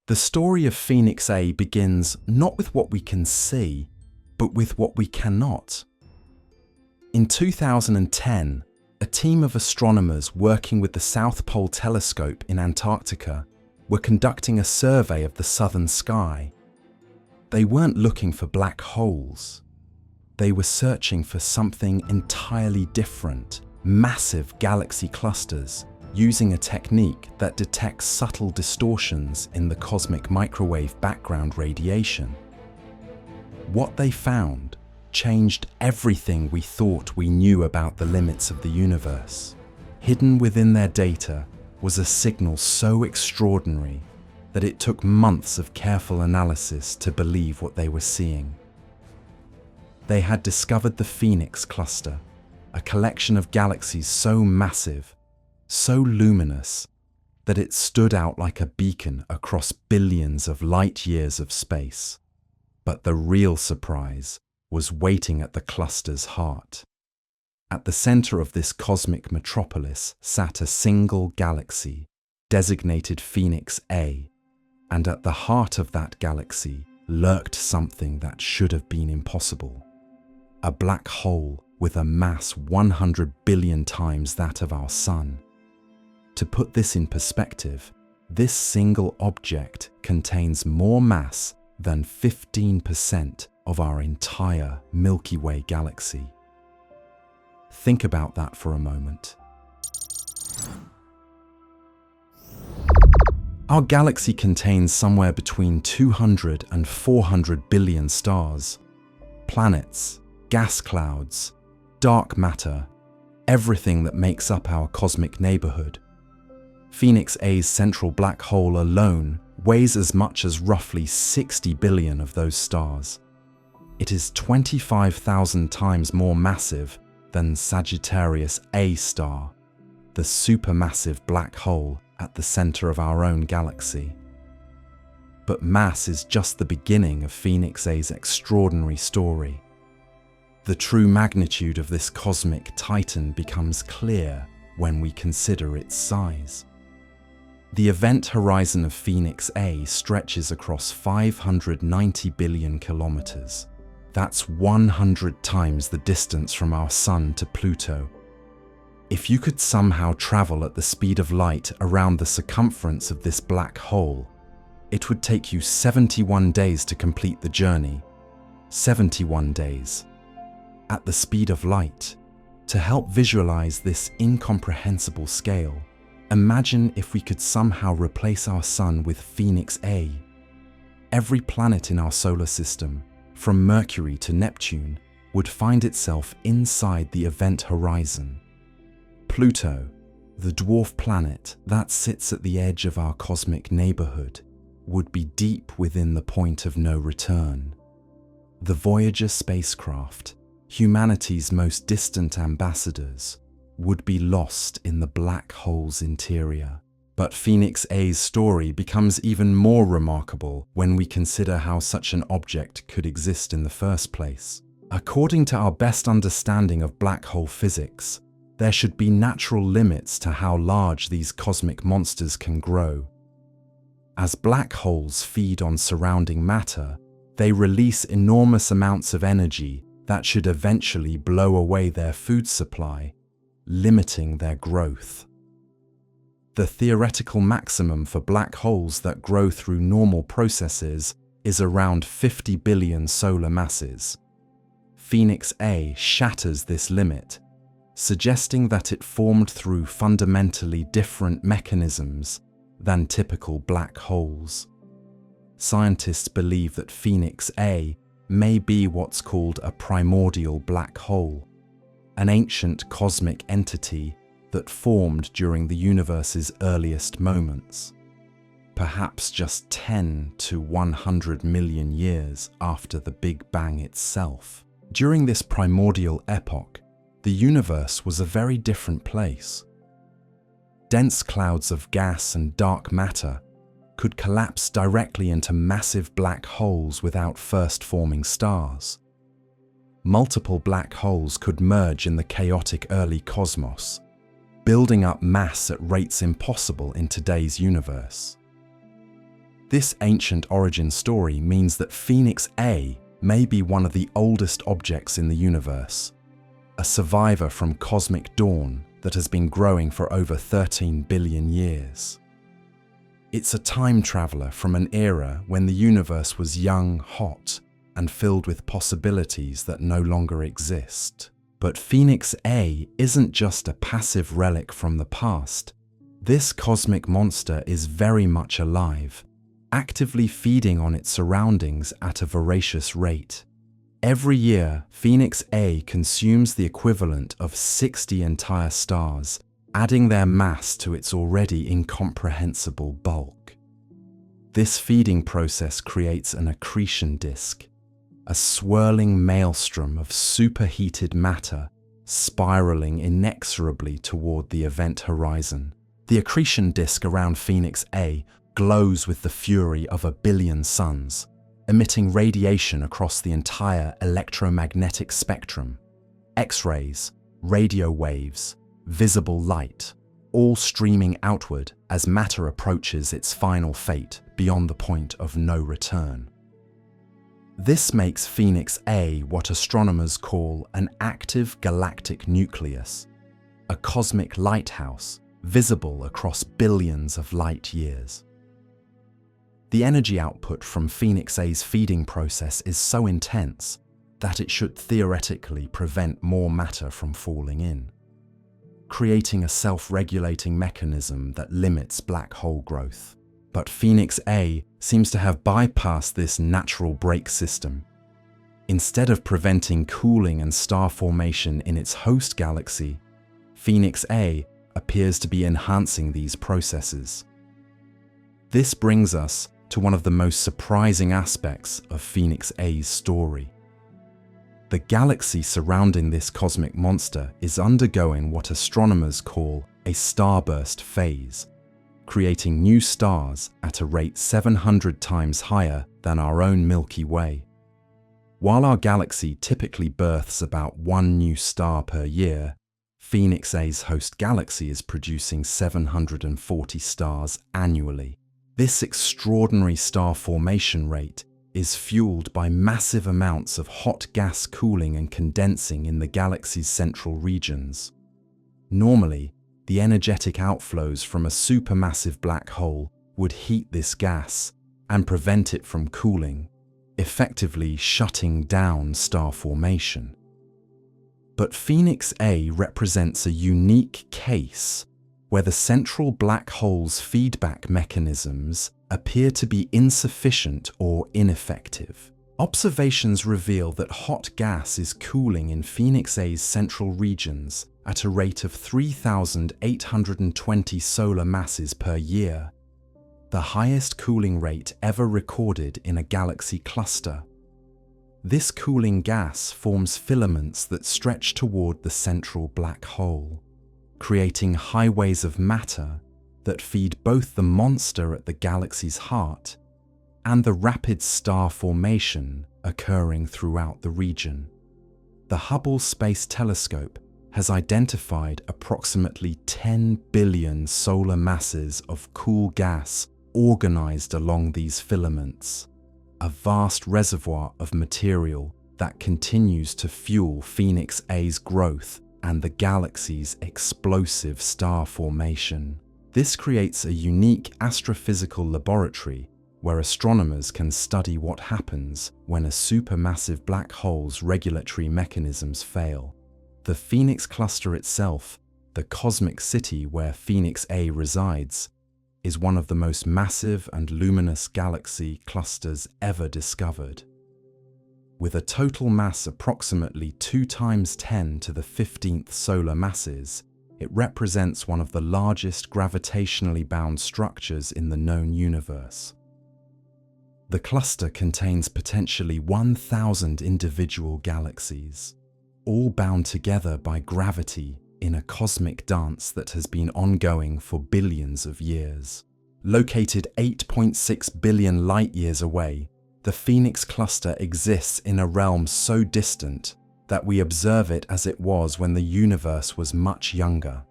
The story of Phoenix A begins not with what we can see, but with what we cannot. In 2010, a team of astronomers working with the South Pole Telescope in Antarctica were conducting a survey of the southern sky. They weren't looking for black holes. They were searching for something entirely different, massive galaxy clusters, using a technique that detects subtle distortions in the cosmic microwave background radiation. What they found changed everything we thought we knew about the limits of the universe. Hidden within their data was a signal so extraordinary that it took months of careful analysis to believe what they were seeing. They had discovered the Phoenix cluster, a collection of galaxies so massive, so luminous, that it stood out like a beacon across billions of light years of space. But the real surprise was waiting at the cluster's heart. At the center of this cosmic metropolis sat a single galaxy, designated Phoenix A, and at the heart of that galaxy lurked something that should have been impossible. A black hole with a mass 100 billion times that of our Sun. To put this in perspective, this single object contains more mass than 15% of our entire Milky Way galaxy. Think about that for a moment. Our galaxy contains somewhere between 200 and 400 billion stars, planets, gas clouds, dark matter, everything that makes up our cosmic neighborhood. Phoenix A's central black hole alone weighs as much as roughly 60 billion of those stars. It is 25,000 times more massive than Sagittarius A star, the supermassive black hole at the center of our own galaxy. But mass is just the beginning of Phoenix A's extraordinary story. The true magnitude of this cosmic titan becomes clear when we consider its size. The event horizon of Phoenix A stretches across 590 billion kilometers. That's 100 times the distance from our Sun to Pluto. If you could somehow travel at the speed of light around the circumference of this black hole, it would take you 71 days to complete the journey. 71 days. At the speed of light. To help visualize this incomprehensible scale, imagine if we could somehow replace our Sun with Phoenix A. Every planet in our solar system, from Mercury to Neptune, would find itself inside the event horizon. Pluto, the dwarf planet that sits at the edge of our cosmic neighborhood, would be deep within the point of no return. The Voyager spacecraft, humanity's most distant ambassadors, would be lost in the black hole's interior. But Phoenix A's story becomes even more remarkable when we consider how such an object could exist in the first place. According to our best understanding of black hole physics, there should be natural limits to how large these cosmic monsters can grow. As black holes feed on surrounding matter, they release enormous amounts of energy that should eventually blow away their food supply, limiting their growth. The theoretical maximum for black holes that grow through normal processes is around 50 billion solar masses. Phoenix A shatters this limit, suggesting that it formed through fundamentally different mechanisms than typical black holes. Scientists believe that Phoenix A may be what's called a primordial black hole, an ancient cosmic entity that formed during the universe's earliest moments, perhaps just 10 to 100 million years after the Big Bang itself. During this primordial epoch, the universe was a very different place. Dense clouds of gas and dark matter could collapse directly into massive black holes without first forming stars. Multiple black holes could merge in the chaotic early cosmos, building up mass at rates impossible in today's universe. This ancient origin story means that Phoenix A may be one of the oldest objects in the universe, a survivor from cosmic dawn that has been growing for over 13 billion years. It's a time traveler from an era when the universe was young, hot, and filled with possibilities that no longer exist. But Phoenix A isn't just a passive relic from the past. This cosmic monster is very much alive, actively feeding on its surroundings at a voracious rate. Every year, Phoenix A consumes the equivalent of 60 entire stars, adding their mass to its already incomprehensible bulk. This feeding process creates an accretion disk, a swirling maelstrom of superheated matter spiraling inexorably toward the event horizon. The accretion disk around Phoenix A glows with the fury of 1 billion suns, emitting radiation across the entire electromagnetic spectrum. X-rays, radio waves, visible light, all streaming outward as matter approaches its final fate beyond the point of no return. This makes Phoenix A what astronomers call an active galactic nucleus, a cosmic lighthouse visible across billions of light years. The energy output from Phoenix A's feeding process is so intense that it should theoretically prevent more matter from falling in, creating a self-regulating mechanism that limits black hole growth. But Phoenix A seems to have bypassed this natural brake system. Instead of preventing cooling and star formation in its host galaxy, Phoenix A appears to be enhancing these processes. This brings us to one of the most surprising aspects of Phoenix A's story. The galaxy surrounding this cosmic monster is undergoing what astronomers call a starburst phase, creating new stars at a rate 700 times higher than our own Milky Way. While our galaxy typically births about 1 new star per year, Phoenix A's host galaxy is producing 740 stars annually. This extraordinary star formation rate is fueled by massive amounts of hot gas cooling and condensing in the galaxy's central regions. Normally, the energetic outflows from a supermassive black hole would heat this gas and prevent it from cooling, effectively shutting down star formation. But Phoenix A represents a unique case where the central black hole's feedback mechanisms appear to be insufficient or ineffective. Observations reveal that hot gas is cooling in Phoenix A's central regions at a rate of 3,820 solar masses per year, the highest cooling rate ever recorded in a galaxy cluster. This cooling gas forms filaments that stretch toward the central black hole, creating highways of matter that feed both the monster at the galaxy's heart and the rapid star formation occurring throughout the region. The Hubble Space Telescope has identified approximately 10 billion solar masses of cool gas organized along these filaments, a vast reservoir of material that continues to fuel Phoenix A's growth and the galaxy's explosive star formation. This creates a unique astrophysical laboratory where astronomers can study what happens when a supermassive black hole's regulatory mechanisms fail. The Phoenix cluster itself, the cosmic city where Phoenix A resides, is one of the most massive and luminous galaxy clusters ever discovered. With a total mass approximately 2 × 10⁻⁵ solar masses, it represents one of the largest gravitationally bound structures in the known universe. The cluster contains potentially 1,000 individual galaxies, all bound together by gravity in a cosmic dance that has been ongoing for billions of years. Located 8.6 billion light-years away, the Phoenix cluster exists in a realm so distant that we observe it as it was when the universe was much younger.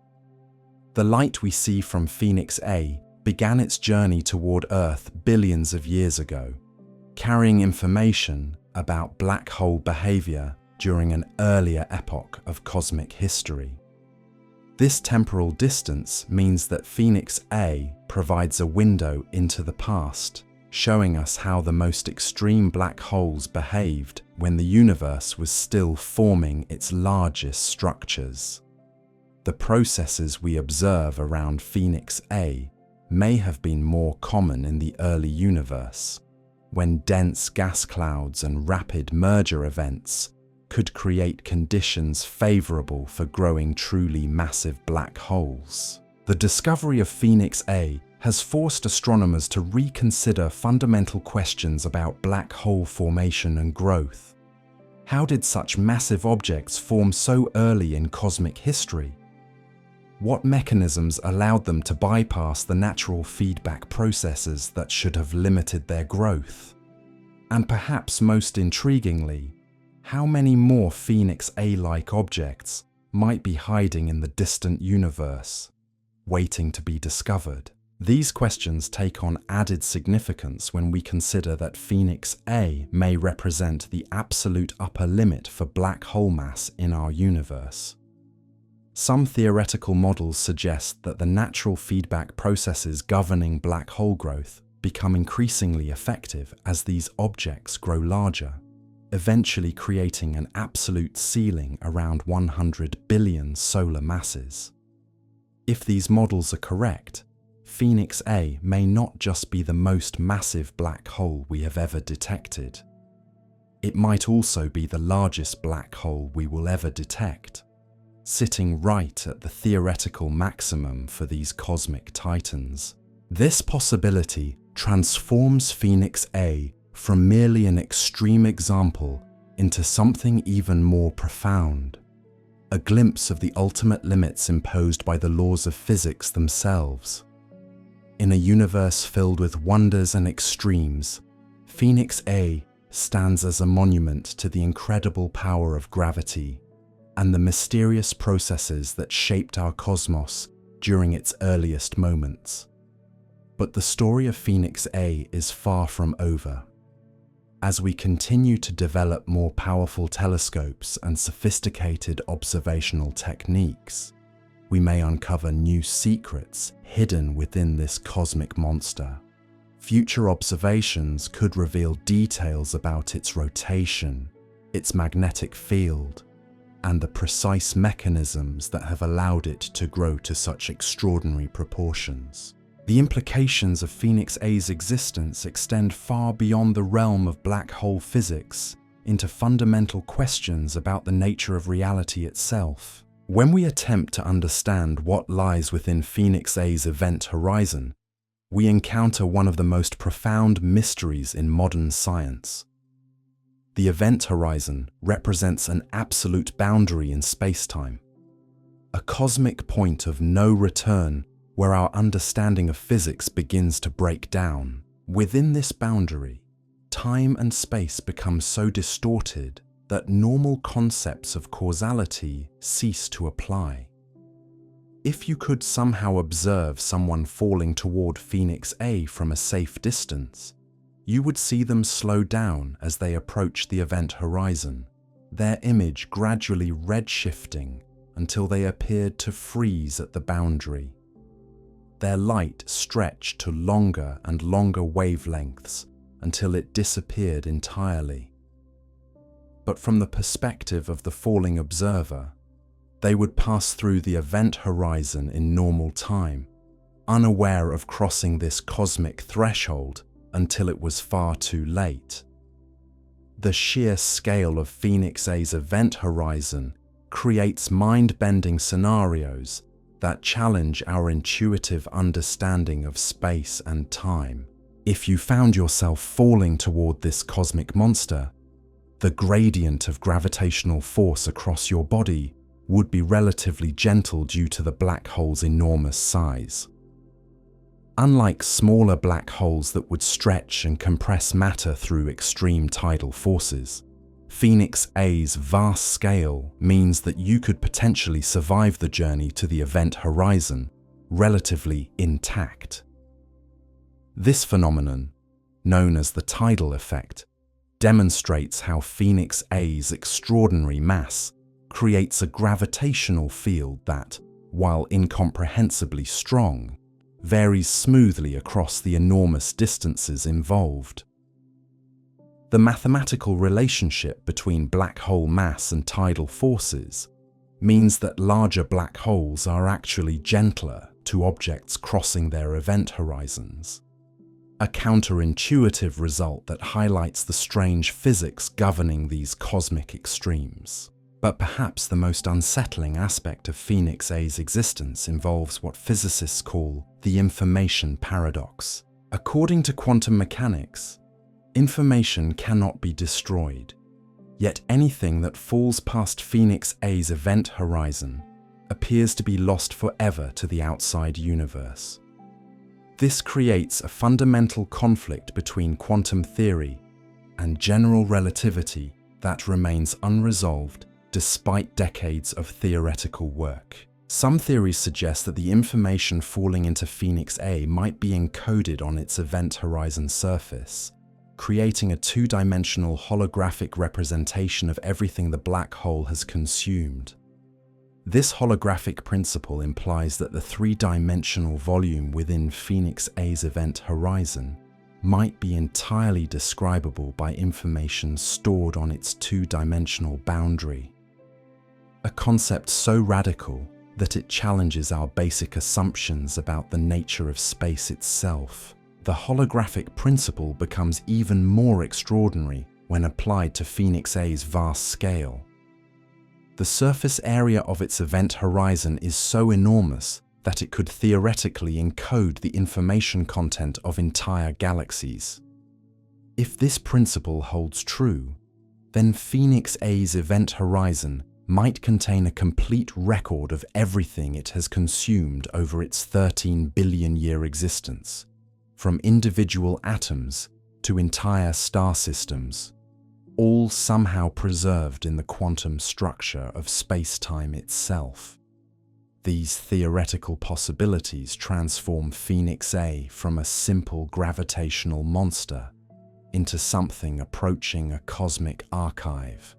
The light we see from Phoenix A began its journey toward Earth billions of years ago, carrying information about black hole behavior during an earlier epoch of cosmic history. This temporal distance means that Phoenix A provides a window into the past, showing us how the most extreme black holes behaved when the universe was still forming its largest structures. The processes we observe around Phoenix A may have been more common in the early universe, when dense gas clouds and rapid merger events could create conditions favorable for growing truly massive black holes. The discovery of Phoenix A has forced astronomers to reconsider fundamental questions about black hole formation and growth. How did such massive objects form so early in cosmic history? What mechanisms allowed them to bypass the natural feedback processes that should have limited their growth? And perhaps most intriguingly, how many more Phoenix A-like objects might be hiding in the distant universe, waiting to be discovered? These questions take on added significance when we consider that Phoenix A may represent the absolute upper limit for black hole mass in our universe. Some theoretical models suggest that the natural feedback processes governing black hole growth become increasingly effective as these objects grow larger, eventually creating an absolute ceiling around 100 billion solar masses. If these models are correct, Phoenix A may not just be the most massive black hole we have ever detected. It might also be the largest black hole we will ever detect, sitting right at the theoretical maximum for these cosmic titans. This possibility transforms Phoenix A from merely an extreme example into something even more profound, a glimpse of the ultimate limits imposed by the laws of physics themselves. In a universe filled with wonders and extremes, Phoenix A stands as a monument to the incredible power of gravity and the mysterious processes that shaped our cosmos during its earliest moments. But the story of Phoenix A is far from over. As we continue to develop more powerful telescopes and sophisticated observational techniques, we may uncover new secrets hidden within this cosmic monster. Future observations could reveal details about its rotation, its magnetic field, and the precise mechanisms that have allowed it to grow to such extraordinary proportions. The implications of Phoenix A's existence extend far beyond the realm of black hole physics into fundamental questions about the nature of reality itself. When we attempt to understand what lies within Phoenix A's event horizon, we encounter one of the most profound mysteries in modern science. The event horizon represents an absolute boundary in spacetime, a cosmic point of no return where our understanding of physics begins to break down. Within this boundary, time and space become so distorted that normal concepts of causality cease to apply. If you could somehow observe someone falling toward Phoenix A from a safe distance, you would see them slow down as they approach the event horizon, their image gradually redshifting until they appeared to freeze at the boundary. Their light stretched to longer and longer wavelengths until it disappeared entirely. But from the perspective of the falling observer, they would pass through the event horizon in normal time, unaware of crossing this cosmic threshold until it was far too late. The sheer scale of Phoenix A's event horizon creates mind-bending scenarios that challenge our intuitive understanding of space and time. If you found yourself falling toward this cosmic monster, the gradient of gravitational force across your body would be relatively gentle due to the black hole's enormous size. Unlike smaller black holes that would stretch and compress matter through extreme tidal forces, Phoenix A's vast scale means that you could potentially survive the journey to the event horizon relatively intact. This phenomenon, known as the tidal effect, demonstrates how Phoenix A's extraordinary mass creates a gravitational field that, while incomprehensibly strong, varies smoothly across the enormous distances involved. The mathematical relationship between black hole mass and tidal forces means that larger black holes are actually gentler to objects crossing their event horizons, a counterintuitive result that highlights the strange physics governing these cosmic extremes. But perhaps the most unsettling aspect of Phoenix A's existence involves what physicists call the information paradox. According to quantum mechanics, information cannot be destroyed, yet anything that falls past Phoenix A's event horizon appears to be lost forever to the outside universe. This creates a fundamental conflict between quantum theory and general relativity that remains unresolved despite decades of theoretical work. Some theories suggest that the information falling into Phoenix A might be encoded on its event horizon surface, creating a two-dimensional holographic representation of everything the black hole has consumed. This holographic principle implies that the three-dimensional volume within Phoenix A's event horizon might be entirely describable by information stored on its two-dimensional boundary. A concept so radical that it challenges our basic assumptions about the nature of space itself. The holographic principle becomes even more extraordinary when applied to Phoenix A's vast scale. The surface area of its event horizon is so enormous that it could theoretically encode the information content of entire galaxies. If this principle holds true, then Phoenix A's event horizon might contain a complete record of everything it has consumed over its 13 billion-year existence, from individual atoms to entire star systems, all somehow preserved in the quantum structure of space-time itself. These theoretical possibilities transform Phoenix A from a simple gravitational monster into something approaching a cosmic archive,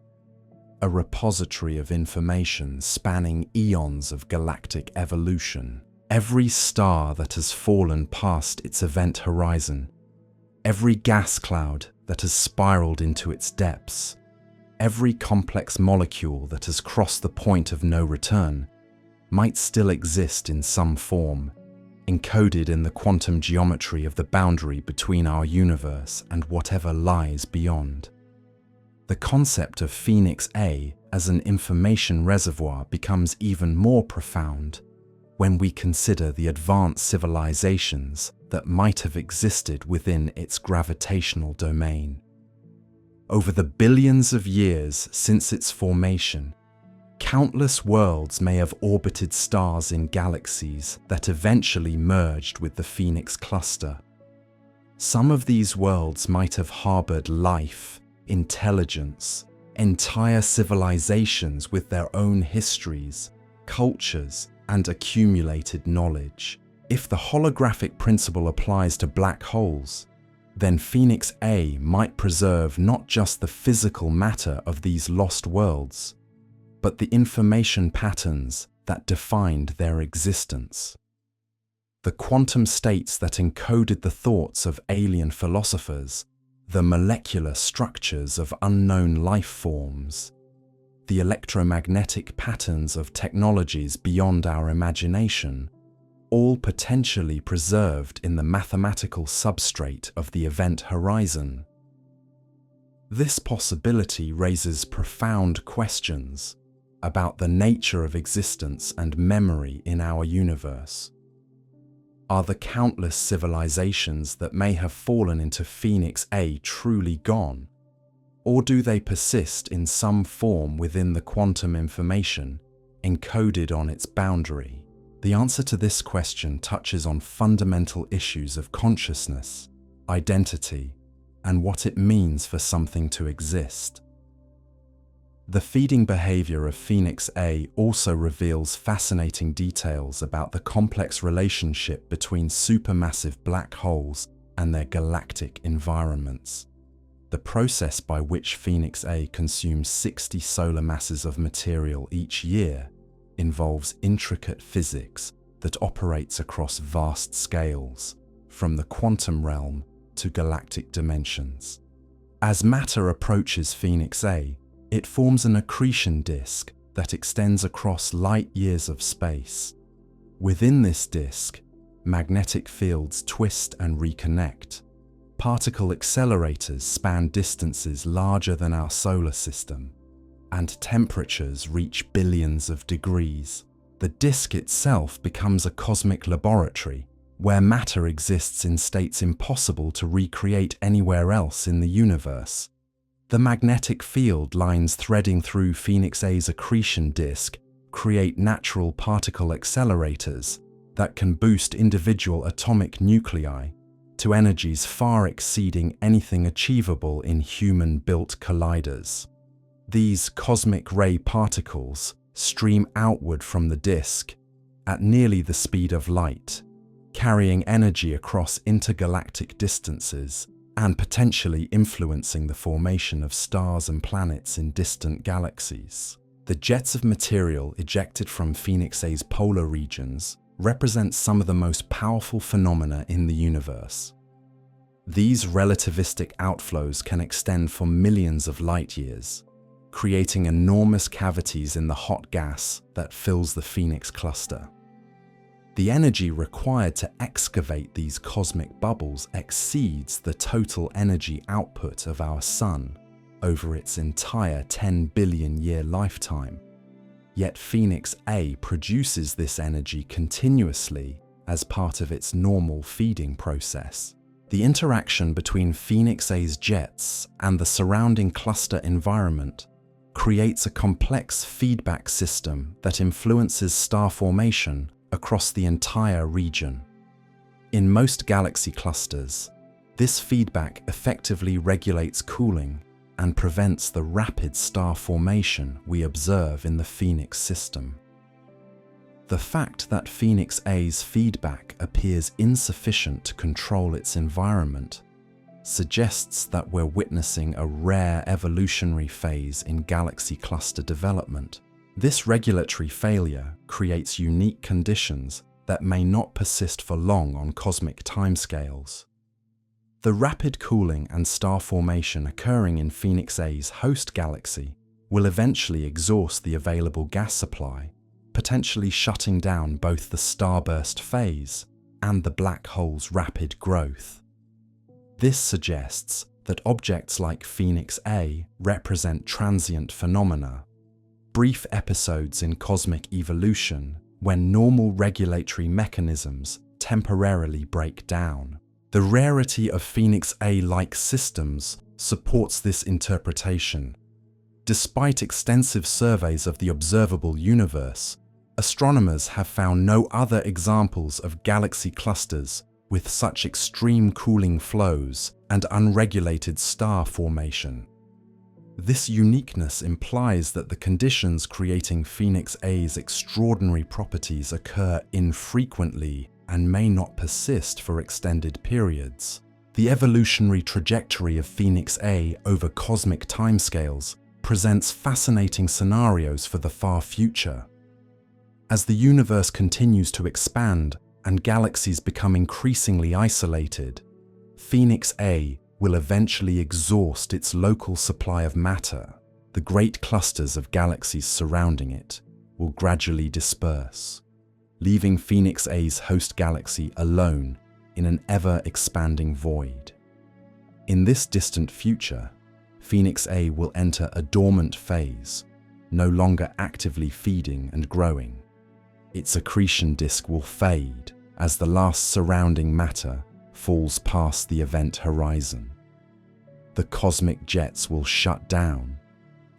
a repository of information spanning eons of galactic evolution. Every star that has fallen past its event horizon, every gas cloud that has spiraled into its depths, every complex molecule that has crossed the point of no return, might still exist in some form, encoded in the quantum geometry of the boundary between our universe and whatever lies beyond. The concept of Phoenix A as an information reservoir becomes even more profound when we consider the advanced civilizations that might have existed within its gravitational domain. Over the billions of years since its formation, countless worlds may have orbited stars in galaxies that eventually merged with the Phoenix cluster. Some of these worlds might have harbored life, intelligence, entire civilizations with their own histories, cultures, and accumulated knowledge. If the holographic principle applies to black holes, then Phoenix A might preserve not just the physical matter of these lost worlds, but the information patterns that defined their existence. The quantum states that encoded the thoughts of alien philosophers, the molecular structures of unknown life forms, the electromagnetic patterns of technologies beyond our imagination, all potentially preserved in the mathematical substrate of the event horizon. This possibility raises profound questions about the nature of existence and memory in our universe. Are the countless civilizations that may have fallen into Phoenix A truly gone? Or do they persist in some form within the quantum information encoded on its boundary? The answer to this question touches on fundamental issues of consciousness, identity, and what it means for something to exist. The feeding behavior of Phoenix A also reveals fascinating details about the complex relationship between supermassive black holes and their galactic environments. The process by which Phoenix A consumes 60 solar masses of material each year involves intricate physics that operates across vast scales, from the quantum realm to galactic dimensions. As matter approaches Phoenix A, it forms an accretion disk that extends across light years of space. Within this disk, magnetic fields twist and reconnect. Particle accelerators span distances larger than our solar system, and temperatures reach billions of degrees. The disk itself becomes a cosmic laboratory where matter exists in states impossible to recreate anywhere else in the universe. The magnetic field lines threading through Phoenix A's accretion disk create natural particle accelerators that can boost individual atomic nuclei to energies far exceeding anything achievable in human-built colliders. These cosmic ray particles stream outward from the disk at nearly the speed of light, carrying energy across intergalactic distances and potentially influencing the formation of stars and planets in distant galaxies. The jets of material ejected from Phoenix A's polar regions represent some of the most powerful phenomena in the universe. These relativistic outflows can extend for millions of light years, creating enormous cavities in the hot gas that fills the Phoenix cluster. The energy required to excavate these cosmic bubbles exceeds the total energy output of our Sun over its entire 10 billion year lifetime. Yet Phoenix A produces this energy continuously as part of its normal feeding process. The interaction between Phoenix A's jets and the surrounding cluster environment creates a complex feedback system that influences star formation across the entire region. In most galaxy clusters, this feedback effectively regulates cooling and prevents the rapid star formation we observe in the Phoenix system. The fact that Phoenix A's feedback appears insufficient to control its environment suggests that we're witnessing a rare evolutionary phase in galaxy cluster development. This regulatory failure creates unique conditions that may not persist for long on cosmic timescales. The rapid cooling and star formation occurring in Phoenix A's host galaxy will eventually exhaust the available gas supply, potentially shutting down both the starburst phase and the black hole's rapid growth. This suggests that objects like Phoenix A represent transient phenomena, brief episodes in cosmic evolution when normal regulatory mechanisms temporarily break down. The rarity of Phoenix A-like systems supports this interpretation. Despite extensive surveys of the observable universe, astronomers have found no other examples of galaxy clusters with such extreme cooling flows and unregulated star formation. This uniqueness implies that the conditions creating Phoenix A's extraordinary properties occur infrequently and may not persist for extended periods. The evolutionary trajectory of Phoenix A over cosmic timescales presents fascinating scenarios for the far future. As the universe continues to expand and galaxies become increasingly isolated, Phoenix A will eventually exhaust its local supply of matter. The great clusters of galaxies surrounding it will gradually disperse, leaving Phoenix A's host galaxy alone in an ever-expanding void. In this distant future, Phoenix A will enter a dormant phase, no longer actively feeding and growing. Its accretion disk will fade as the last surrounding matter falls past the event horizon. The cosmic jets will shut down,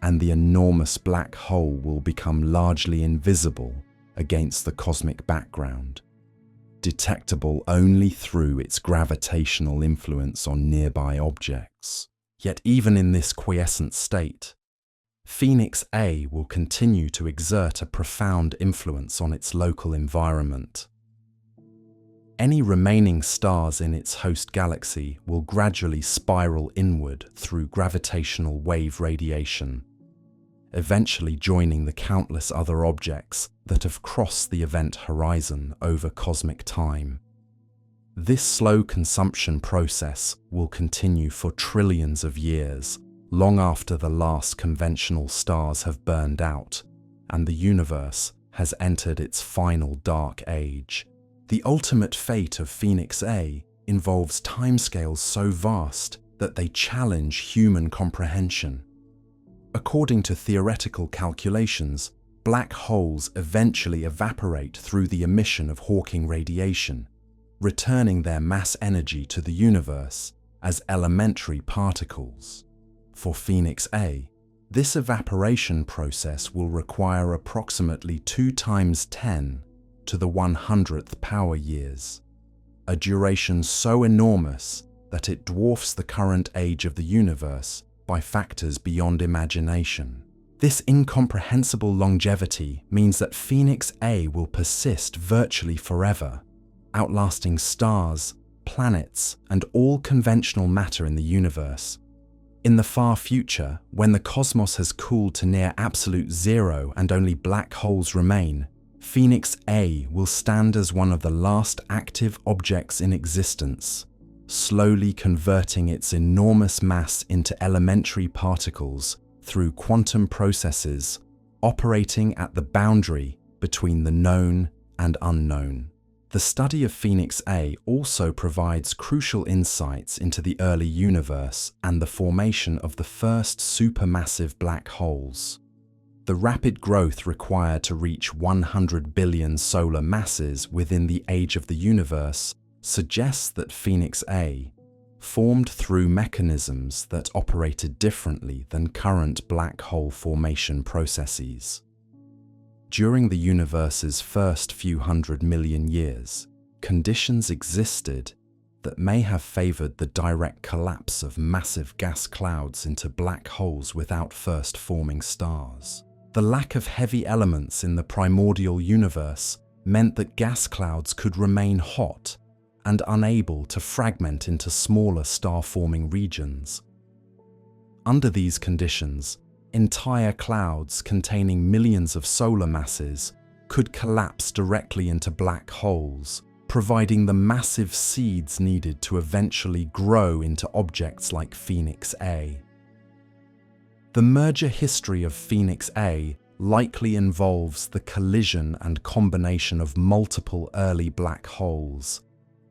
and the enormous black hole will become largely invisible against the cosmic background, detectable only through its gravitational influence on nearby objects. Yet even in this quiescent state, Phoenix A will continue to exert a profound influence on its local environment. Any remaining stars in its host galaxy will gradually spiral inward through gravitational wave radiation, eventually joining the countless other objects that have crossed the event horizon over cosmic time. This slow consumption process will continue for trillions of years, long after the last conventional stars have burned out and the universe has entered its final dark age. The ultimate fate of Phoenix A involves timescales so vast that they challenge human comprehension. According to theoretical calculations, black holes eventually evaporate through the emission of Hawking radiation, returning their mass energy to the universe as elementary particles. For Phoenix A, this evaporation process will require approximately 2 × 10 to the 100th power years, a duration so enormous that it dwarfs the current age of the universe by factors beyond imagination. This incomprehensible longevity means that Phoenix A will persist virtually forever, outlasting stars, planets, and all conventional matter in the universe. In the far future, when the cosmos has cooled to near absolute zero and only black holes remain, Phoenix A will stand as one of the last active objects in existence, slowly converting its enormous mass into elementary particles through quantum processes operating at the boundary between the known and unknown. The study of Phoenix A also provides crucial insights into the early universe and the formation of the first supermassive black holes. The rapid growth required to reach 100 billion solar masses within the age of the universe suggests that Phoenix A formed through mechanisms that operated differently than current black hole formation processes. During the universe's first few 100 million years, conditions existed that may have favored the direct collapse of massive gas clouds into black holes without first forming stars. The lack of heavy elements in the primordial universe meant that gas clouds could remain hot and unable to fragment into smaller star-forming regions. Under these conditions, entire clouds containing millions of solar masses could collapse directly into black holes, providing the massive seeds needed to eventually grow into objects like Phoenix A. The merger history of Phoenix A likely involves the collision and combination of multiple early black holes,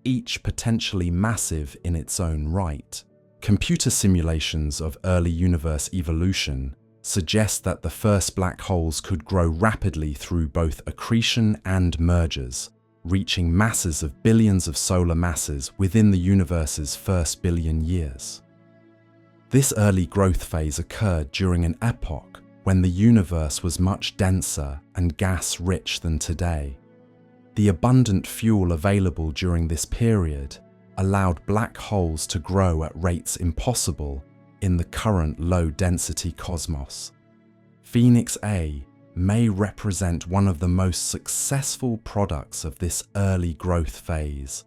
each potentially massive in its own right. Computer simulations of early universe evolution suggest that the first black holes could grow rapidly through both accretion and mergers, reaching masses of billions of solar masses within the universe's first billion years. This early growth phase occurred during an epoch when the universe was much denser and gas-rich than today. The abundant fuel available during this period allowed black holes to grow at rates impossible in the current low-density cosmos. Phoenix A may represent one of the most successful products of this early growth phase,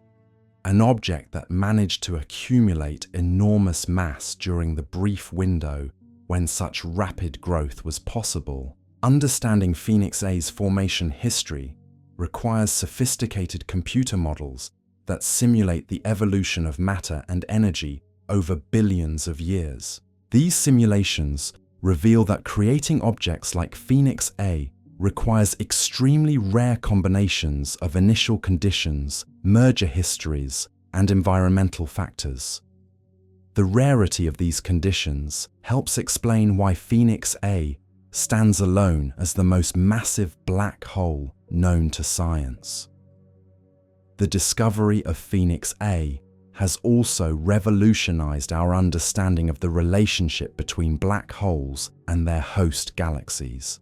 an object that managed to accumulate enormous mass during the brief window when such rapid growth was possible. Understanding Phoenix A's formation history requires sophisticated computer models that simulate the evolution of matter and energy over billions of years. These simulations reveal that creating objects like Phoenix A requires extremely rare combinations of initial conditions, merger histories, and environmental factors. The rarity of these conditions helps explain why Phoenix A stands alone as the most massive black hole known to science. The discovery of Phoenix A has also revolutionized our understanding of the relationship between black holes and their host galaxies.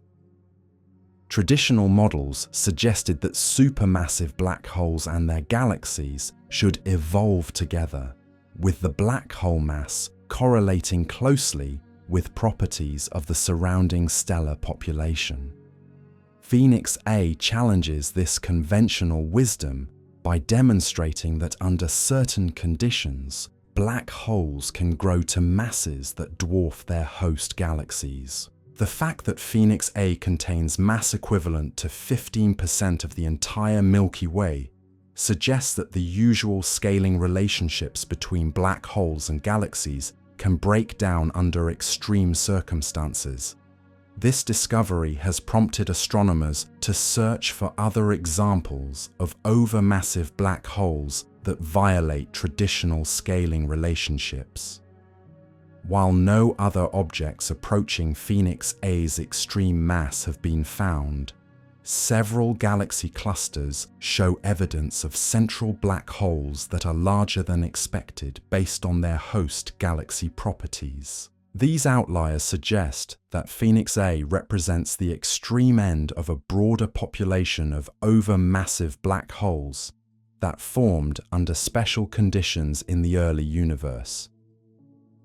Traditional models suggested that supermassive black holes and their galaxies should evolve together, with the black hole mass correlating closely with properties of the surrounding stellar population. Phoenix A challenges this conventional wisdom by demonstrating that under certain conditions, black holes can grow to masses that dwarf their host galaxies. The fact that Phoenix A contains mass equivalent to 15% of the entire Milky Way suggests that the usual scaling relationships between black holes and galaxies can break down under extreme circumstances. This discovery has prompted astronomers to search for other examples of overmassive black holes that violate traditional scaling relationships. While no other objects approaching Phoenix A's extreme mass have been found, several galaxy clusters show evidence of central black holes that are larger than expected based on their host galaxy properties. These outliers suggest that Phoenix A represents the extreme end of a broader population of overmassive black holes that formed under special conditions in the early universe.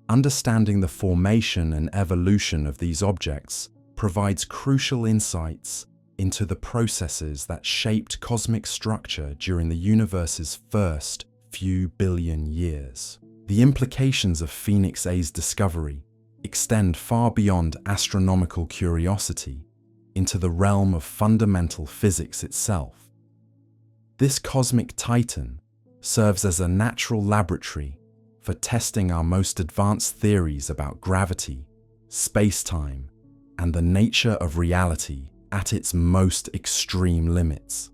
Understanding the formation and evolution of these objects provides crucial insights into the processes that shaped cosmic structure during the universe's first few billion years. The implications of Phoenix A's discovery extend far beyond astronomical curiosity into the realm of fundamental physics itself. This cosmic titan serves as a natural laboratory for testing our most advanced theories about gravity, spacetime, and the nature of reality at its most extreme limits.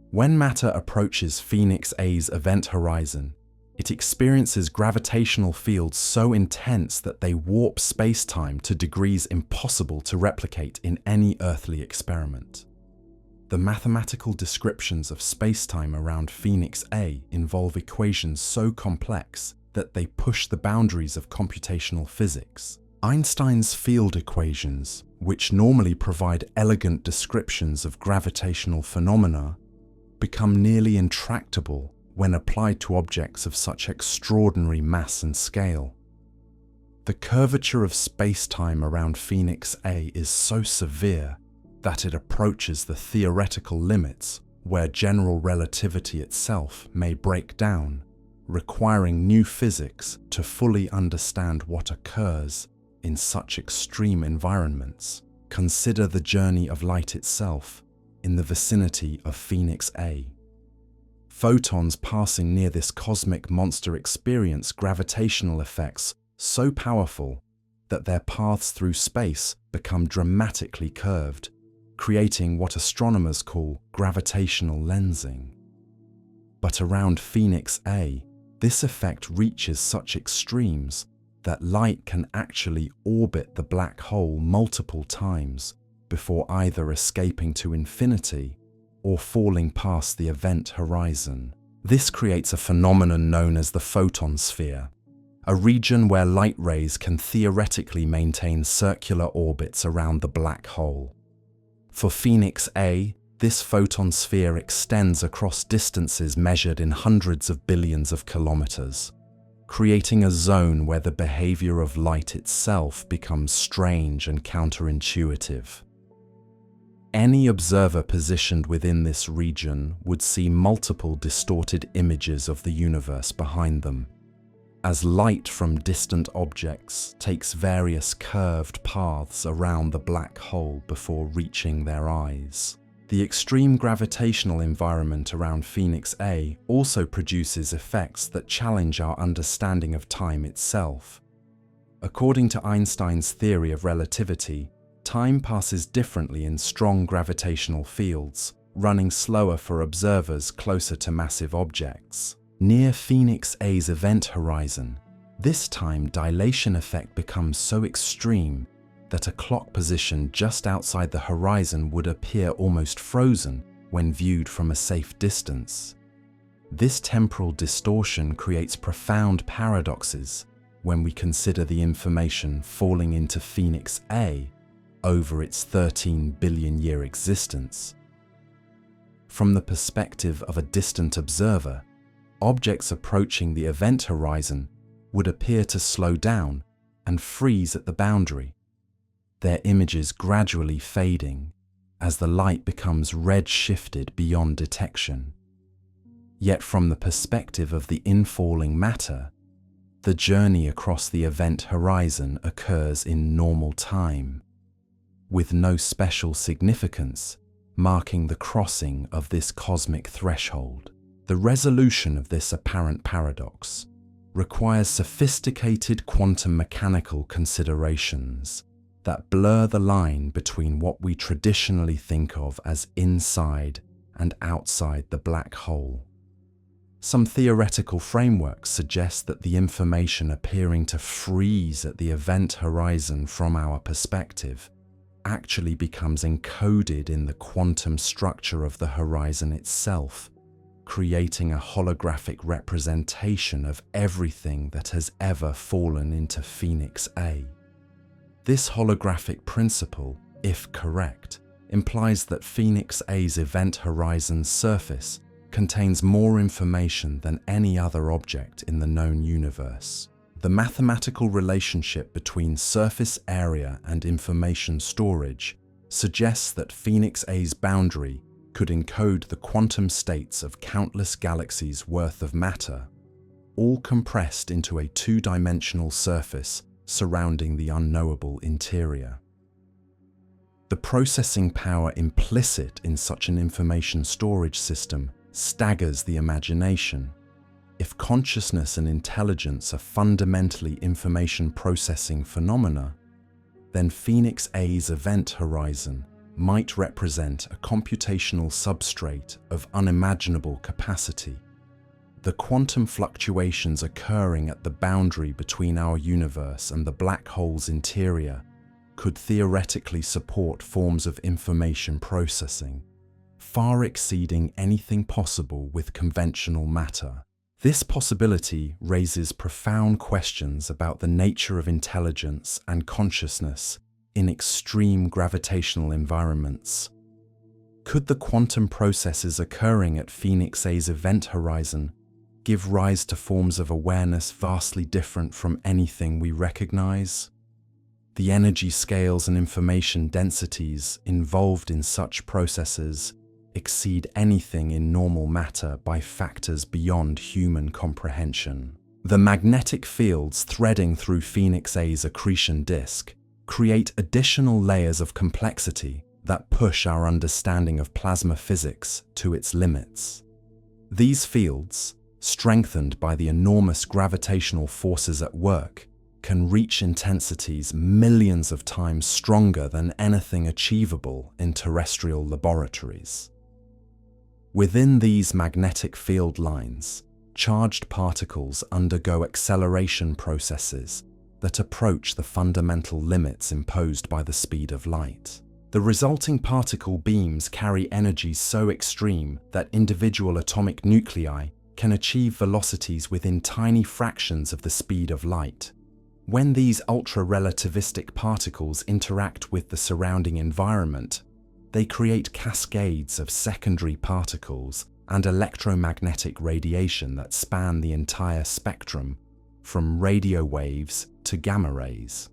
When matter approaches Phoenix A's event horizon, it experiences gravitational fields so intense that they warp spacetime to degrees impossible to replicate in any earthly experiment. The mathematical descriptions of spacetime around Phoenix A involve equations so complex that they push the boundaries of computational physics. Einstein's field equations, which normally provide elegant descriptions of gravitational phenomena, become nearly intractable when applied to objects of such extraordinary mass and scale. The curvature of spacetime around Phoenix A is so severe that it approaches the theoretical limits where general relativity itself may break down, requiring new physics to fully understand what occurs in such extreme environments. Consider the journey of light itself in the vicinity of Phoenix A. Photons passing near this cosmic monster experience gravitational effects so powerful that their paths through space become dramatically curved, creating what astronomers call gravitational lensing. But around Phoenix A, this effect reaches such extremes that light can actually orbit the black hole multiple times before either escaping to infinity or falling past the event horizon. This creates a phenomenon known as the photon sphere, a region where light rays can theoretically maintain circular orbits around the black hole. For Phoenix A, this photon sphere extends across distances measured in hundreds of billions of kilometers, creating a zone where the behavior of light itself becomes strange and counterintuitive. Any observer positioned within this region would see multiple distorted images of the universe behind them, as light from distant objects takes various curved paths around the black hole before reaching their eyes. The extreme gravitational environment around Phoenix A also produces effects that challenge our understanding of time itself. According to Einstein's theory of relativity, time passes differently in strong gravitational fields, running slower for observers closer to massive objects. Near Phoenix A's event horizon, this time dilation effect becomes so extreme that a clock position just outside the horizon would appear almost frozen when viewed from a safe distance. This temporal distortion creates profound paradoxes when we consider the information falling into Phoenix A over its 13 billion year existence. From the perspective of a distant observer, objects approaching the event horizon would appear to slow down and freeze at the boundary, their images gradually fading as the light becomes red-shifted beyond detection. Yet from the perspective of the infalling matter, the journey across the event horizon occurs in normal time, with no special significance marking the crossing of this cosmic threshold. The resolution of this apparent paradox requires sophisticated quantum mechanical considerations that blur the line between what we traditionally think of as inside and outside the black hole. Some theoretical frameworks suggest that the information appearing to freeze at the event horizon from our perspective actually becomes encoded in the quantum structure of the horizon itself, creating a holographic representation of everything that has ever fallen into Phoenix A. This holographic principle, if correct, implies that Phoenix A's event horizon's surface contains more information than any other object in the known universe. The mathematical relationship between surface area and information storage suggests that Phoenix A's boundary could encode the quantum states of countless galaxies worth of matter, all compressed into a two-dimensional surface surrounding the unknowable interior. The processing power implicit in such an information storage system staggers the imagination. If consciousness and intelligence are fundamentally information processing phenomena, then Phoenix A's event horizon might represent a computational substrate of unimaginable capacity. The quantum fluctuations occurring at the boundary between our universe and the black hole's interior could theoretically support forms of information processing, far exceeding anything possible with conventional matter. This possibility raises profound questions about the nature of intelligence and consciousness in extreme gravitational environments. Could the quantum processes occurring at Phoenix A's event horizon give rise to forms of awareness vastly different from anything we recognize? The energy scales and information densities involved in such processes exceed anything in normal matter by factors beyond human comprehension. The magnetic fields threading through Phoenix A's accretion disk create additional layers of complexity that push our understanding of plasma physics to its limits. These fields, strengthened by the enormous gravitational forces at work, can reach intensities millions of times stronger than anything achievable in terrestrial laboratories. Within these magnetic field lines, charged particles undergo acceleration processes that approach the fundamental limits imposed by the speed of light. The resulting particle beams carry energies so extreme that individual atomic nuclei can achieve velocities within tiny fractions of the speed of light. When these ultra-relativistic particles interact with the surrounding environment, they create cascades of secondary particles and electromagnetic radiation that span the entire spectrum, from radio waves to gamma rays.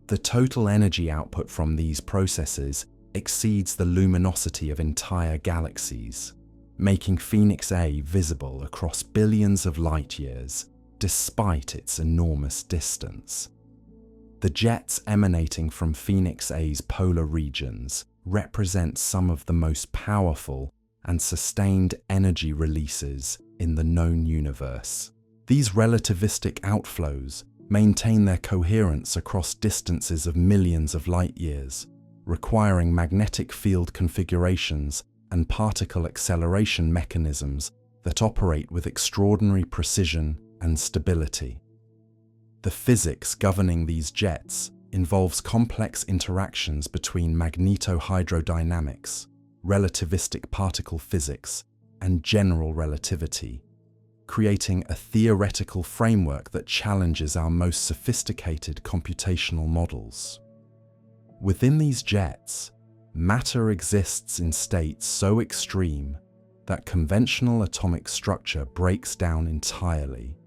The total energy output from these processes exceeds the luminosity of entire galaxies, making Phoenix A visible across billions of light years, despite its enormous distance. The jets emanating from Phoenix A's polar regions represent some of the most powerful and sustained energy releases in the known universe. These relativistic outflows maintain their coherence across distances of millions of light years, requiring magnetic field configurations and particle acceleration mechanisms that operate with extraordinary precision and stability. The physics governing these jets involves complex interactions between magnetohydrodynamics, relativistic particle physics, and general relativity, creating a theoretical framework that challenges our most sophisticated computational models. Within these jets, matter exists in states so extreme that conventional atomic structure breaks down entirely.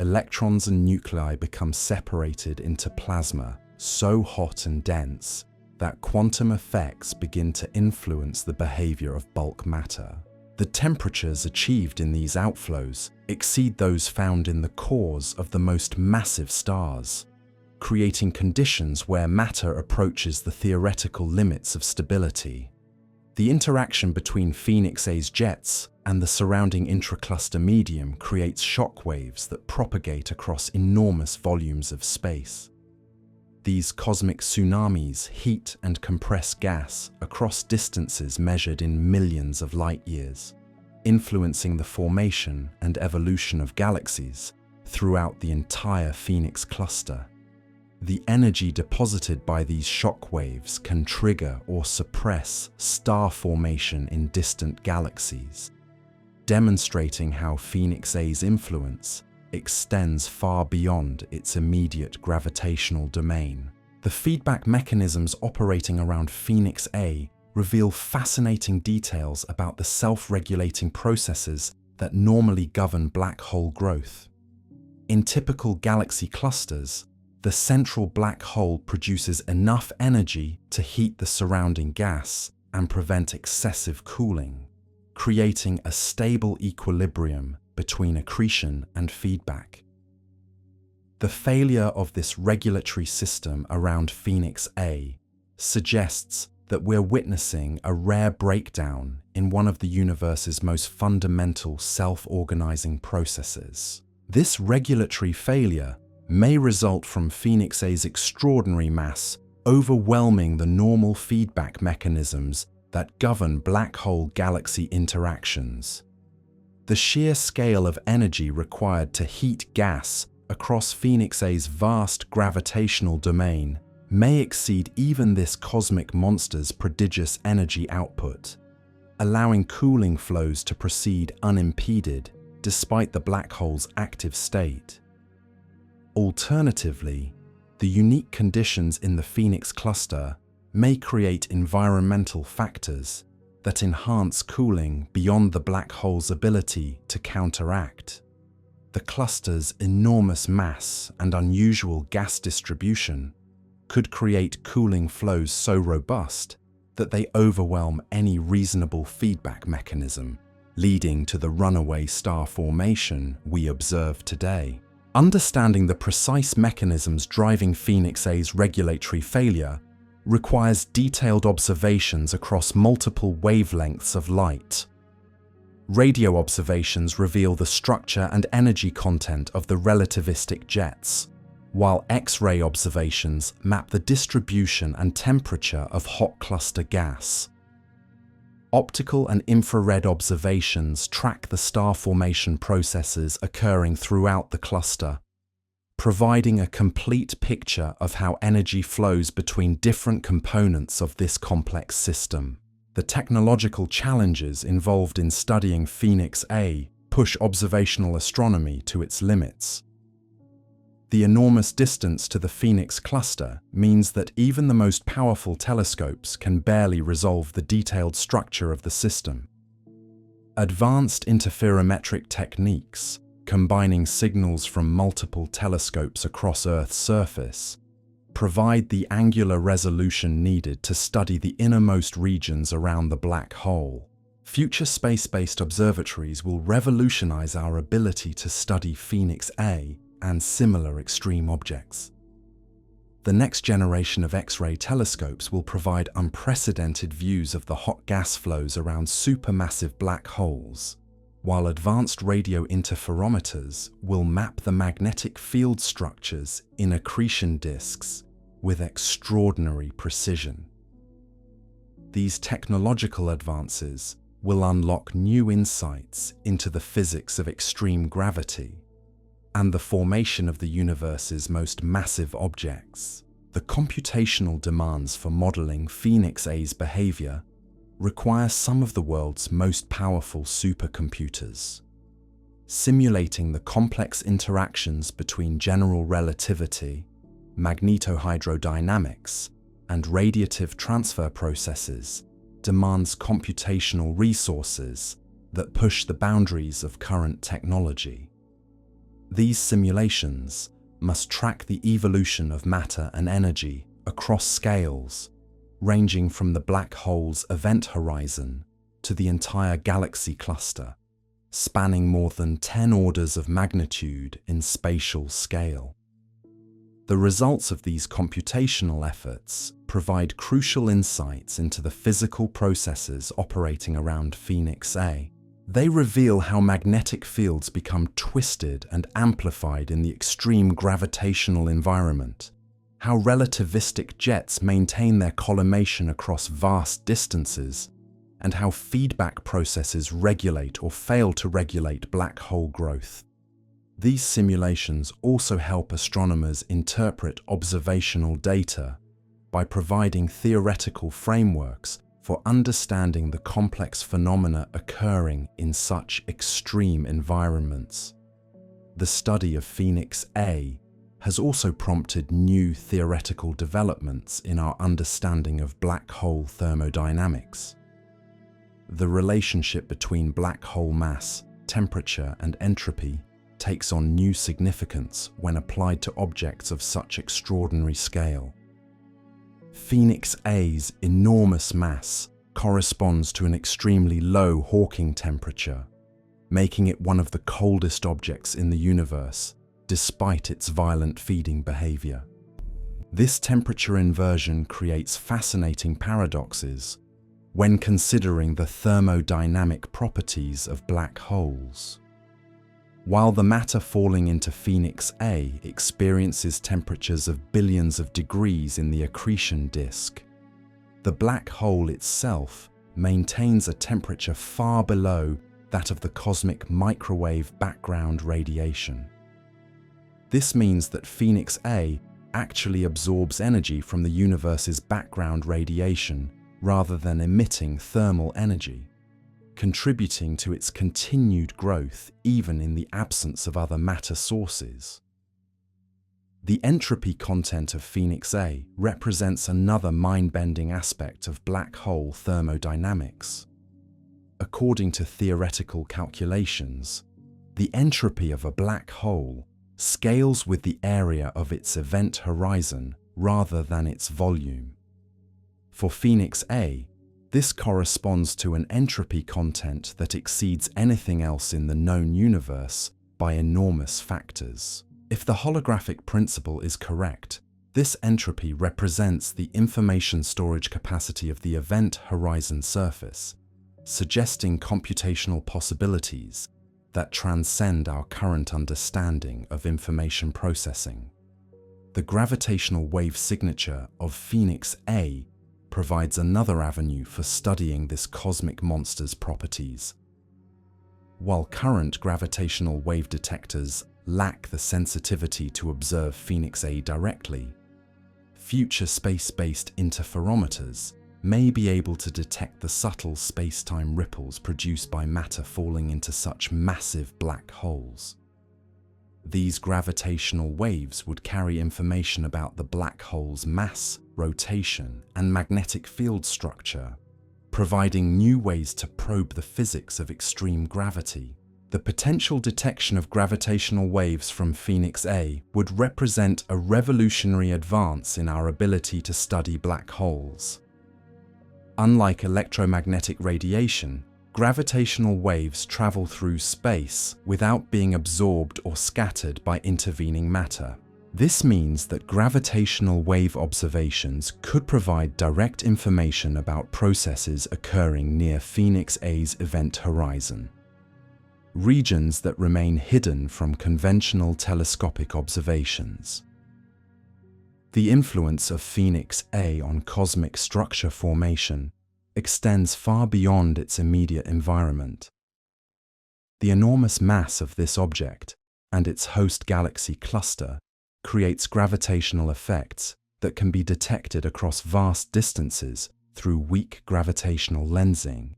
Electrons and nuclei become separated into plasma so hot and dense that quantum effects begin to influence the behavior of bulk matter. The temperatures achieved in these outflows exceed those found in the cores of the most massive stars, creating conditions where matter approaches the theoretical limits of stability. The interaction between Phoenix A's jets and the surrounding intracluster medium creates shock waves that propagate across enormous volumes of space. These cosmic tsunamis heat and compress gas across distances measured in millions of light-years, influencing the formation and evolution of galaxies throughout the entire Phoenix cluster. The energy deposited by these shock waves can trigger or suppress star formation in distant galaxies, demonstrating how Phoenix A's influence extends far beyond its immediate gravitational domain. The feedback mechanisms operating around Phoenix A reveal fascinating details about the self-regulating processes that normally govern black hole growth. In typical galaxy clusters, the central black hole produces enough energy to heat the surrounding gas and prevent excessive cooling, creating a stable equilibrium between accretion and feedback. The failure of this regulatory system around Phoenix A suggests that we're witnessing a rare breakdown in one of the universe's most fundamental self-organizing processes. This regulatory failure may result from Phoenix A's extraordinary mass overwhelming the normal feedback mechanisms that govern black hole galaxy interactions. The sheer scale of energy required to heat gas across Phoenix A's vast gravitational domain may exceed even this cosmic monster's prodigious energy output, allowing cooling flows to proceed unimpeded despite the black hole's active state. Alternatively, the unique conditions in the Phoenix cluster may create environmental factors that enhance cooling beyond the black hole's ability to counteract. The cluster's enormous mass and unusual gas distribution could create cooling flows so robust that they overwhelm any reasonable feedback mechanism, leading to the runaway star formation we observe today. Understanding the precise mechanisms driving Phoenix A's regulatory failure requires detailed observations across multiple wavelengths of light. Radio observations reveal the structure and energy content of the relativistic jets, while X-ray observations map the distribution and temperature of hot cluster gas. Optical and infrared observations track the star formation processes occurring throughout the cluster, providing a complete picture of how energy flows between different components of this complex system. The technological challenges involved in studying Phoenix A push observational astronomy to its limits. The enormous distance to the Phoenix cluster means that even the most powerful telescopes can barely resolve the detailed structure of the system. Advanced interferometric techniques, combining signals from multiple telescopes across Earth's surface, provide the angular resolution needed to study the innermost regions around the black hole. Future space-based observatories will revolutionize our ability to study Phoenix A and similar extreme objects. The next generation of X-ray telescopes will provide unprecedented views of the hot gas flows around supermassive black holes, while advanced radio interferometers will map the magnetic field structures in accretion disks with extraordinary precision. These technological advances will unlock new insights into the physics of extreme gravity and the formation of the universe's most massive objects. The computational demands for modeling Phoenix A's behavior require some of the world's most powerful supercomputers. Simulating the complex interactions between general relativity, magnetohydrodynamics, and radiative transfer processes demands computational resources that push the boundaries of current technology. These simulations must track the evolution of matter and energy across scales, ranging from the black hole's event horizon to the entire galaxy cluster, spanning more than 10 orders of magnitude in spatial scale. The results of these computational efforts provide crucial insights into the physical processes operating around Phoenix A. They reveal how magnetic fields become twisted and amplified in the extreme gravitational environment, how relativistic jets maintain their collimation across vast distances, and how feedback processes regulate or fail to regulate black hole growth. These simulations also help astronomers interpret observational data by providing theoretical frameworks for understanding the complex phenomena occurring in such extreme environments. The study of Phoenix A has also prompted new theoretical developments in our understanding of black hole thermodynamics. The relationship between black hole mass, temperature, and entropy takes on new significance when applied to objects of such extraordinary scale. Phoenix A's enormous mass corresponds to an extremely low Hawking temperature, making it one of the coldest objects in the universe, despite its violent feeding behavior. This temperature inversion creates fascinating paradoxes when considering the thermodynamic properties of black holes. While the matter falling into Phoenix A experiences temperatures of billions of degrees in the accretion disk, the black hole itself maintains a temperature far below that of the cosmic microwave background radiation. This means that Phoenix A actually absorbs energy from the universe's background radiation rather than emitting thermal energy, contributing to its continued growth even in the absence of other matter sources. The entropy content of Phoenix A represents another mind-bending aspect of black hole thermodynamics. According to theoretical calculations, the entropy of a black hole scales with the area of its event horizon rather than its volume. For Phoenix A, this corresponds to an entropy content that exceeds anything else in the known universe by enormous factors. If the holographic principle is correct, this entropy represents the information storage capacity of the event horizon surface, suggesting computational possibilities that transcend our current understanding of information processing. The gravitational wave signature of Phoenix A provides another avenue for studying this cosmic monster's properties. While current gravitational wave detectors lack the sensitivity to observe Phoenix A directly, future space-based interferometers may be able to detect the subtle space-time ripples produced by matter falling into such massive black holes. These gravitational waves would carry information about the black hole's mass, rotation, and magnetic field structure, providing new ways to probe the physics of extreme gravity. The potential detection of gravitational waves from Phoenix A would represent a revolutionary advance in our ability to study black holes. Unlike electromagnetic radiation, gravitational waves travel through space without being absorbed or scattered by intervening matter. This means that gravitational wave observations could provide direct information about processes occurring near Phoenix A's event horizon, regions that remain hidden from conventional telescopic observations. The influence of Phoenix A on cosmic structure formation extends far beyond its immediate environment. The enormous mass of this object and its host galaxy cluster creates gravitational effects that can be detected across vast distances through weak gravitational lensing.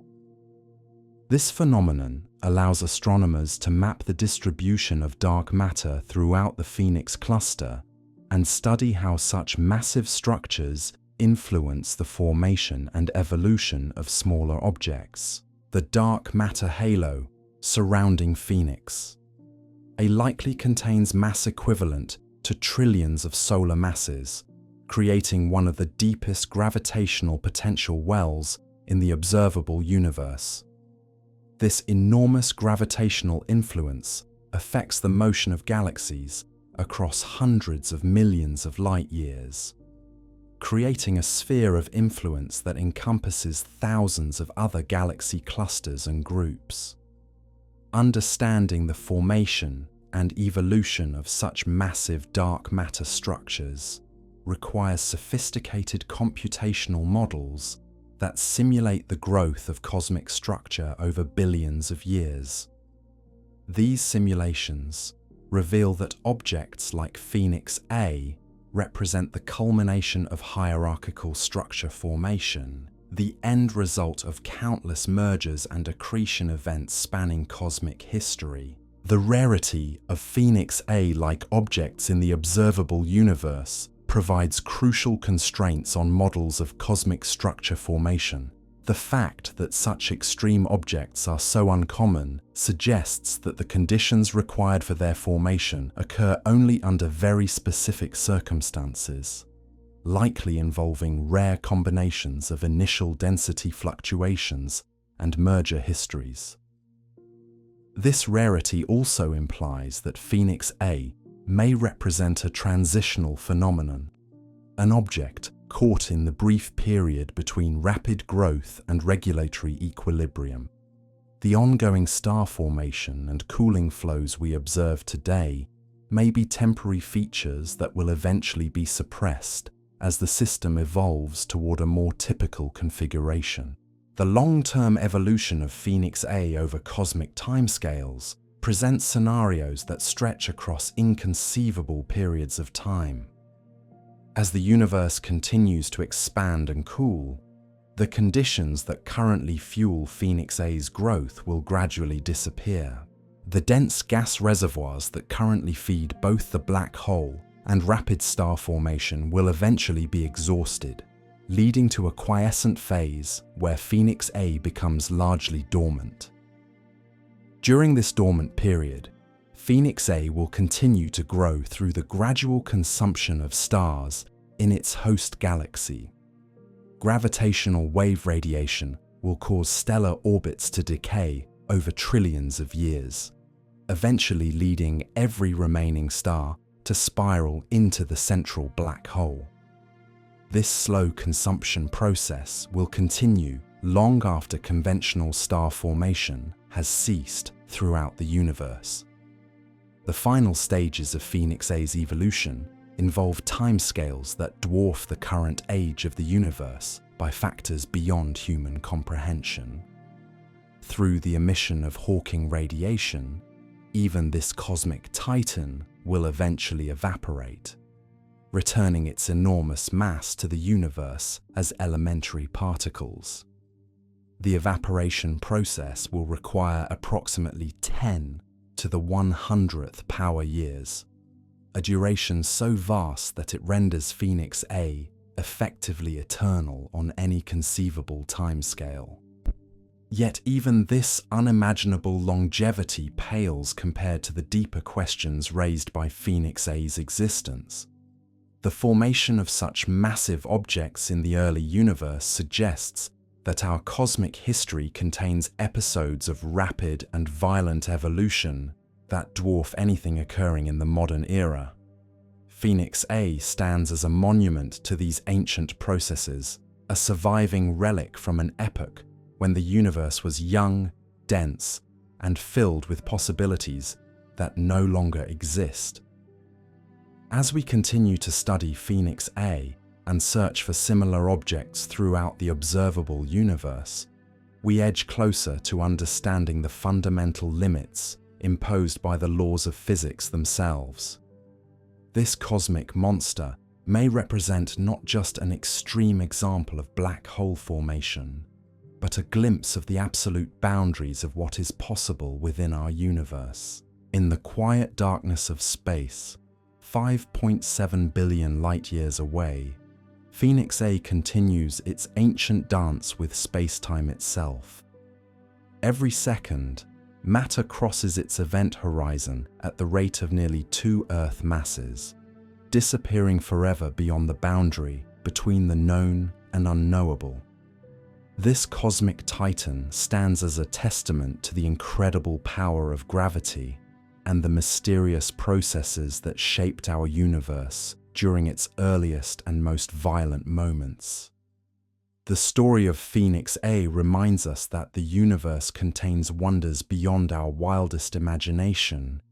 This phenomenon allows astronomers to map the distribution of dark matter throughout the Phoenix cluster and study how such massive structures influence the formation and evolution of smaller objects. The dark matter halo surrounding Phoenix likely contains mass equivalent to trillions of solar masses, creating one of the deepest gravitational potential wells in the observable universe. This enormous gravitational influence affects the motion of galaxies across hundreds of millions of light years, creating a sphere of influence that encompasses thousands of other galaxy clusters and groups. Understanding the formation and evolution of such massive dark matter structures requires sophisticated computational models that simulate the growth of cosmic structure over billions of years. These simulations reveal that objects like Phoenix A represent the culmination of hierarchical structure formation, the end result of countless mergers and accretion events spanning cosmic history. The rarity of Phoenix A-like objects in the observable universe provides crucial constraints on models of cosmic structure formation. The fact that such extreme objects are so uncommon suggests that the conditions required for their formation occur only under very specific circumstances, likely involving rare combinations of initial density fluctuations and merger histories. This rarity also implies that Phoenix A may represent a transitional phenomenon, an object caught in the brief period between rapid growth and regulatory equilibrium. The ongoing star formation and cooling flows we observe today may be temporary features that will eventually be suppressed as the system evolves toward a more typical configuration. The long-term evolution of Phoenix A over cosmic timescales presents scenarios that stretch across inconceivable periods of time. As the universe continues to expand and cool, the conditions that currently fuel Phoenix A's growth will gradually disappear. The dense gas reservoirs that currently feed both the black hole and rapid star formation will eventually be exhausted, leading to a quiescent phase where Phoenix A becomes largely dormant. During this dormant period, Phoenix A will continue to grow through the gradual consumption of stars in its host galaxy. Gravitational wave radiation will cause stellar orbits to decay over trillions of years, eventually leading every remaining star to spiral into the central black hole. This slow consumption process will continue long after conventional star formation has ceased throughout the universe. The final stages of Phoenix A's evolution involve timescales that dwarf the current age of the universe by factors beyond human comprehension. Through the emission of Hawking radiation, even this cosmic titan will eventually evaporate, returning its enormous mass to the universe as elementary particles. The evaporation process will require approximately 10 to the 100th power years, a duration so vast that it renders Phoenix A effectively eternal on any conceivable timescale. Yet even this unimaginable longevity pales compared to the deeper questions raised by Phoenix A's existence. The formation of such massive objects in the early universe suggests that our cosmic history contains episodes of rapid and violent evolution that dwarf anything occurring in the modern era. Phoenix A stands as a monument to these ancient processes, a surviving relic from an epoch when the universe was young, dense, and filled with possibilities that no longer exist. As we continue to study Phoenix A and search for similar objects throughout the observable universe, we edge closer to understanding the fundamental limits imposed by the laws of physics themselves. This cosmic monster may represent not just an extreme example of black hole formation, but a glimpse of the absolute boundaries of what is possible within our universe. In the quiet darkness of space, 5.7 billion light-years away, Phoenix A continues its ancient dance with spacetime itself. Every second, matter crosses its event horizon at the rate of nearly 2 Earth masses, disappearing forever beyond the boundary between the known and unknowable. This cosmic titan stands as a testament to the incredible power of gravity and the mysterious processes that shaped our universe during its earliest and most violent moments. The story of Phoenix A reminds us that the universe contains wonders beyond our wildest imagination,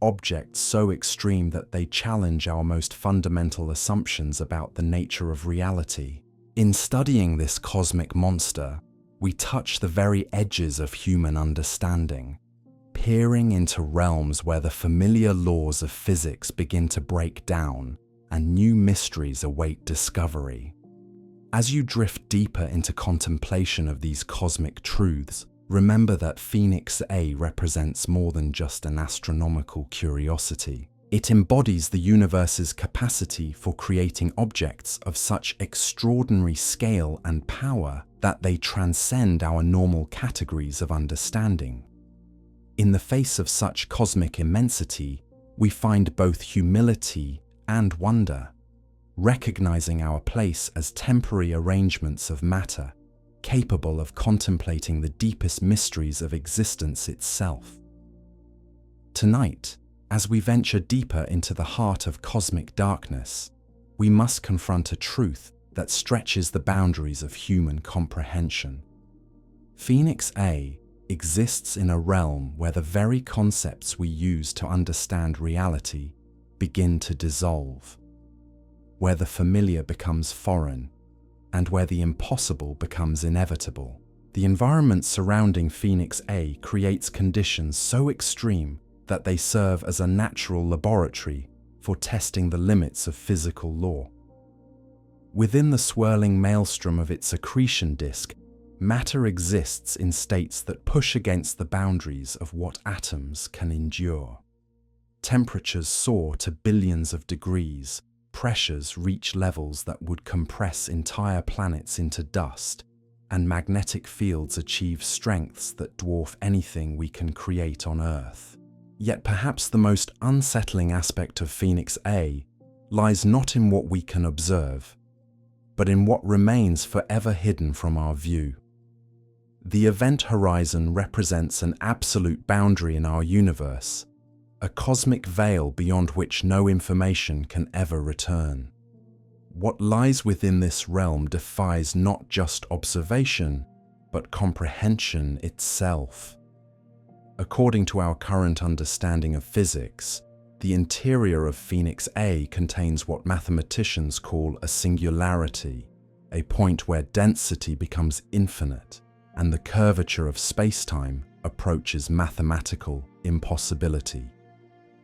objects so extreme that they challenge our most fundamental assumptions about the nature of reality. In studying this cosmic monster, we touch the very edges of human understanding, peering into realms where the familiar laws of physics begin to break down and new mysteries await discovery. As you drift deeper into contemplation of these cosmic truths, remember that Phoenix A represents more than just an astronomical curiosity. It embodies the universe's capacity for creating objects of such extraordinary scale and power that they transcend our normal categories of understanding. In the face of such cosmic immensity, we find both humility and wonder, recognizing our place as temporary arrangements of matter, capable of contemplating the deepest mysteries of existence itself. Tonight, as we venture deeper into the heart of cosmic darkness, we must confront a truth that stretches the boundaries of human comprehension. Phoenix A exists in a realm where the very concepts we use to understand reality begin to dissolve, where the familiar becomes foreign, and where the impossible becomes inevitable. The environment surrounding Phoenix A creates conditions so extreme that they serve as a natural laboratory for testing the limits of physical law. Within the swirling maelstrom of its accretion disk, matter exists in states that push against the boundaries of what atoms can endure. Temperatures soar to billions of degrees, pressures reach levels that would compress entire planets into dust, and magnetic fields achieve strengths that dwarf anything we can create on Earth. Yet perhaps the most unsettling aspect of Phoenix A lies not in what we can observe, but in what remains forever hidden from our view. The event horizon represents an absolute boundary in our universe, a cosmic veil beyond which no information can ever return. What lies within this realm defies not just observation, but comprehension itself. According to our current understanding of physics, the interior of Phoenix A contains what mathematicians call a singularity, a point where density becomes infinite and the curvature of spacetime approaches mathematical impossibility.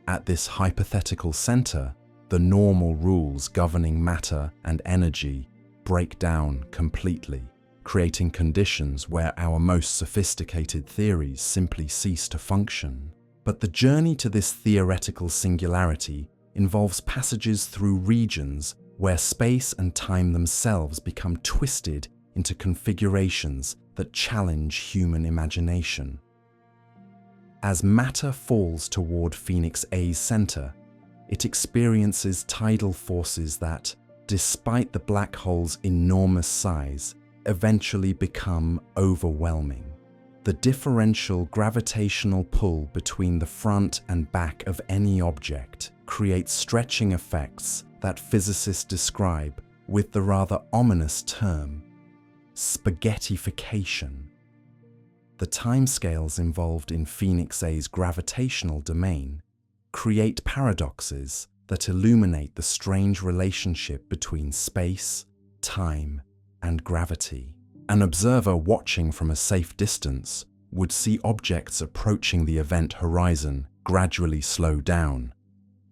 At this hypothetical center, the normal rules governing matter and energy break down completely, creating conditions where our most sophisticated theories simply cease to function. But the journey to this theoretical singularity involves passages through regions where space and time themselves become twisted into configurations that challenge human imagination. As matter falls toward Phoenix A's center, it experiences tidal forces that, despite the black hole's enormous size, eventually become overwhelming. The differential gravitational pull between the front and back of any object creates stretching effects that physicists describe with the rather ominous term spaghettification. The timescales involved in Phoenix A's gravitational domain create paradoxes that illuminate the strange relationship between space, time, and gravity. An observer watching from a safe distance would see objects approaching the event horizon gradually slow down,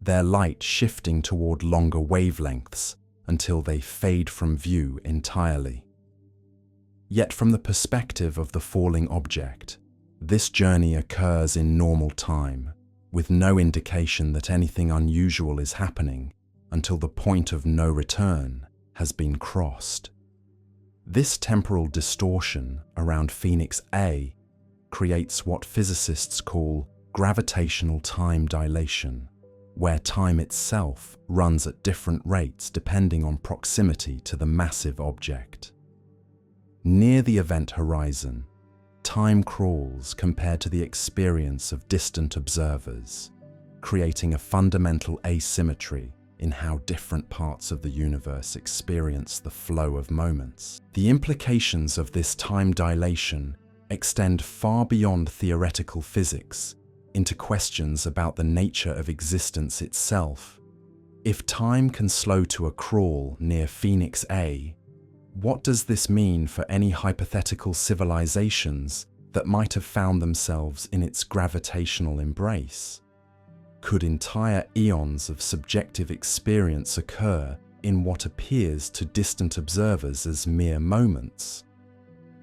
their light shifting toward longer wavelengths until they fade from view entirely. Yet from the perspective of the falling object, this journey occurs in normal time, with no indication that anything unusual is happening until the point of no return has been crossed. This temporal distortion around Phoenix A creates what physicists call gravitational time dilation, where time itself runs at different rates depending on proximity to the massive object. Near the event horizon, time crawls compared to the experience of distant observers, creating a fundamental asymmetry in how different parts of the universe experience the flow of moments. The implications of this time dilation extend far beyond theoretical physics into questions about the nature of existence itself. If time can slow to a crawl near Phoenix A, what does this mean for any hypothetical civilizations that might have found themselves in its gravitational embrace? Could entire eons of subjective experience occur in what appears to distant observers as mere moments?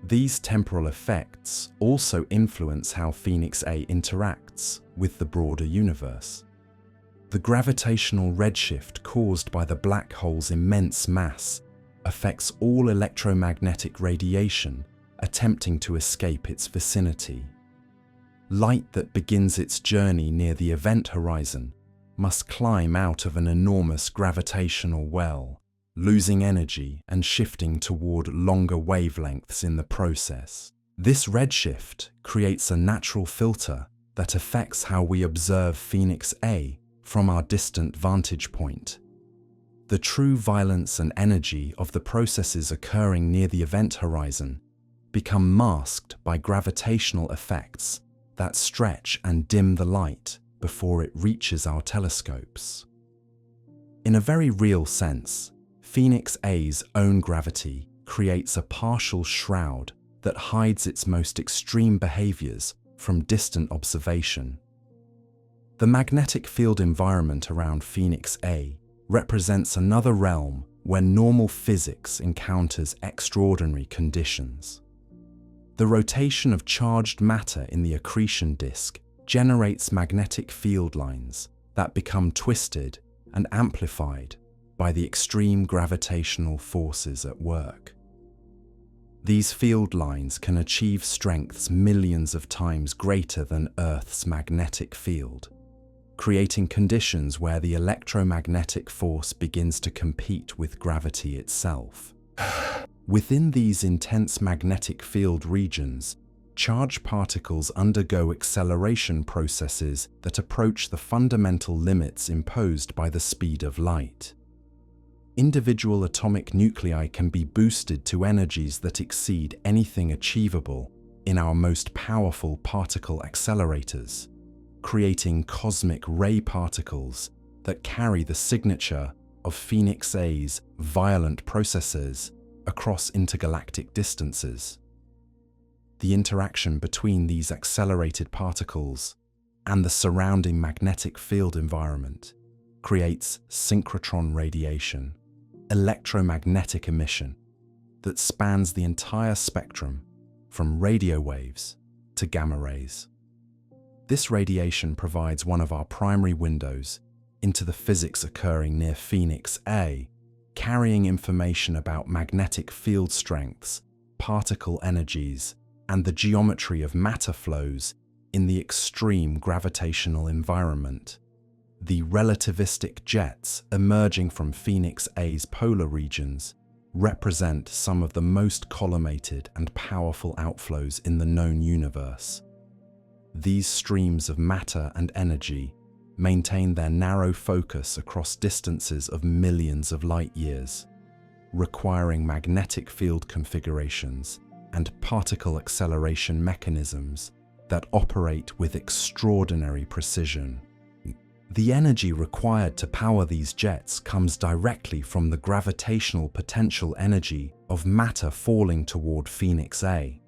These temporal effects also influence how Phoenix A interacts with the broader universe. The gravitational redshift caused by the black hole's immense mass affects all electromagnetic radiation attempting to escape its vicinity. Light that begins its journey near the event horizon must climb out of an enormous gravitational well, losing energy and shifting toward longer wavelengths in the process. This redshift creates a natural filter that affects how we observe Phoenix A from our distant vantage point. The true violence and energy of the processes occurring near the event horizon become masked by gravitational effects that stretch and dim the light before it reaches our telescopes. In a very real sense, Phoenix A's own gravity creates a partial shroud that hides its most extreme behaviors from distant observation. The magnetic field environment around Phoenix A represents another realm where normal physics encounters extraordinary conditions. The rotation of charged matter in the accretion disk generates magnetic field lines that become twisted and amplified by the extreme gravitational forces at work. These field lines can achieve strengths millions of times greater than Earth's magnetic field, creating conditions where the electromagnetic force begins to compete with gravity itself. Within these intense magnetic field regions, charged particles undergo acceleration processes that approach the fundamental limits imposed by the speed of light. Individual atomic nuclei can be boosted to energies that exceed anything achievable in our most powerful particle accelerators, creating cosmic ray particles that carry the signature of Phoenix A's violent processes across intergalactic distances. The interaction between these accelerated particles and the surrounding magnetic field environment creates synchrotron radiation, electromagnetic emission that spans the entire spectrum from radio waves to gamma rays. This radiation provides one of our primary windows into the physics occurring near Phoenix A, carrying information about magnetic field strengths, particle energies, and the geometry of matter flows in the extreme gravitational environment. The relativistic jets emerging from Phoenix A's polar regions represent some of the most collimated and powerful outflows in the known universe. These streams of matter and energy maintain their narrow focus across distances of millions of light years, requiring magnetic field configurations and particle acceleration mechanisms that operate with extraordinary precision. The energy required to power these jets comes directly from the gravitational potential energy of matter falling toward Phoenix A.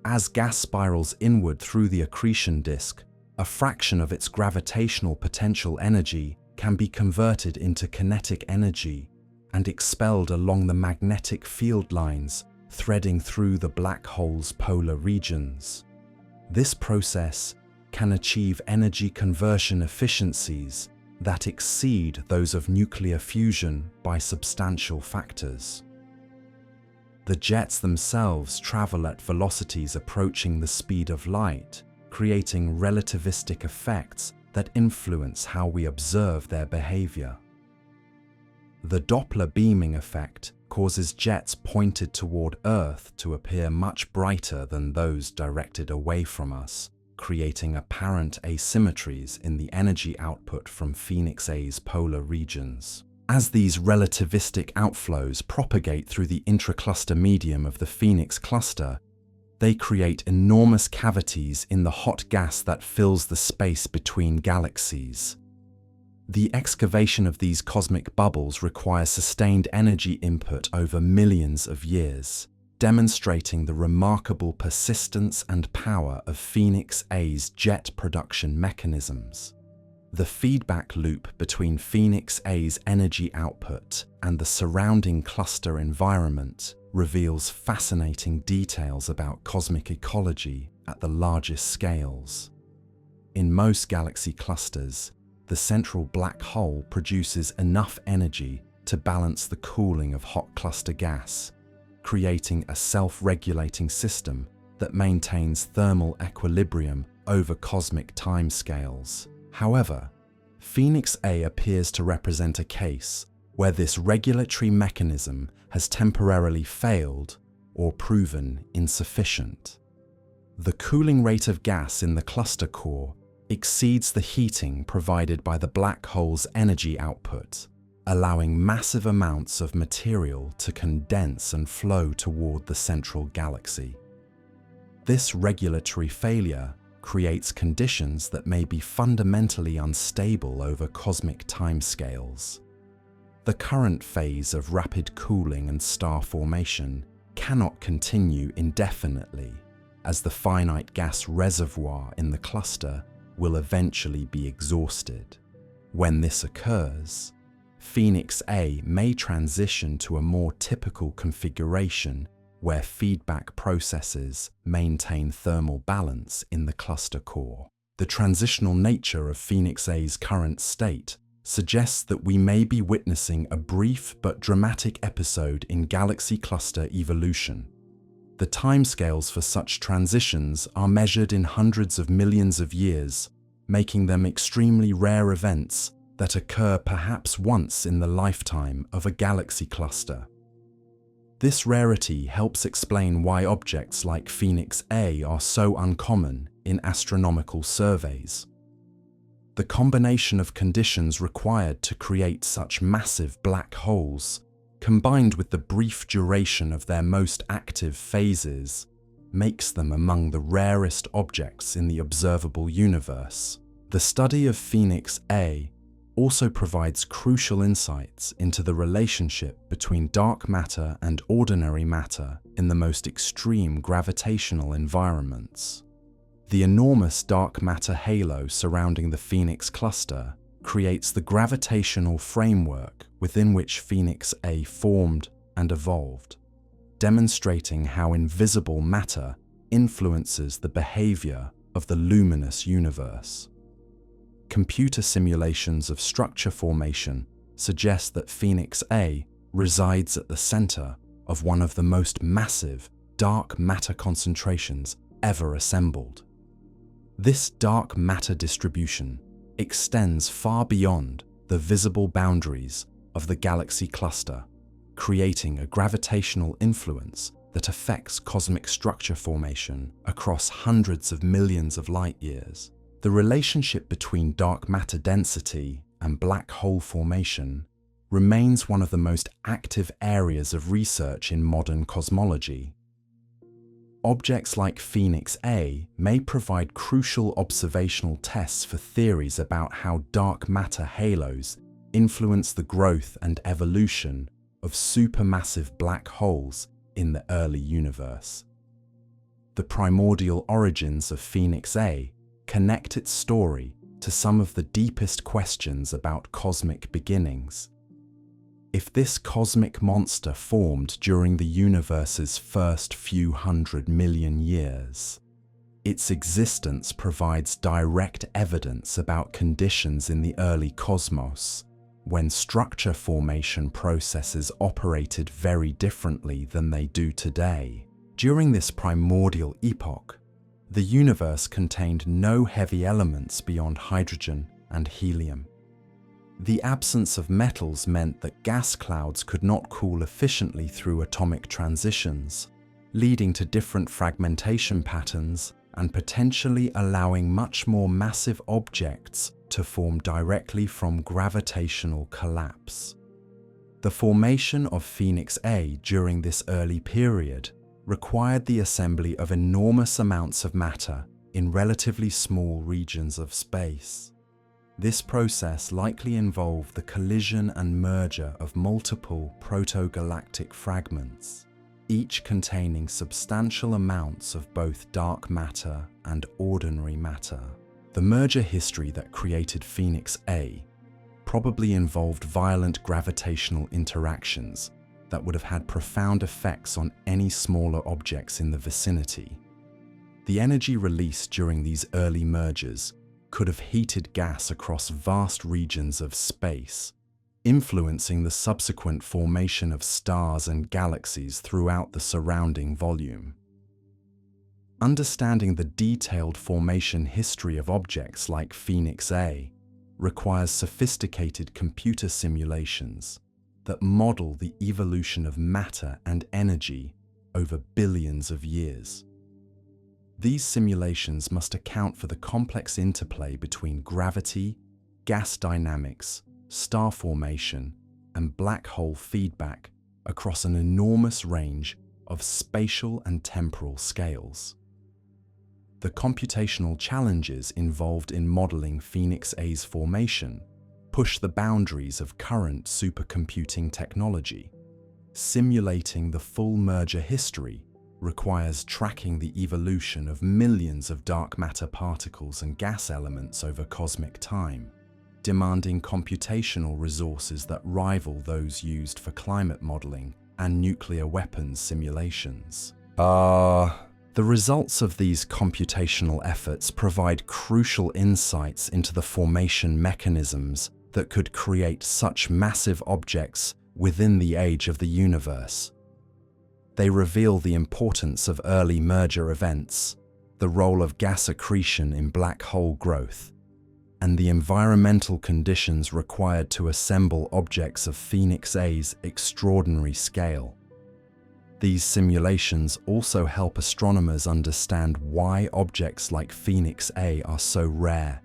As gas spirals inward through the accretion disk, a fraction of its gravitational potential energy can be converted into kinetic energy and expelled along the magnetic field lines threading through the black hole's polar regions. This process can achieve energy conversion efficiencies that exceed those of nuclear fusion by substantial factors. The jets themselves travel at velocities approaching the speed of light, creating relativistic effects that influence how we observe their behavior. The Doppler beaming effect causes jets pointed toward Earth to appear much brighter than those directed away from us, creating apparent asymmetries in the energy output from Phoenix A's polar regions. As these relativistic outflows propagate through the intracluster medium of the Phoenix cluster, they create enormous cavities in the hot gas that fills the space between galaxies. The excavation of these cosmic bubbles requires sustained energy input over millions of years, demonstrating the remarkable persistence and power of Phoenix A's jet production mechanisms. The feedback loop between Phoenix A's energy output and the surrounding cluster environment reveals fascinating details about cosmic ecology at the largest scales. In most galaxy clusters, the central black hole produces enough energy to balance the cooling of hot cluster gas, creating a self-regulating system that maintains thermal equilibrium over cosmic timescales. However, Phoenix A appears to represent a case where this regulatory mechanism has temporarily failed or proven insufficient. The cooling rate of gas in the cluster core exceeds the heating provided by the black hole's energy output, allowing massive amounts of material to condense and flow toward the central galaxy. This regulatory failure creates conditions that may be fundamentally unstable over cosmic timescales. The current phase of rapid cooling and star formation cannot continue indefinitely, as the finite gas reservoir in the cluster will eventually be exhausted. When this occurs, Phoenix A may transition to a more typical configuration where feedback processes maintain thermal balance in the cluster core. The transitional nature of Phoenix A's current state suggests that we may be witnessing a brief but dramatic episode in galaxy cluster evolution. The timescales for such transitions are measured in hundreds of millions of years, making them extremely rare events that occur perhaps once in the lifetime of a galaxy cluster. This rarity helps explain why objects like Phoenix A are so uncommon in astronomical surveys. The combination of conditions required to create such massive black holes, combined with the brief duration of their most active phases, makes them among the rarest objects in the observable universe. The study of Phoenix A also provides crucial insights into the relationship between dark matter and ordinary matter in the most extreme gravitational environments. The enormous dark matter halo surrounding the Phoenix cluster creates the gravitational framework within which Phoenix A formed and evolved, demonstrating how invisible matter influences the behavior of the luminous universe. Computer simulations of structure formation suggest that Phoenix A resides at the center of one of the most massive dark matter concentrations ever assembled. This dark matter distribution extends far beyond the visible boundaries of the galaxy cluster, creating a gravitational influence that affects cosmic structure formation across hundreds of millions of light years. The relationship between dark matter density and black hole formation remains one of the most active areas of research in modern cosmology. Objects like Phoenix A may provide crucial observational tests for theories about how dark matter halos influence the growth and evolution of supermassive black holes in the early universe. The primordial origins of Phoenix A connect its story to some of the deepest questions about cosmic beginnings. If this cosmic monster formed during the universe's first few 100 million years, its existence provides direct evidence about conditions in the early cosmos, when structure formation processes operated very differently than they do today. During this primordial epoch, the universe contained no heavy elements beyond hydrogen and helium. The absence of metals meant that gas clouds could not cool efficiently through atomic transitions, leading to different fragmentation patterns and potentially allowing much more massive objects to form directly from gravitational collapse. The formation of Phoenix A during this early period required the assembly of enormous amounts of matter in relatively small regions of space. This process likely involved the collision and merger of multiple protogalactic fragments, each containing substantial amounts of both dark matter and ordinary matter. The merger history that created Phoenix A probably involved violent gravitational interactions that would have had profound effects on any smaller objects in the vicinity. The energy released during these early mergers could have heated gas across vast regions of space, influencing the subsequent formation of stars and galaxies throughout the surrounding volume. Understanding the detailed formation history of objects like Phoenix A requires sophisticated computer simulations that model the evolution of matter and energy over billions of years. These simulations must account for the complex interplay between gravity, gas dynamics, star formation, and black hole feedback across an enormous range of spatial and temporal scales. The computational challenges involved in modeling Phoenix A's formation push the boundaries of current supercomputing technology. Simulating the full merger history requires tracking the evolution of millions of dark matter particles and gas elements over cosmic time, demanding computational resources that rival those used for climate modeling and nuclear weapons simulations. The results of these computational efforts provide crucial insights into the formation mechanisms that could create such massive objects within the age of the universe. They reveal the importance of early merger events, the role of gas accretion in black hole growth, and the environmental conditions required to assemble objects of Phoenix A's extraordinary scale. These simulations also help astronomers understand why objects like Phoenix A are so rare.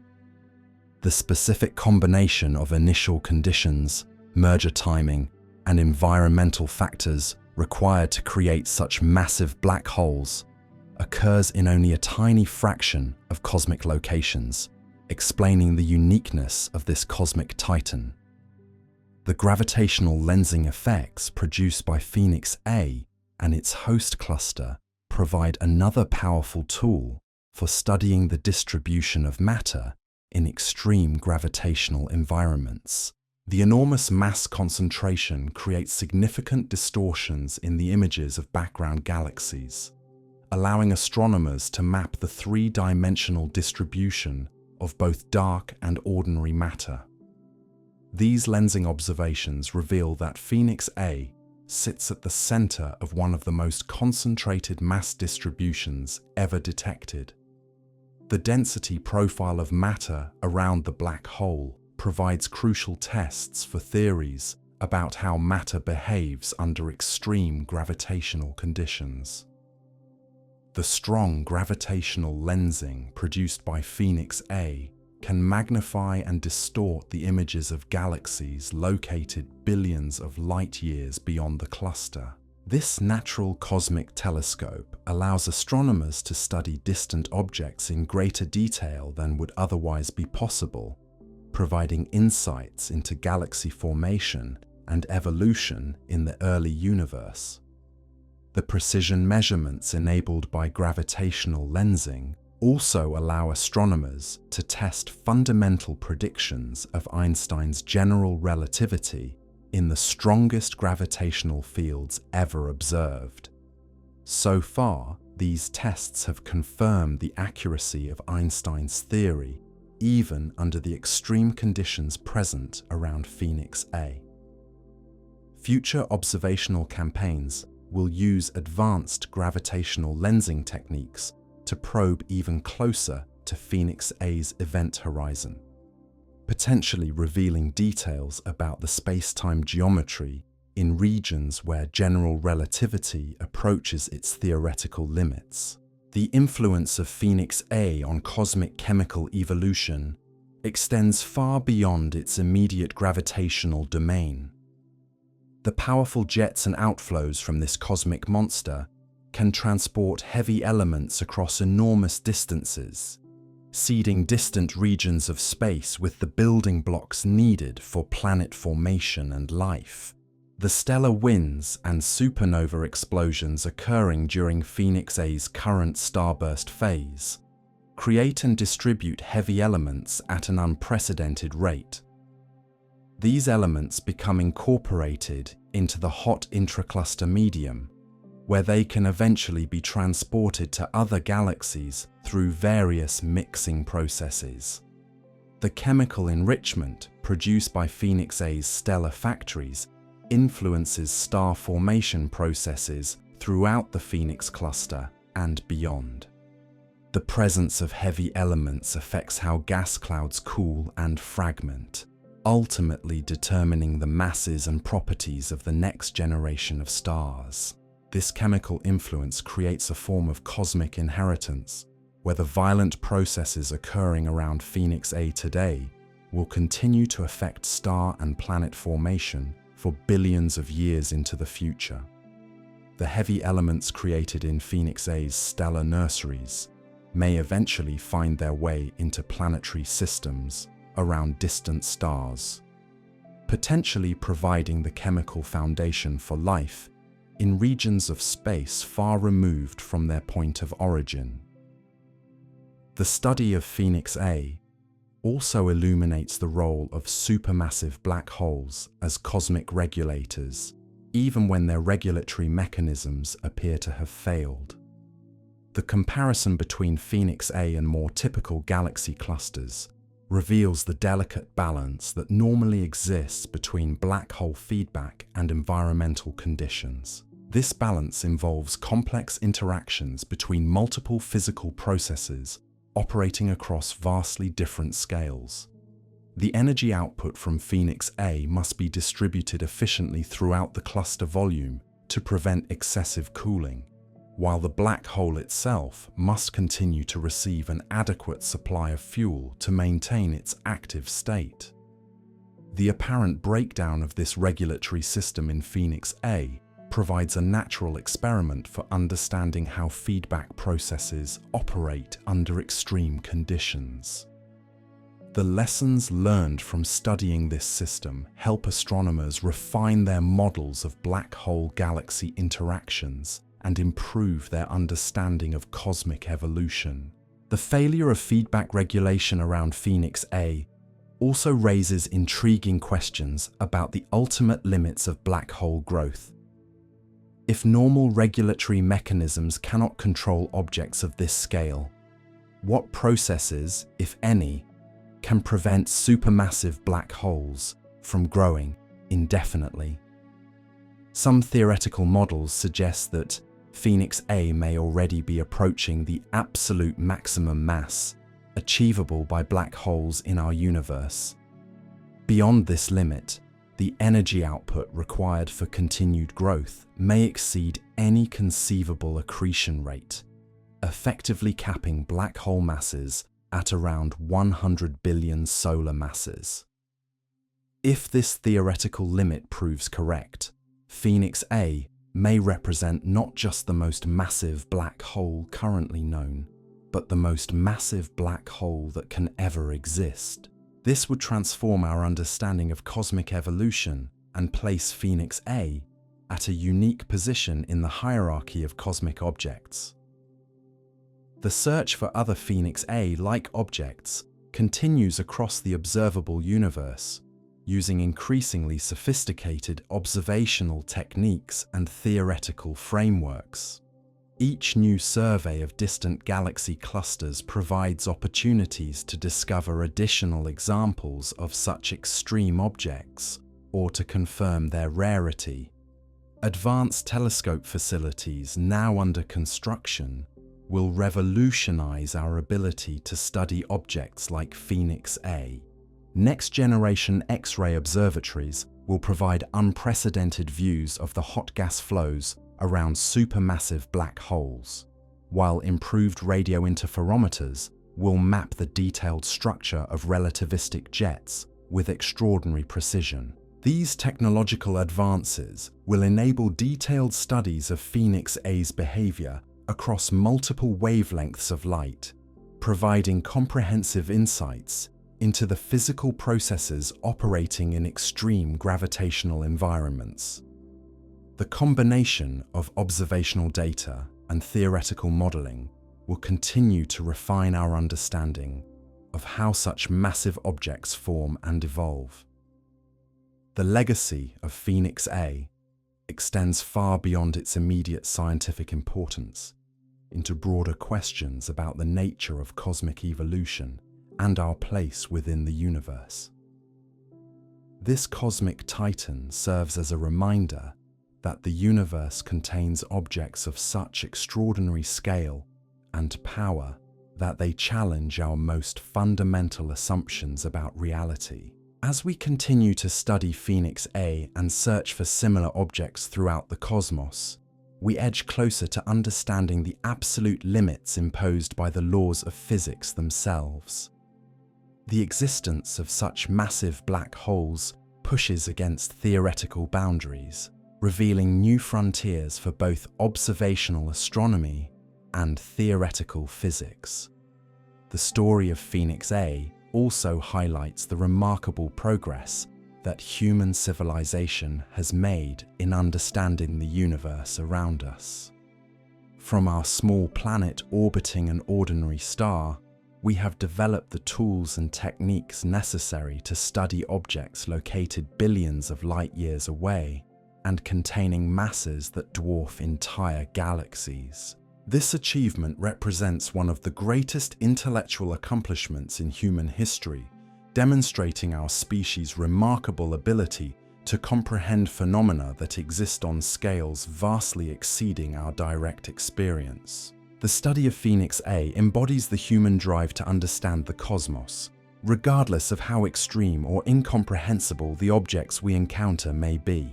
The specific combination of initial conditions, merger timing, and environmental factors required to create such massive black holes occurs in only a tiny fraction of cosmic locations, explaining the uniqueness of this cosmic titan. The gravitational lensing effects produced by Phoenix A and its host cluster provide another powerful tool for studying the distribution of matter in extreme gravitational environments. The enormous mass concentration creates significant distortions in the images of background galaxies, allowing astronomers to map the three-dimensional distribution of both dark and ordinary matter. These lensing observations reveal that Phoenix A sits at the center of one of the most concentrated mass distributions ever detected. The density profile of matter around the black hole provides crucial tests for theories about how matter behaves under extreme gravitational conditions. The strong gravitational lensing produced by Phoenix A can magnify and distort the images of galaxies located billions of light years beyond the cluster. This natural cosmic telescope allows astronomers to study distant objects in greater detail than would otherwise be possible, providing insights into galaxy formation and evolution in the early universe. The precision measurements enabled by gravitational lensing also allow astronomers to test fundamental predictions of Einstein's general relativity in the strongest gravitational fields ever observed. So far, these tests have confirmed the accuracy of Einstein's theory, even under the extreme conditions present around Phoenix A. Future observational campaigns will use advanced gravitational lensing techniques to probe even closer to Phoenix A's event horizon. potentially revealing details about the space-time geometry in regions where general relativity approaches its theoretical limits. The influence of Phoenix A on cosmic chemical evolution extends far beyond its immediate gravitational domain. The powerful jets and outflows from this cosmic monster can transport heavy elements across enormous distances, seeding distant regions of space with the building blocks needed for planet formation and life. The stellar winds and supernova explosions occurring during Phoenix A's current starburst phase create and distribute heavy elements at an unprecedented rate. These elements become incorporated into the hot intracluster medium, where they can eventually be transported to other galaxies through various mixing processes. The chemical enrichment produced by Phoenix A's stellar factories influences star formation processes throughout the Phoenix cluster and beyond. The presence of heavy elements affects how gas clouds cool and fragment, ultimately determining the masses and properties of the next generation of stars. This chemical influence creates a form of cosmic inheritance, where the violent processes occurring around Phoenix A today will continue to affect star and planet formation for billions of years into the future. The heavy elements created in Phoenix A's stellar nurseries may eventually find their way into planetary systems around distant stars, potentially providing the chemical foundation for life in regions of space far removed from their point of origin. The study of Phoenix A also illuminates the role of supermassive black holes as cosmic regulators, even when their regulatory mechanisms appear to have failed. The comparison between Phoenix A and more typical galaxy clusters reveals the delicate balance that normally exists between black hole feedback and environmental conditions. This balance involves complex interactions between multiple physical processes operating across vastly different scales. The energy output from Phoenix A must be distributed efficiently throughout the cluster volume to prevent excessive cooling, while the black hole itself must continue to receive an adequate supply of fuel to maintain its active state. The apparent breakdown of this regulatory system in Phoenix A provides a natural experiment for understanding how feedback processes operate under extreme conditions. The lessons learned from studying this system help astronomers refine their models of black hole galaxy interactions and improve their understanding of cosmic evolution. The failure of feedback regulation around Phoenix A also raises intriguing questions about the ultimate limits of black hole growth. If normal regulatory mechanisms cannot control objects of this scale, what processes, if any, can prevent supermassive black holes from growing indefinitely? Some theoretical models suggest that Phoenix A may already be approaching the absolute maximum mass achievable by black holes in our universe. Beyond this limit, the energy output required for continued growth may exceed any conceivable accretion rate, effectively capping black hole masses at around 100 billion solar masses. If this theoretical limit proves correct, Phoenix A may represent not just the most massive black hole currently known, but the most massive black hole that can ever exist. This would transform our understanding of cosmic evolution and place Phoenix A at a unique position in the hierarchy of cosmic objects. The search for other Phoenix A-like objects continues across the observable universe, using increasingly sophisticated observational techniques and theoretical frameworks. Each new survey of distant galaxy clusters provides opportunities to discover additional examples of such extreme objects or to confirm their rarity. Advanced telescope facilities now under construction will revolutionize our ability to study objects like Phoenix A, Next-generation X-ray observatories will provide unprecedented views of the hot gas flows around supermassive black holes, while improved radio interferometers will map the detailed structure of relativistic jets with extraordinary precision. These technological advances will enable detailed studies of Phoenix A's behavior across multiple wavelengths of light, providing comprehensive insights into the physical processes operating in extreme gravitational environments. The combination of observational data and theoretical modeling will continue to refine our understanding of how such massive objects form and evolve. The legacy of Phoenix A extends far beyond its immediate scientific importance into broader questions about the nature of cosmic evolution and our place within the universe. This cosmic titan serves as a reminder that the universe contains objects of such extraordinary scale and power that they challenge our most fundamental assumptions about reality. As we continue to study Phoenix A and search for similar objects throughout the cosmos, we edge closer to understanding the absolute limits imposed by the laws of physics themselves. The existence of such massive black holes pushes against theoretical boundaries, revealing new frontiers for both observational astronomy and theoretical physics. The story of Phoenix A also highlights the remarkable progress that human civilization has made in understanding the universe around us. From our small planet orbiting an ordinary star, we have developed the tools and techniques necessary to study objects located billions of light years away and containing masses that dwarf entire galaxies. This achievement represents one of the greatest intellectual accomplishments in human history, demonstrating our species' remarkable ability to comprehend phenomena that exist on scales vastly exceeding our direct experience. The study of Phoenix A embodies the human drive to understand the cosmos, regardless of how extreme or incomprehensible the objects we encounter may be.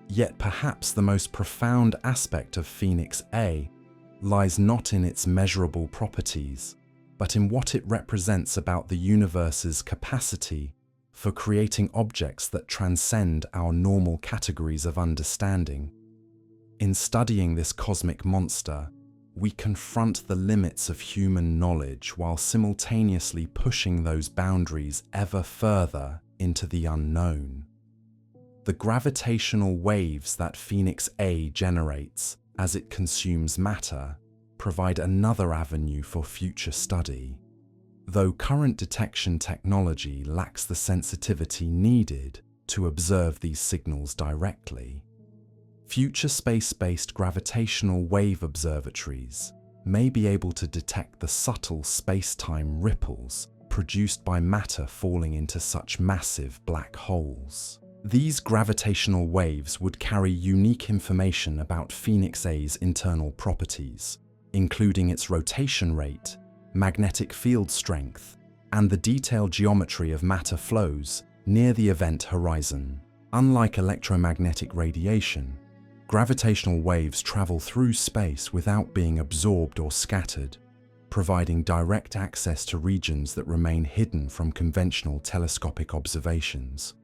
Yet perhaps the most profound aspect of Phoenix A lies not in its measurable properties, but in what it represents about the universe's capacity for creating objects that transcend our normal categories of understanding. In studying this cosmic monster, we confront the limits of human knowledge while simultaneously pushing those boundaries ever further into the unknown. The gravitational waves that Phoenix A generates as it consumes matter provide another avenue for future study. Though current detection technology lacks the sensitivity needed to observe these signals directly, future space-based gravitational wave observatories may be able to detect the subtle space-time ripples produced by matter falling into such massive black holes. These gravitational waves would carry unique information about Phoenix A's internal properties, including its rotation rate, magnetic field strength, and the detailed geometry of matter flows near the event horizon. Unlike electromagnetic radiation, gravitational waves travel through space without being absorbed or scattered, providing direct access to regions that remain hidden from conventional telescopic observations.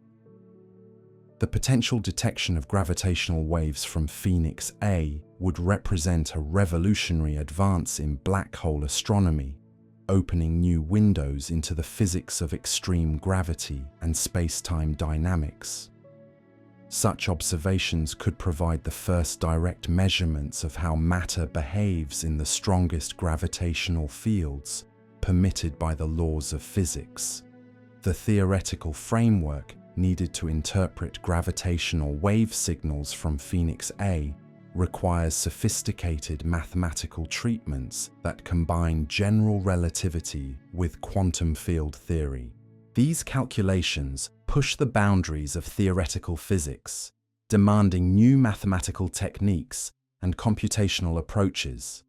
The potential detection of gravitational waves from Phoenix A would represent a revolutionary advance in black hole astronomy, opening new windows into the physics of extreme gravity and space-time dynamics. Such observations could provide the first direct measurements of how matter behaves in the strongest gravitational fields permitted by the laws of physics. The theoretical framework needed to interpret gravitational wave signals from Phoenix A requires sophisticated mathematical treatments that combine general relativity with quantum field theory. These calculations push the boundaries of theoretical physics, demanding new mathematical techniques and computational approaches.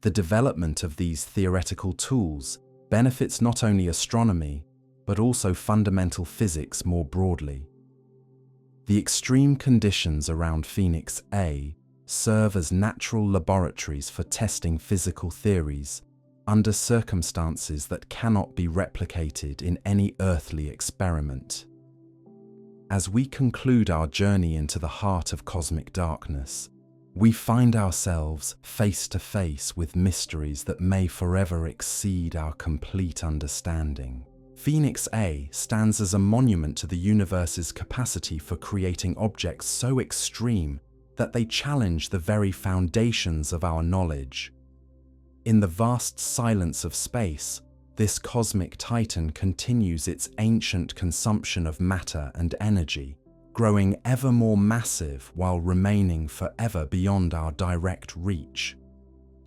The development of these theoretical tools benefits not only astronomy, but also fundamental physics more broadly. The extreme conditions around Phoenix A serve as natural laboratories for testing physical theories under circumstances that cannot be replicated in any earthly experiment. As we conclude our journey into the heart of cosmic darkness, we find ourselves face to face with mysteries that may forever exceed our complete understanding. Phoenix A stands as a monument to the universe's capacity for creating objects so extreme that they challenge the very foundations of our knowledge. In the vast silence of space, this cosmic titan continues its ancient consumption of matter and energy, growing ever more massive while remaining forever beyond our direct reach.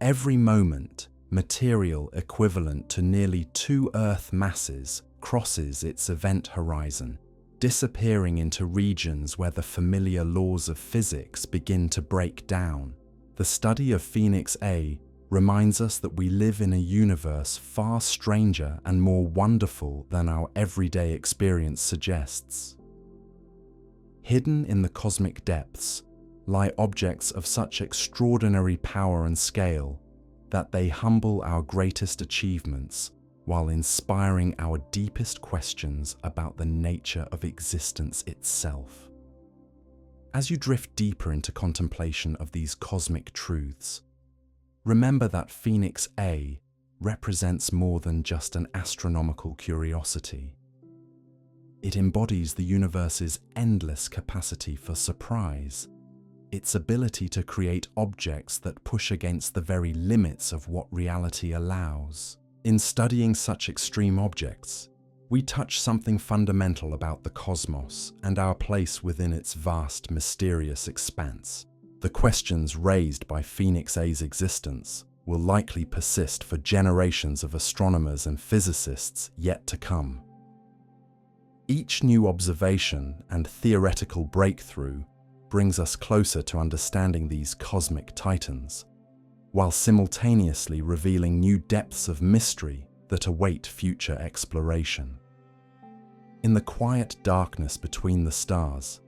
Every moment, material equivalent to nearly 2 Earth masses crosses its event horizon, disappearing into regions where the familiar laws of physics begin to break down. The study of Phoenix A reminds us that we live in a universe far stranger and more wonderful than our everyday experience suggests. Hidden in the cosmic depths lie objects of such extraordinary power and scale that they humble our greatest achievements while inspiring our deepest questions about the nature of existence itself. As you drift deeper into contemplation of these cosmic truths, remember that Phoenix A represents more than just an astronomical curiosity. It embodies the universe's endless capacity for surprise, its ability to create objects that push against the very limits of what reality allows. In studying such extreme objects, we touch something fundamental about the cosmos and our place within its vast, mysterious expanse. The questions raised by Phoenix A's existence will likely persist for generations of astronomers and physicists yet to come. Each new observation and theoretical breakthrough brings us closer to understanding these cosmic titans, while simultaneously revealing new depths of mystery that await future exploration. In the quiet darkness between the stars,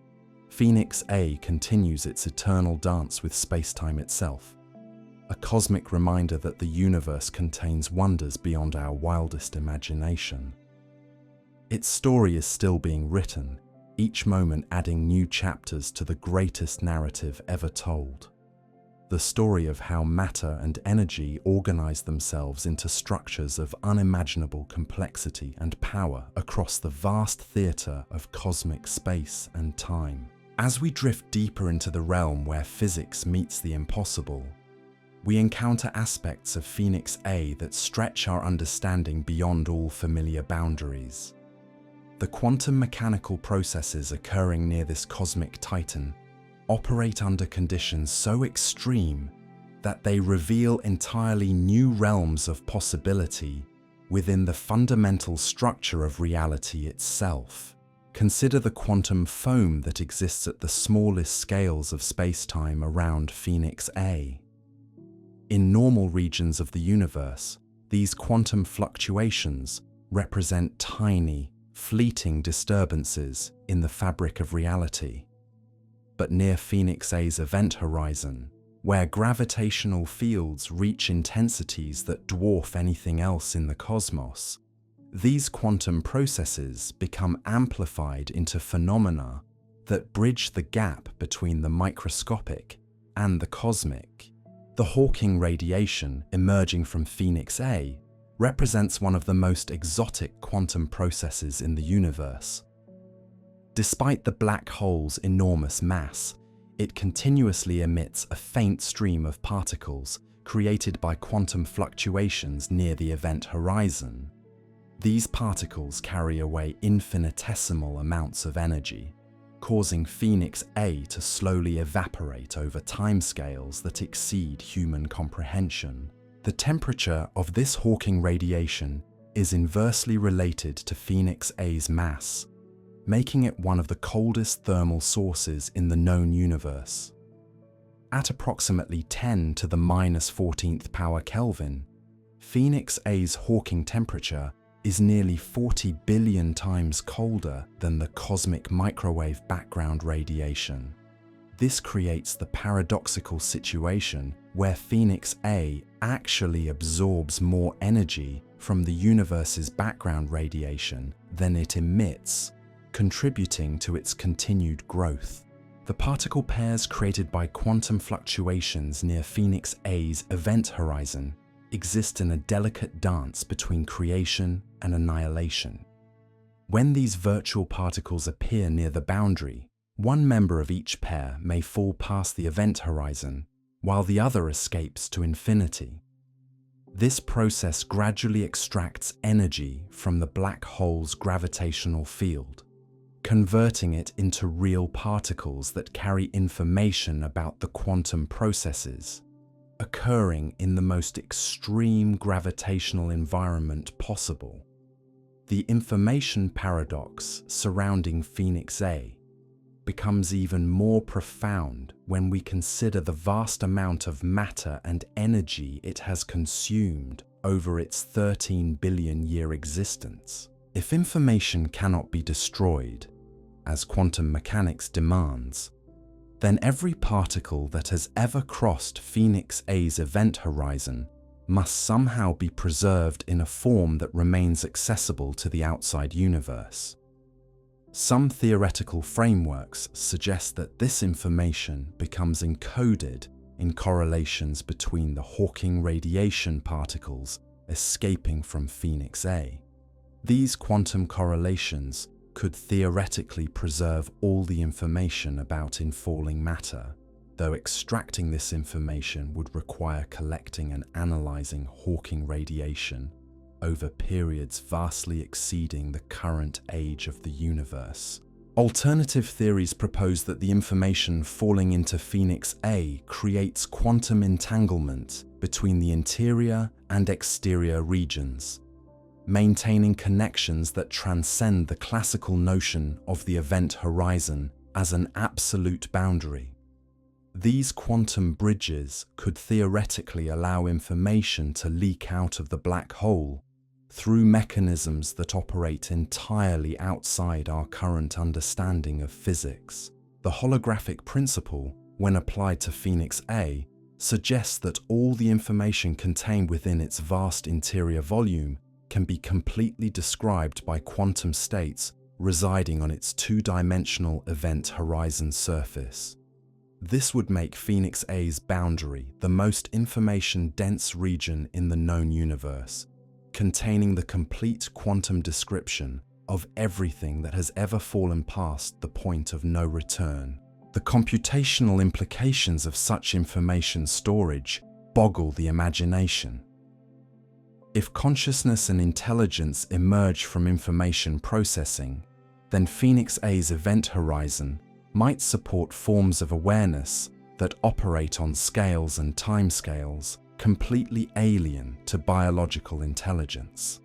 Phoenix A continues its eternal dance with spacetime itself, a cosmic reminder that the universe contains wonders beyond our wildest imagination. Its story is still being written, each moment adding new chapters to the greatest narrative ever told. The story of how matter and energy organize themselves into structures of unimaginable complexity and power across the vast theater of cosmic space and time. As we drift deeper into the realm where physics meets the impossible, we encounter aspects of Phoenix A that stretch our understanding beyond all familiar boundaries. The quantum mechanical processes occurring near this cosmic titan operate under conditions so extreme that they reveal entirely new realms of possibility within the fundamental structure of reality itself. Consider the quantum foam that exists at the smallest scales of space-time around Phoenix A. In normal regions of the universe, these quantum fluctuations represent tiny, fleeting disturbances in the fabric of reality. But near Phoenix A's event horizon, where gravitational fields reach intensities that dwarf anything else in the cosmos, these quantum processes become amplified into phenomena that bridge the gap between the microscopic and the cosmic. The Hawking radiation emerging from Phoenix A represents one of the most exotic quantum processes in the universe. Despite the black hole's enormous mass, it continuously emits a faint stream of particles created by quantum fluctuations near the event horizon. These particles carry away infinitesimal amounts of energy, causing Phoenix A to slowly evaporate over timescales that exceed human comprehension. The temperature of this Hawking radiation is inversely related to Phoenix A's mass, making it one of the coldest thermal sources in the known universe. At approximately 10 to the -14th power Kelvin, Phoenix A's Hawking temperature is nearly 40 billion times colder than the cosmic microwave background radiation. This creates the paradoxical situation where Phoenix A actually absorbs more energy from the universe's background radiation than it emits, contributing to its continued growth. The particle pairs created by quantum fluctuations near Phoenix A's event horizon exist in a delicate dance between creation and annihilation. When these virtual particles appear near the boundary, one member of each pair may fall past the event horizon, while the other escapes to infinity. This process gradually extracts energy from the black hole's gravitational field, converting it into real particles that carry information about the quantum processes occurring in the most extreme gravitational environment possible. The information paradox surrounding Phoenix A becomes even more profound when we consider the vast amount of matter and energy it has consumed over its 13 billion year existence. If information cannot be destroyed, as quantum mechanics demands, then every particle that has ever crossed Phoenix A's event horizon must somehow be preserved in a form that remains accessible to the outside universe. Some theoretical frameworks suggest that this information becomes encoded in correlations between the Hawking radiation particles escaping from Phoenix A. These quantum correlations could theoretically preserve all the information about infalling matter, though extracting this information would require collecting and analyzing Hawking radiation over periods vastly exceeding the current age of the universe. Alternative theories propose that the information falling into Phoenix A creates quantum entanglement between the interior and exterior regions, maintaining connections that transcend the classical notion of the event horizon as an absolute boundary. These quantum bridges could theoretically allow information to leak out of the black hole through mechanisms that operate entirely outside our current understanding of physics. The holographic principle, when applied to Phoenix A, suggests that all the information contained within its vast interior volume can be completely described by quantum states residing on its two-dimensional event horizon surface. This would make Phoenix A's boundary the most information-dense region in the known universe, containing the complete quantum description of everything that has ever fallen past the point of no return. The computational implications of such information storage boggle the imagination. If consciousness and intelligence emerge from information processing, then Phoenix A's event horizon might support forms of awareness that operate on scales and timescales completely alien to biological intelligence.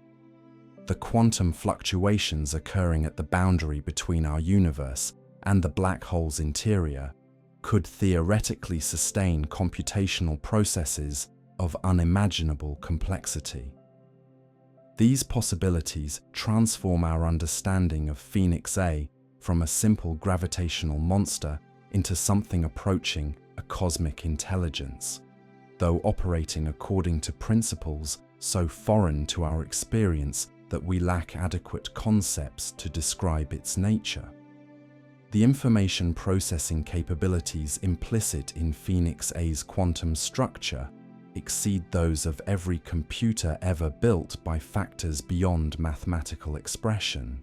The quantum fluctuations occurring at the boundary between our universe and the black hole's interior could theoretically sustain computational processes of unimaginable complexity. These possibilities transform our understanding of Phoenix A from a simple gravitational monster into something approaching a cosmic intelligence, though operating according to principles so foreign to our experience that we lack adequate concepts to describe its nature. The information processing capabilities implicit in Phoenix A's quantum structure exceed those of every computer ever built by factors beyond mathematical expression.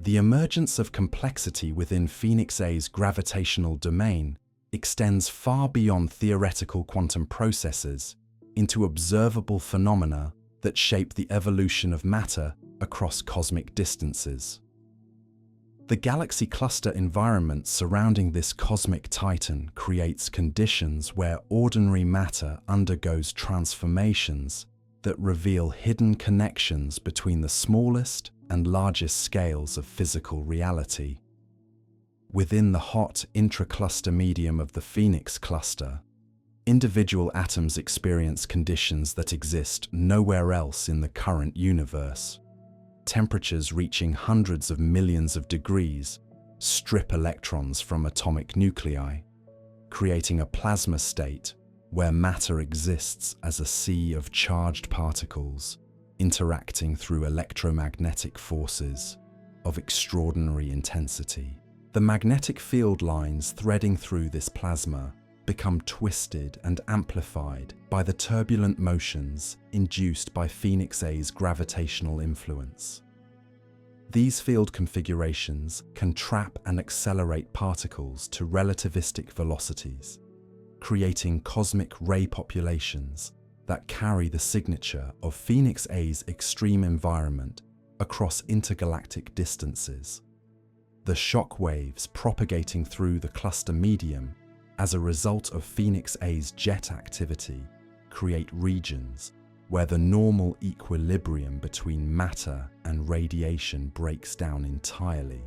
The emergence of complexity within Phoenix A's gravitational domain extends far beyond theoretical quantum processes into observable phenomena that shape the evolution of matter across cosmic distances. The galaxy cluster environment surrounding this cosmic titan creates conditions where ordinary matter undergoes transformations that reveal hidden connections between the smallest and largest scales of physical reality. Within the hot intracluster medium of the Phoenix cluster, individual atoms experience conditions that exist nowhere else in the current universe. temperatures reaching hundreds of millions of degrees strip electrons from atomic nuclei, creating a plasma state where matter exists as a sea of charged particles interacting through electromagnetic forces of extraordinary intensity. The magnetic field lines threading through this plasma become twisted and amplified by the turbulent motions induced by Phoenix A's gravitational influence. These field configurations can trap and accelerate particles to relativistic velocities, creating cosmic ray populations that carry the signature of Phoenix A's extreme environment across intergalactic distances. The shock waves propagating through the cluster medium as a result of Phoenix A's jet activity create regions where the normal equilibrium between matter and radiation breaks down entirely.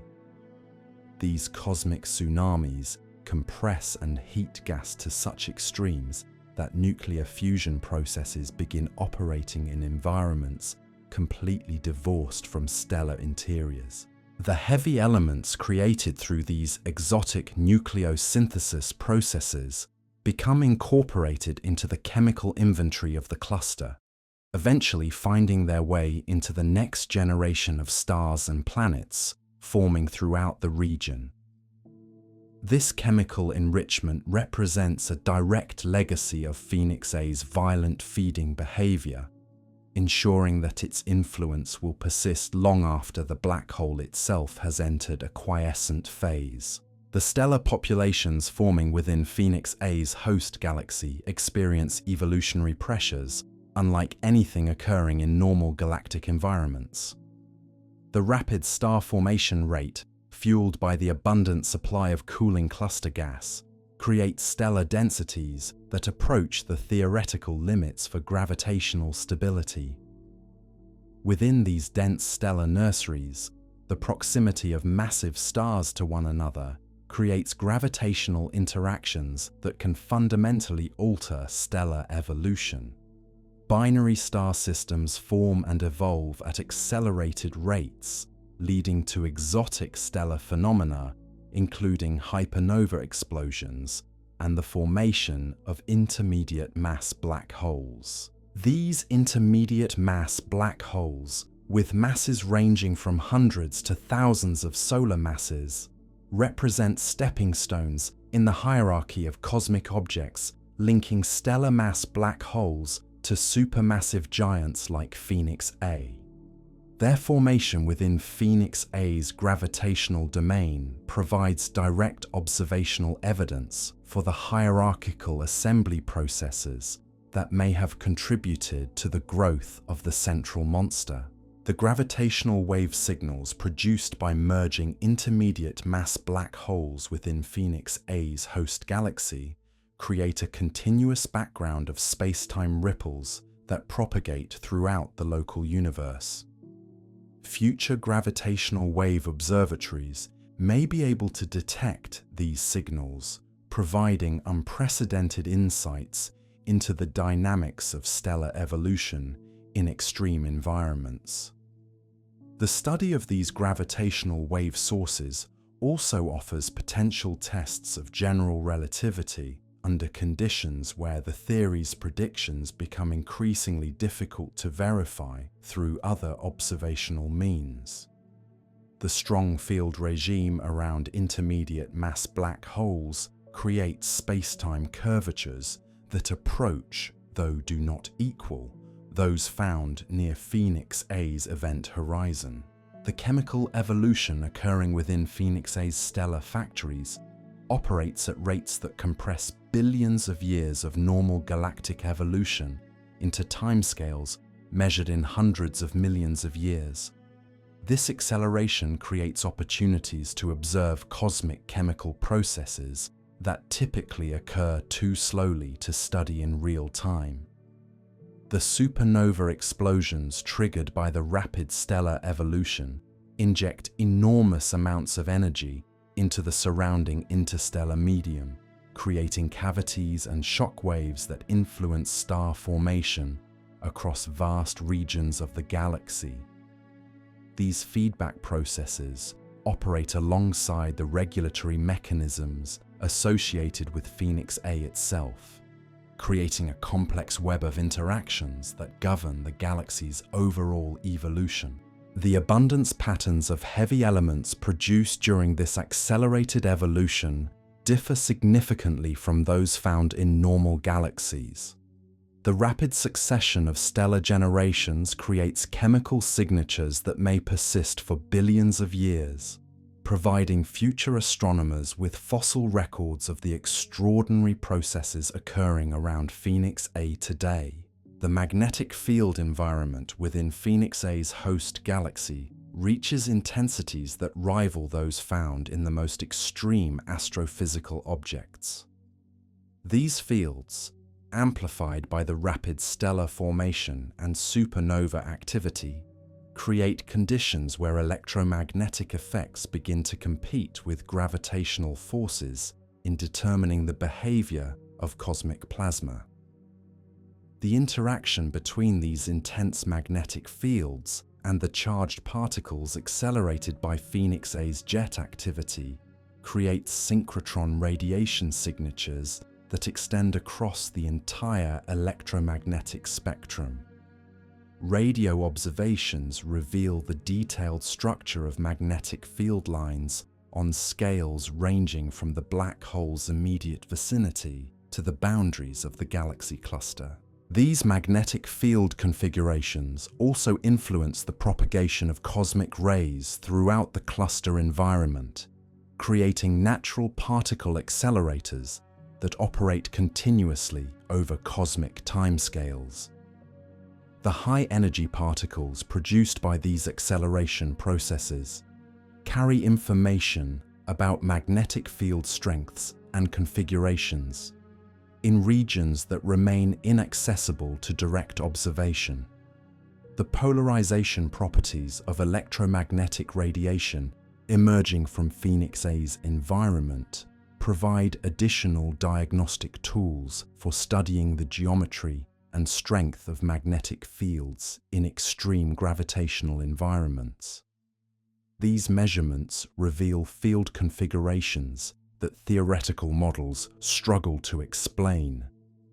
These cosmic tsunamis compress and heat gas to such extremes that nuclear fusion processes begin operating in environments completely divorced from stellar interiors. The heavy elements created through these exotic nucleosynthesis processes become incorporated into the chemical inventory of the cluster, eventually finding their way into the next generation of stars and planets forming throughout the region. This chemical enrichment represents a direct legacy of Phoenix A's violent feeding behavior, ensuring that its influence will persist long after the black hole itself has entered a quiescent phase. The stellar populations forming within Phoenix A's host galaxy experience evolutionary pressures unlike anything occurring in normal galactic environments. The rapid star formation rate, fueled by the abundant supply of cooling cluster gas, creates stellar densities that approach the theoretical limits for gravitational stability. Within these dense stellar nurseries, the proximity of massive stars to one another creates gravitational interactions that can fundamentally alter stellar evolution. Binary star systems form and evolve at accelerated rates, leading to exotic stellar phenomena, including hypernova explosions and the formation of intermediate mass black holes. These intermediate mass black holes, with masses ranging from hundreds to thousands of solar masses, represent stepping stones in the hierarchy of cosmic objects linking stellar mass black holes to supermassive giants like Phoenix A. Their formation within Phoenix A's gravitational domain provides direct observational evidence for the hierarchical assembly processes that may have contributed to the growth of the central monster. The gravitational wave signals produced by merging intermediate mass black holes within Phoenix A's host galaxy create a continuous background of space-time ripples that propagate throughout the local universe. Future gravitational wave observatories may be able to detect these signals, providing unprecedented insights into the dynamics of stellar evolution in extreme environments. The study of these gravitational wave sources also offers potential tests of general relativity under conditions where the theory's predictions become increasingly difficult to verify through other observational means. The strong field regime around intermediate mass black holes creates space-time curvatures that approach, though do not equal, those found near Phoenix A's event horizon. The chemical evolution occurring within Phoenix A's stellar factories operates at rates that compress billions of years of normal galactic evolution into timescales measured in hundreds of millions of years. This acceleration creates opportunities to observe cosmic chemical processes that typically occur too slowly to study in real time. The supernova explosions triggered by the rapid stellar evolution inject enormous amounts of energy into the surrounding interstellar medium, creating cavities and shock waves that influence star formation across vast regions of the galaxy. These feedback processes operate alongside the regulatory mechanisms associated with Phoenix A itself, creating a complex web of interactions that govern the galaxy's overall evolution. The abundance patterns of heavy elements produced during this accelerated evolution differ significantly from those found in normal galaxies. The rapid succession of stellar generations creates chemical signatures that may persist for billions of years, providing future astronomers with fossil records of the extraordinary processes occurring around Phoenix A today. The magnetic field environment within Phoenix A's host galaxy reaches intensities that rival those found in the most extreme astrophysical objects. These fields, amplified by the rapid stellar formation and supernova activity, create conditions where electromagnetic effects begin to compete with gravitational forces in determining the behavior of cosmic plasma. The interaction between these intense magnetic fields and the charged particles accelerated by Phoenix A's jet activity creates synchrotron radiation signatures that extend across the entire electromagnetic spectrum. Radio observations reveal the detailed structure of magnetic field lines on scales ranging from the black hole's immediate vicinity to the boundaries of the galaxy cluster. These magnetic field configurations also influence the propagation of cosmic rays throughout the cluster environment, creating natural particle accelerators that operate continuously over cosmic timescales. The high-energy particles produced by these acceleration processes carry information about magnetic field strengths and configurations in regions that remain inaccessible to direct observation. The polarization properties of electromagnetic radiation emerging from Phoenix A's environment provide additional diagnostic tools for studying the geometry and strength of magnetic fields in extreme gravitational environments. These measurements reveal field configurations that theoretical models struggle to explain,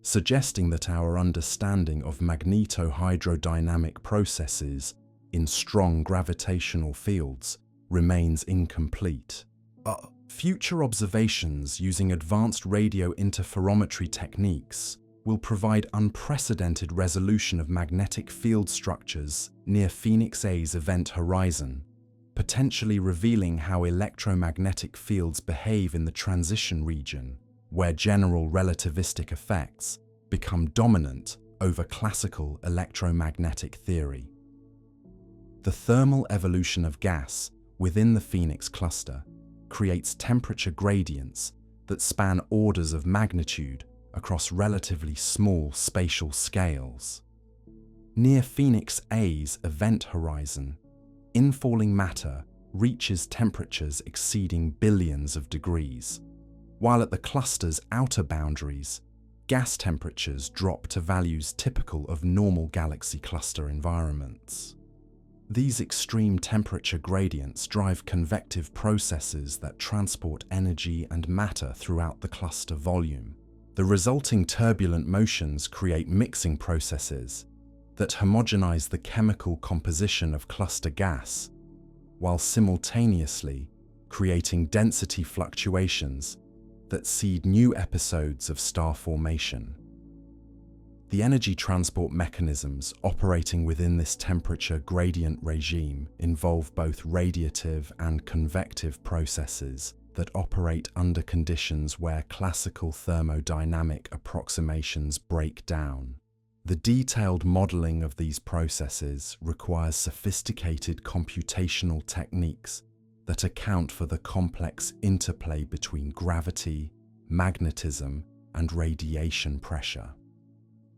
suggesting that our understanding of magnetohydrodynamic processes in strong gravitational fields remains incomplete. Future observations using advanced radio interferometry techniques will provide unprecedented resolution of magnetic field structures near Phoenix A's event horizon, potentially revealing how electromagnetic fields behave in the transition region, where general relativistic effects become dominant over classical electromagnetic theory. The thermal evolution of gas within the Phoenix cluster creates temperature gradients that span orders of magnitude across relatively small spatial scales. Near Phoenix A's event horizon, infalling matter reaches temperatures exceeding billions of degrees, while at the cluster's outer boundaries, gas temperatures drop to values typical of normal galaxy cluster environments. These extreme temperature gradients drive convective processes that transport energy and matter throughout the cluster volume. The resulting turbulent motions create mixing processes that homogenize the chemical composition of cluster gas, while simultaneously creating density fluctuations that seed new episodes of star formation. The energy transport mechanisms operating within this temperature gradient regime involve both radiative and convective processes that operate under conditions where classical thermodynamic approximations break down. The detailed modeling of these processes requires sophisticated computational techniques that account for the complex interplay between gravity, magnetism, and radiation pressure.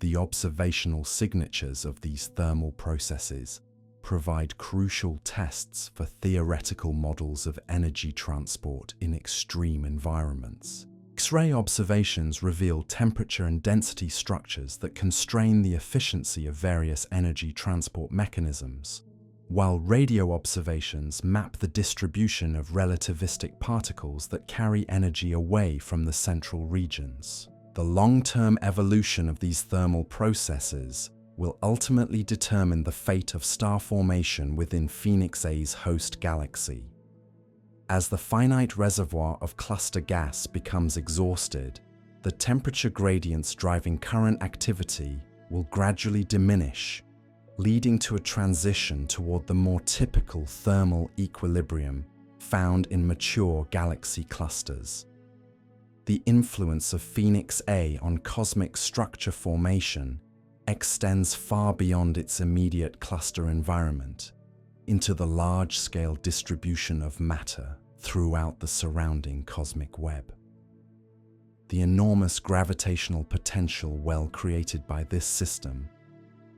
The observational signatures of these thermal processes provide crucial tests for theoretical models of energy transport in extreme environments. X-ray observations reveal temperature and density structures that constrain the efficiency of various energy transport mechanisms, while radio observations map the distribution of relativistic particles that carry energy away from the central regions. The long-term evolution of these thermal processes will ultimately determine the fate of star formation within Phoenix A's host galaxy. As the finite reservoir of cluster gas becomes exhausted, the temperature gradients driving current activity will gradually diminish, leading to a transition toward the more typical thermal equilibrium found in mature galaxy clusters. The influence of Phoenix A on cosmic structure formation extends far beyond its immediate cluster environment into the large-scale distribution of matter throughout the surrounding cosmic web. The enormous gravitational potential well created by this system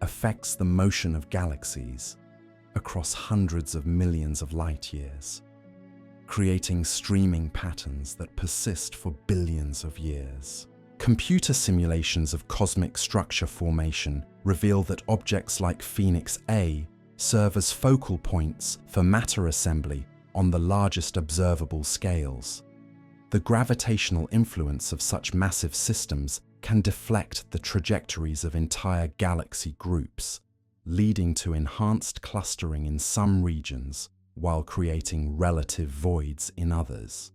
affects the motion of galaxies across hundreds of millions of light-years, creating streaming patterns that persist for billions of years. Computer simulations of cosmic structure formation reveal that objects like Phoenix A serve as focal points for matter assembly on the largest observable scales. The gravitational influence of such massive systems can deflect the trajectories of entire galaxy groups, leading to enhanced clustering in some regions while creating relative voids in others.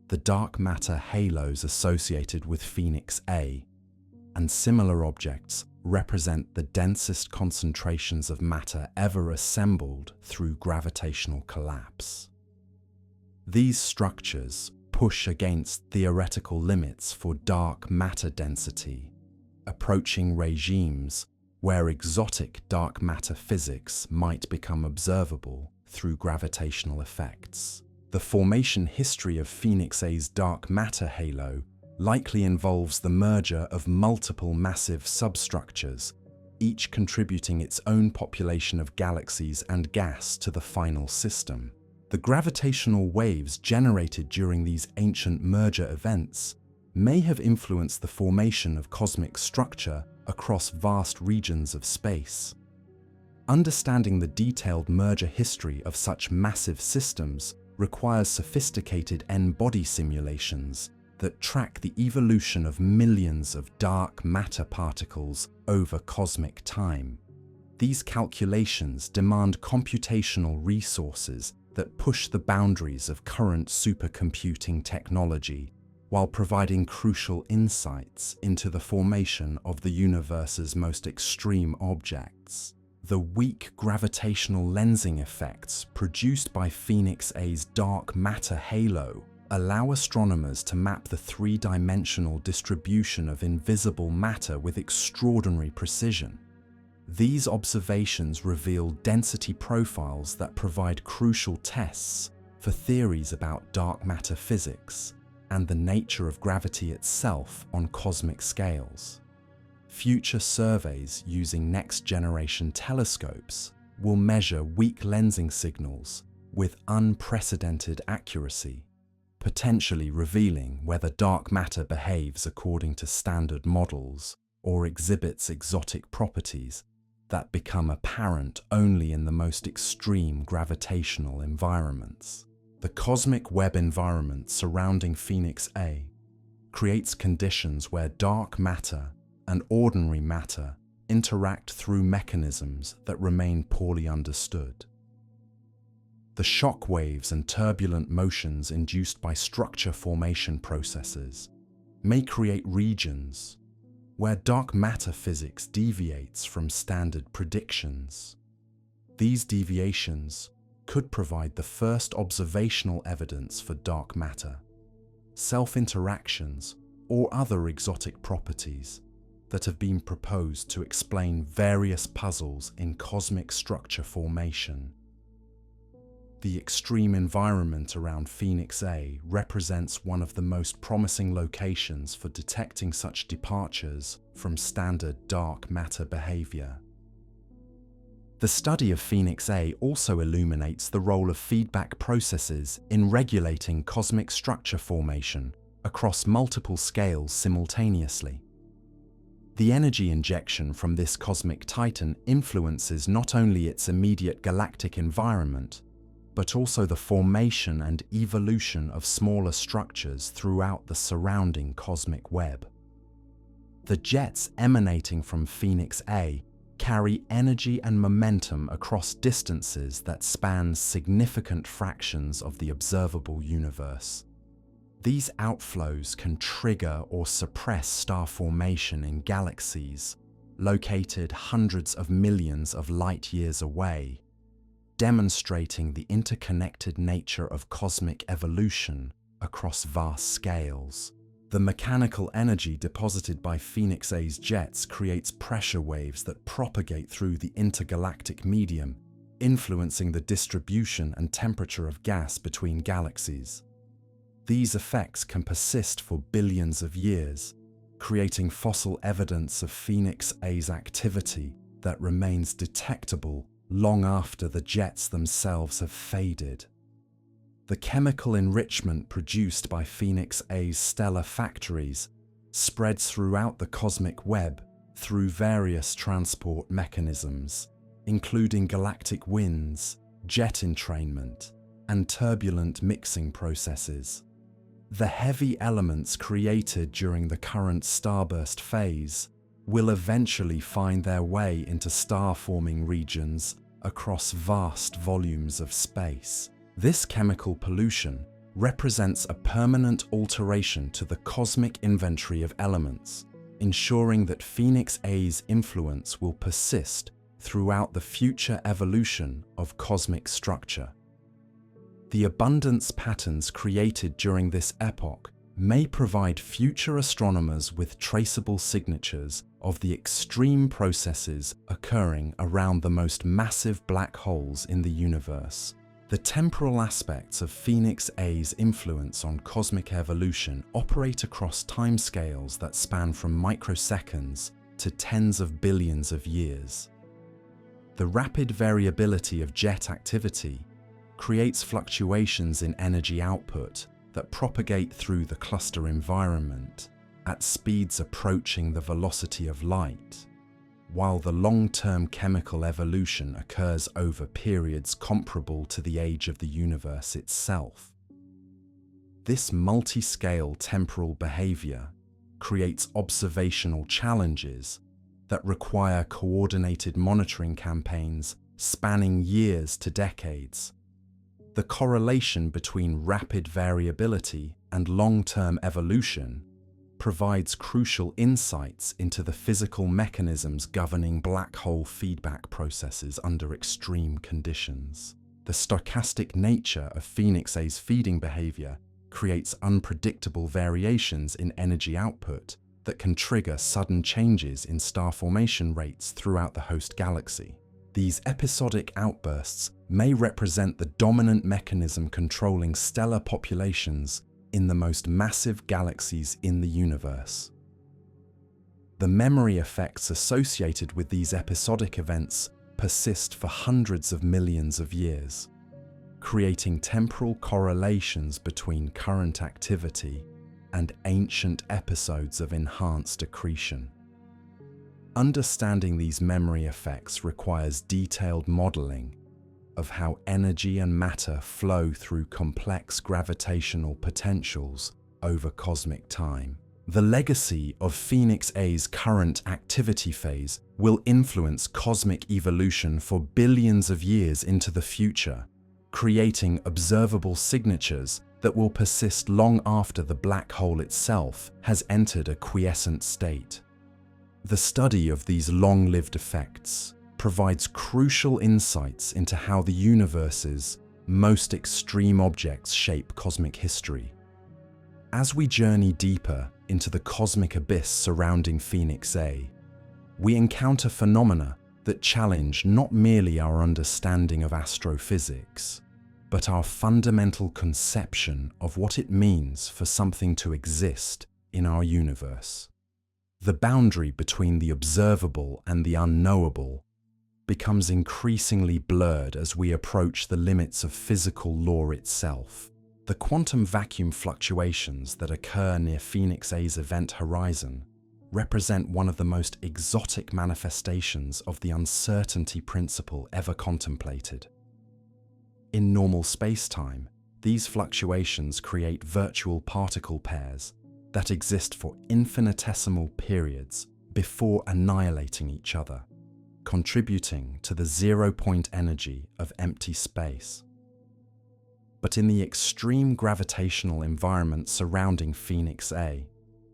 The dark matter halos associated with Phoenix A and similar objects represent the densest concentrations of matter ever assembled through gravitational collapse. These structures push against theoretical limits for dark matter density, approaching regimes where exotic dark matter physics might become observable through gravitational effects. The formation history of Phoenix A's dark matter halo likely involves the merger of multiple massive substructures, each contributing its own population of galaxies and gas to the final system. The gravitational waves generated during these ancient merger events may have influenced the formation of cosmic structure across vast regions of space. Understanding the detailed merger history of such massive systems requires sophisticated n-body simulations that track the evolution of millions of dark matter particles over cosmic time. These calculations demand computational resources that push the boundaries of current supercomputing technology while providing crucial insights into the formation of the universe's most extreme objects. The weak gravitational lensing effects produced by Phoenix A's dark matter halo allow astronomers to map the three-dimensional distribution of invisible matter with extraordinary precision. These observations reveal density profiles that provide crucial tests for theories about dark matter physics and the nature of gravity itself on cosmic scales. Future surveys using next-generation telescopes will measure weak lensing signals with unprecedented accuracy, potentially revealing whether dark matter behaves according to standard models or exhibits exotic properties that become apparent only in the most extreme gravitational environments. The cosmic web environment surrounding Phoenix A creates conditions where dark matter and ordinary matter interact through mechanisms that remain poorly understood. The shock waves and turbulent motions induced by structure formation processes may create regions where dark matter physics deviates from standard predictions. These deviations could provide the first observational evidence for dark matter, self-interactions, or other exotic properties that have been proposed to explain various puzzles in cosmic structure formation. The extreme environment around Phoenix A represents one of the most promising locations for detecting such departures from standard dark matter behavior. The study of Phoenix A also illuminates the role of feedback processes in regulating cosmic structure formation across multiple scales simultaneously. The energy injection from this cosmic titan influences not only its immediate galactic environment, but also the formation and evolution of smaller structures throughout the surrounding cosmic web. The jets emanating from Phoenix A carry energy and momentum across distances that span significant fractions of the observable universe. These outflows can trigger or suppress star formation in galaxies located hundreds of millions of light-years away, demonstrating the interconnected nature of cosmic evolution across vast scales. The mechanical energy deposited by Phoenix A's jets creates pressure waves that propagate through the intergalactic medium, influencing the distribution and temperature of gas between galaxies. These effects can persist for billions of years, creating fossil evidence of Phoenix A's activity that remains detectable long after the jets themselves have faded. The chemical enrichment produced by Phoenix A's stellar factories spreads throughout the cosmic web through various transport mechanisms, including galactic winds, jet entrainment, and turbulent mixing processes. The heavy elements created during the current starburst phase will eventually find their way into star-forming regions across vast volumes of space. This chemical pollution represents a permanent alteration to the cosmic inventory of elements, ensuring that Phoenix A's influence will persist throughout the future evolution of cosmic structure. The abundance patterns created during this epoch may provide future astronomers with traceable signatures of the extreme processes occurring around the most massive black holes in the universe. The temporal aspects of Phoenix A's influence on cosmic evolution operate across timescales that span from microseconds to tens of billions of years. The rapid variability of jet activity creates fluctuations in energy output that propagate through the cluster environment at speeds approaching the velocity of light, while the long-term chemical evolution occurs over periods comparable to the age of the universe itself. This multi-scale temporal behavior creates observational challenges that require coordinated monitoring campaigns spanning years to decades. The correlation between rapid variability and long-term evolution provides crucial insights into the physical mechanisms governing black hole feedback processes under extreme conditions. The stochastic nature of Phoenix A's feeding behavior creates unpredictable variations in energy output that can trigger sudden changes in star formation rates throughout the host galaxy. These episodic outbursts may represent the dominant mechanism controlling stellar populations in the most massive galaxies in the universe. The memory effects associated with these episodic events persist for hundreds of millions of years, creating temporal correlations between current activity and ancient episodes of enhanced accretion. Understanding these memory effects requires detailed modeling of how energy and matter flow through complex gravitational potentials over cosmic time. The legacy of Phoenix A's current activity phase will influence cosmic evolution for billions of years into the future, creating observable signatures that will persist long after the black hole itself has entered a quiescent state. The study of these long-lived effects provides crucial insights into how the universe's most extreme objects shape cosmic history. As we journey deeper into the cosmic abyss surrounding Phoenix A, we encounter phenomena that challenge not merely our understanding of astrophysics, but our fundamental conception of what it means for something to exist in our universe. The boundary between the observable and the unknowable becomes increasingly blurred as we approach the limits of physical law itself. The quantum vacuum fluctuations that occur near Phoenix A's event horizon represent one of the most exotic manifestations of the uncertainty principle ever contemplated. In normal spacetime, these fluctuations create virtual particle pairs that exist for infinitesimal periods before annihilating each other, contributing to the zero-point energy of empty space. But in the extreme gravitational environment surrounding Phoenix A,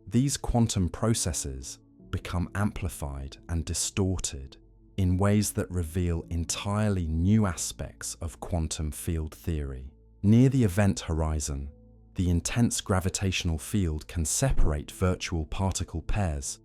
these quantum processes become amplified and distorted in ways that reveal entirely new aspects of quantum field theory. Near the event horizon, the intense gravitational field can separate virtual particle pairs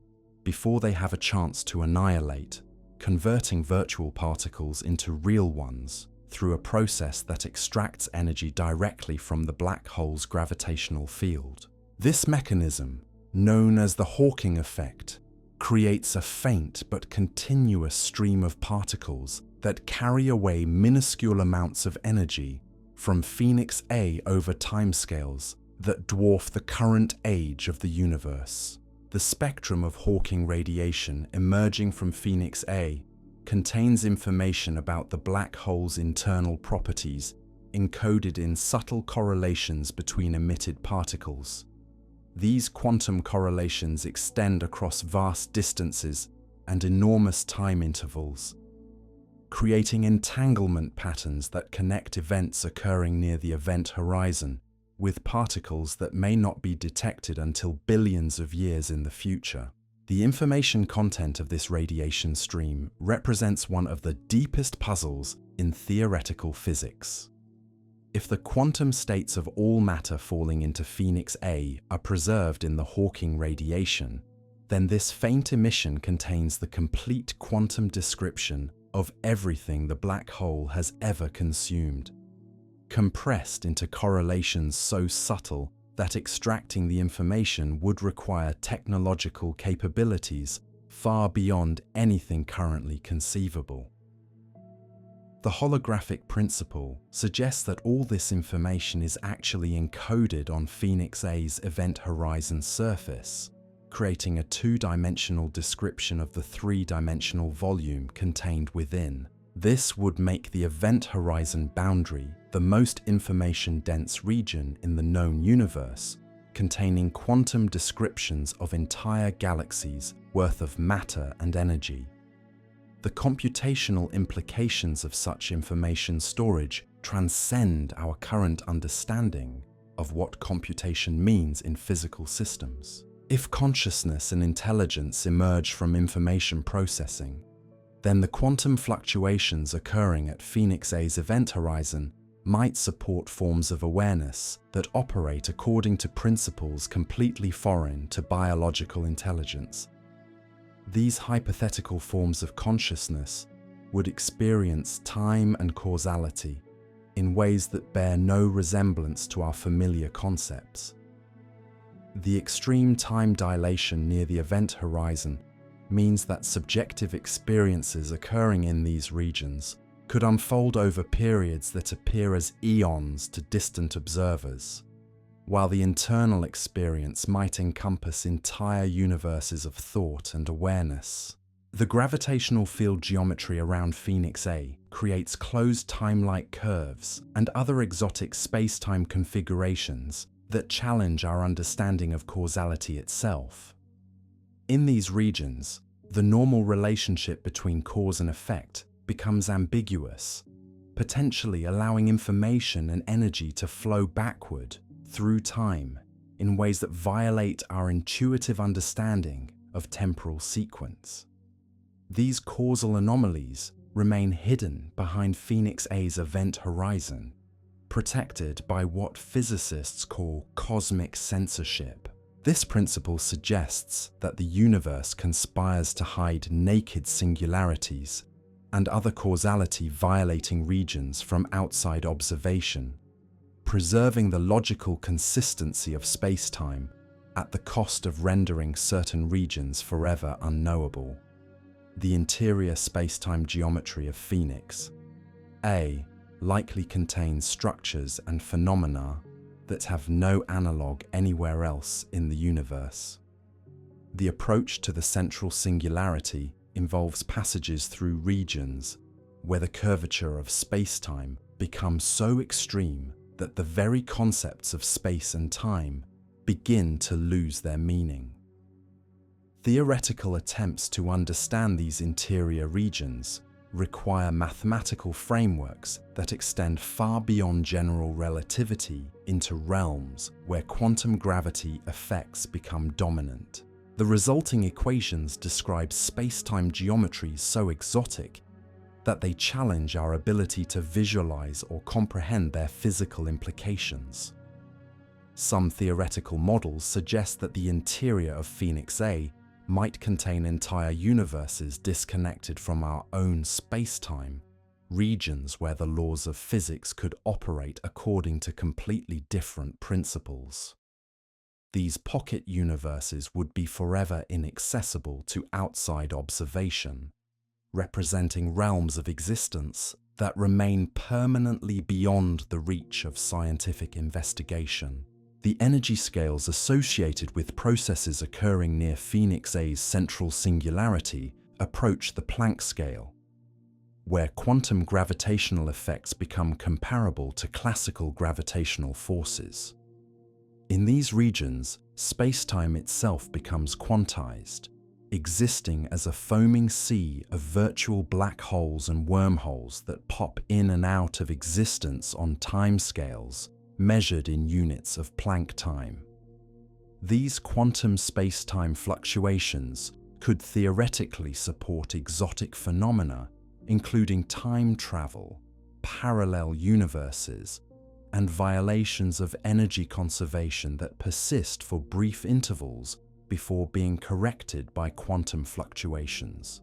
before they have a chance to annihilate, converting virtual particles into real ones through a process that extracts energy directly from the black hole's gravitational field. This mechanism, known as the Hawking effect, creates a faint but continuous stream of particles that carry away minuscule amounts of energy from Phoenix A over timescales that dwarf the current age of the universe. The spectrum of Hawking radiation emerging from Phoenix A contains information about the black hole's internal properties encoded in subtle correlations between emitted particles. These quantum correlations extend across vast distances and enormous time intervals, creating entanglement patterns that connect events occurring near the event horizon with particles that may not be detected until billions of years in the future. The information content of this radiation stream represents one of the deepest puzzles in theoretical physics. If the quantum states of all matter falling into Phoenix A are preserved in the Hawking radiation, then this faint emission contains the complete quantum description of everything the black hole has ever consumed, compressed into correlations so subtle that extracting the information would require technological capabilities far beyond anything currently conceivable. The holographic principle suggests that all this information is actually encoded on Phoenix A's event horizon surface, creating a two-dimensional description of the three-dimensional volume contained within. This would make the event horizon boundary the most information-dense region in the known universe, containing quantum descriptions of entire galaxies worth of matter and energy. The computational implications of such information storage transcend our current understanding of what computation means in physical systems. If consciousness and intelligence emerge from information processing, then the quantum fluctuations occurring at Phoenix A's event horizon might support forms of awareness that operate according to principles completely foreign to biological intelligence. These hypothetical forms of consciousness would experience time and causality in ways that bear no resemblance to our familiar concepts. The extreme time dilation near the event horizon means that subjective experiences occurring in these regions could unfold over periods that appear as eons to distant observers, while the internal experience might encompass entire universes of thought and awareness. The gravitational field geometry around Phoenix A creates closed time-like curves and other exotic space-time configurations that challenge our understanding of causality itself. In these regions, the normal relationship between cause and effect becomes ambiguous, potentially allowing information and energy to flow backward through time in ways that violate our intuitive understanding of temporal sequence. These causal anomalies remain hidden behind Phoenix A's event horizon, protected by what physicists call cosmic censorship. This principle suggests that the universe conspires to hide naked singularities and other causality-violating regions from outside observation, preserving the logical consistency of spacetime at the cost of rendering certain regions forever unknowable. The interior spacetime geometry of Phoenix A likely contains structures and phenomena that have no analog anywhere else in the universe. The approach to the central singularity involves passages through regions where the curvature of space-time becomes so extreme that the very concepts of space and time begin to lose their meaning. Theoretical attempts to understand these interior regions require mathematical frameworks that extend far beyond general relativity into realms where quantum gravity effects become dominant. The resulting equations describe space-time geometries so exotic that they challenge our ability to visualize or comprehend their physical implications. Some theoretical models suggest that the interior of Phoenix A might contain entire universes disconnected from our own space-time, regions where the laws of physics could operate according to completely different principles. These pocket universes would be forever inaccessible to outside observation, representing realms of existence that remain permanently beyond the reach of scientific investigation. The energy scales associated with processes occurring near Phoenix A's central singularity approach the Planck scale, where quantum gravitational effects become comparable to classical gravitational forces. In these regions, space-time itself becomes quantized, existing as a foaming sea of virtual black holes and wormholes that pop in and out of existence on timescales measured in units of Planck time. These quantum space-time fluctuations could theoretically support exotic phenomena, including time travel, parallel universes, and violations of energy conservation that persist for brief intervals before being corrected by quantum fluctuations.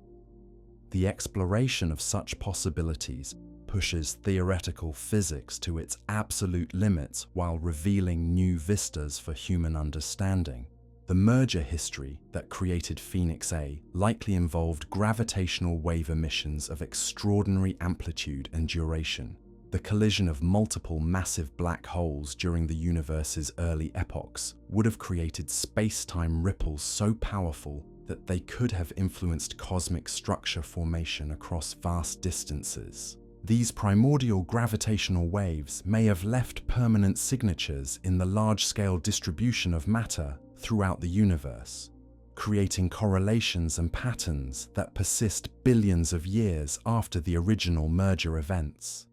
The exploration of such possibilities pushes theoretical physics to its absolute limits while revealing new vistas for human understanding. The merger history that created Phoenix A likely involved gravitational wave emissions of extraordinary amplitude and duration. The collision of multiple massive black holes during the universe's early epochs would have created space-time ripples so powerful that they could have influenced cosmic structure formation across vast distances. These primordial gravitational waves may have left permanent signatures in the large-scale distribution of matter throughout the universe, creating correlations and patterns that persist billions of years after the original merger events.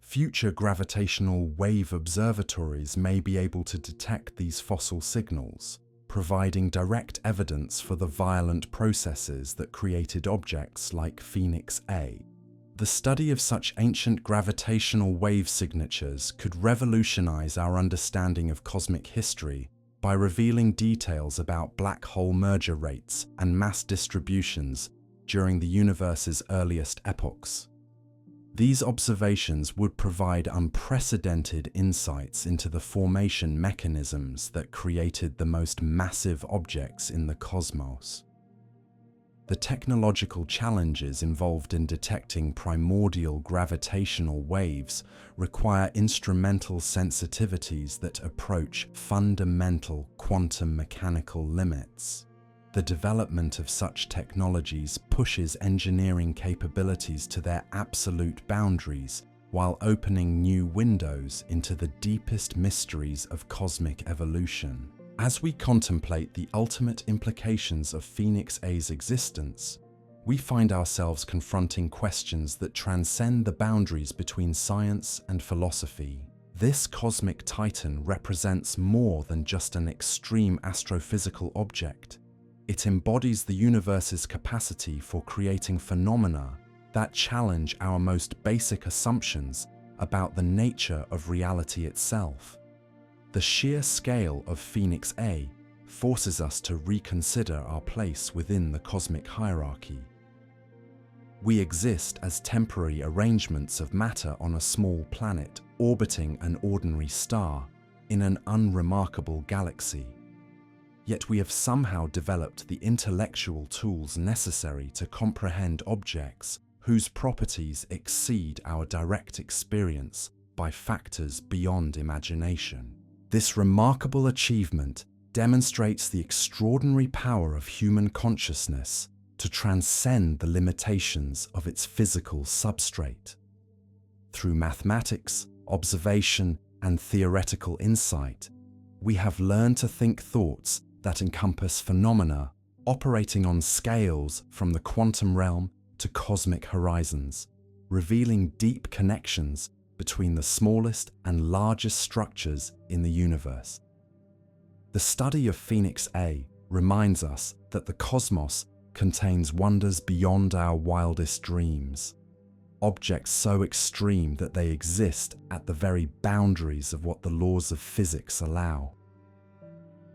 Future gravitational wave observatories may be able to detect these fossil signals, providing direct evidence for the violent processes that created objects like Phoenix A. The study of such ancient gravitational wave signatures could revolutionize our understanding of cosmic history by revealing details about black hole merger rates and mass distributions during the universe's earliest epochs. These observations would provide unprecedented insights into the formation mechanisms that created the most massive objects in the cosmos. The technological challenges involved in detecting primordial gravitational waves require instrumental sensitivities that approach fundamental quantum mechanical limits. The development of such technologies pushes engineering capabilities to their absolute boundaries while opening new windows into the deepest mysteries of cosmic evolution. As we contemplate the ultimate implications of Phoenix A's existence, we find ourselves confronting questions that transcend the boundaries between science and philosophy. This cosmic titan represents more than just an extreme astrophysical object. It embodies the universe's capacity for creating phenomena that challenge our most basic assumptions about the nature of reality itself. The sheer scale of Phoenix A forces us to reconsider our place within the cosmic hierarchy. We exist as temporary arrangements of matter on a small planet orbiting an ordinary star in an unremarkable galaxy. Yet we have somehow developed the intellectual tools necessary to comprehend objects whose properties exceed our direct experience by factors beyond imagination. This remarkable achievement demonstrates the extraordinary power of human consciousness to transcend the limitations of its physical substrate. Through mathematics, observation, and theoretical insight, we have learned to think thoughts that encompass phenomena operating on scales from the quantum realm to cosmic horizons, revealing deep connections between the smallest and largest structures in the universe. The study of Phoenix A reminds us that the cosmos contains wonders beyond our wildest dreams, objects so extreme that they exist at the very boundaries of what the laws of physics allow.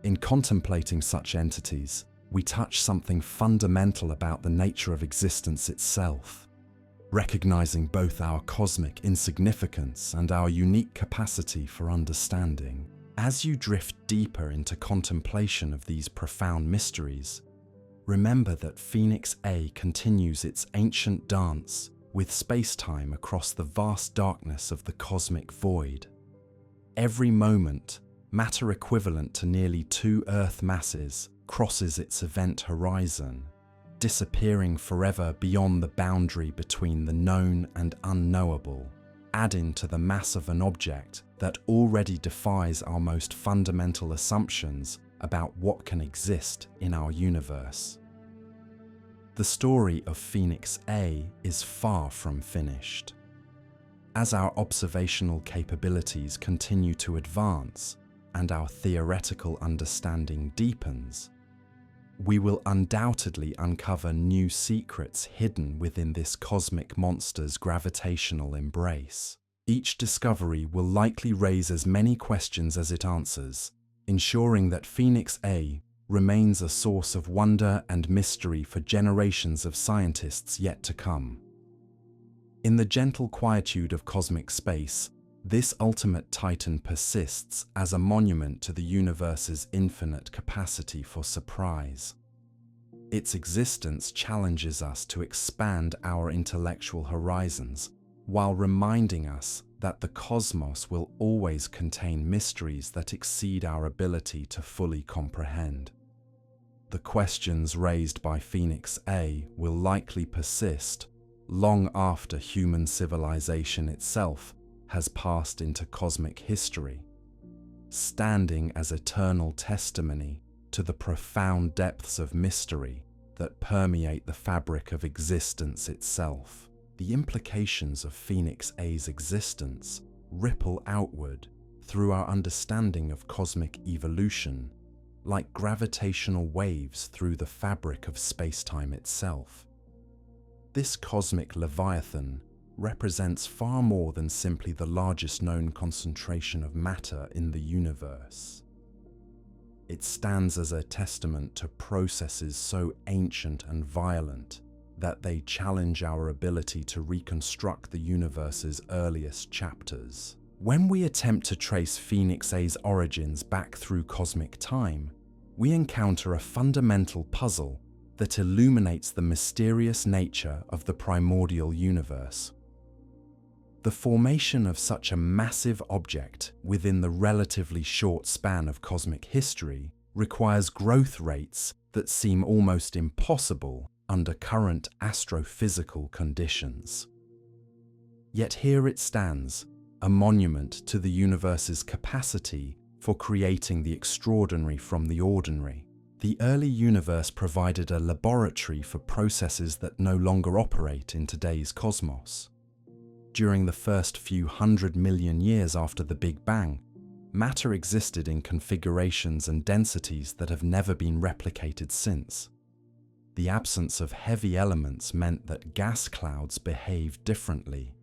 In contemplating such entities, we touch something fundamental about the nature of existence itself, recognizing both our cosmic insignificance and our unique capacity for understanding. As you drift deeper into contemplation of these profound mysteries, remember that Phoenix A continues its ancient dance with spacetime across the vast darkness of the cosmic void. Every moment, matter equivalent to nearly 2 Earth masses crosses its event horizon, disappearing forever beyond the boundary between the known and unknowable, adding to the mass of an object that already defies our most fundamental assumptions about what can exist in our universe. The story of Phoenix A is far from finished. As our observational capabilities continue to advance and our theoretical understanding deepens, we will undoubtedly uncover new secrets hidden within this cosmic monster's gravitational embrace. Each discovery will likely raise as many questions as it answers, ensuring that Phoenix A remains a source of wonder and mystery for generations of scientists yet to come. In the gentle quietude of cosmic space, this ultimate titan persists as a monument to the universe's infinite capacity for surprise. Its existence challenges us to expand our intellectual horizons, while reminding us that the cosmos will always contain mysteries that exceed our ability to fully comprehend. The questions raised by Phoenix A will likely persist long after human civilization itself has passed into cosmic history, standing as eternal testimony to the profound depths of mystery that permeate the fabric of existence itself. The implications of Phoenix A's existence ripple outward through our understanding of cosmic evolution, like gravitational waves through the fabric of spacetime itself. This cosmic leviathan represents far more than simply the largest known concentration of matter in the universe. It stands as a testament to processes so ancient and violent that they challenge our ability to reconstruct the universe's earliest chapters. When we attempt to trace Phoenix A's origins back through cosmic time, we encounter a fundamental puzzle that illuminates the mysterious nature of the primordial universe. The formation of such a massive object within the relatively short span of cosmic history requires growth rates that seem almost impossible under current astrophysical conditions. Yet here it stands, a monument to the universe's capacity for creating the extraordinary from the ordinary. The early universe provided a laboratory for processes that no longer operate in today's cosmos. During the first few 100 million years after the Big Bang, matter existed in configurations and densities that have never been replicated since. The absence of heavy elements meant that gas clouds behaved differently,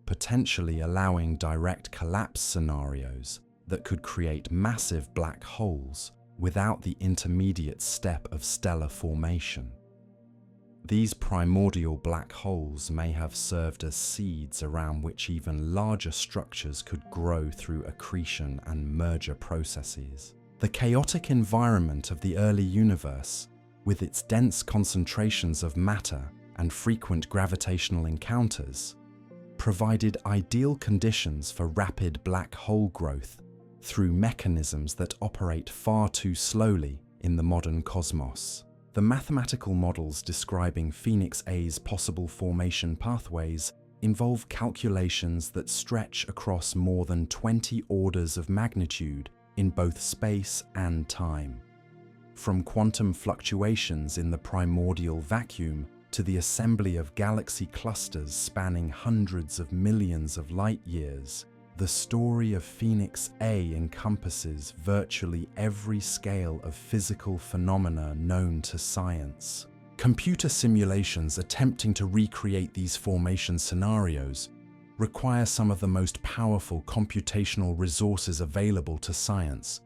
potentially allowing direct collapse scenarios that could create massive black holes without the intermediate step of stellar formation. These primordial black holes may have served as seeds around which even larger structures could grow through accretion and merger processes. The chaotic environment of the early universe, with its dense concentrations of matter and frequent gravitational encounters, provided ideal conditions for rapid black hole growth through mechanisms that operate far too slowly in the modern cosmos. The mathematical models describing Phoenix A's possible formation pathways involve calculations that stretch across more than 20 orders of magnitude in both space and time. From quantum fluctuations in the primordial vacuum to the assembly of galaxy clusters spanning hundreds of millions of light years, the story of Phoenix A encompasses virtually every scale of physical phenomena known to science. Computer simulations attempting to recreate these formation scenarios require some of the most powerful computational resources available to science.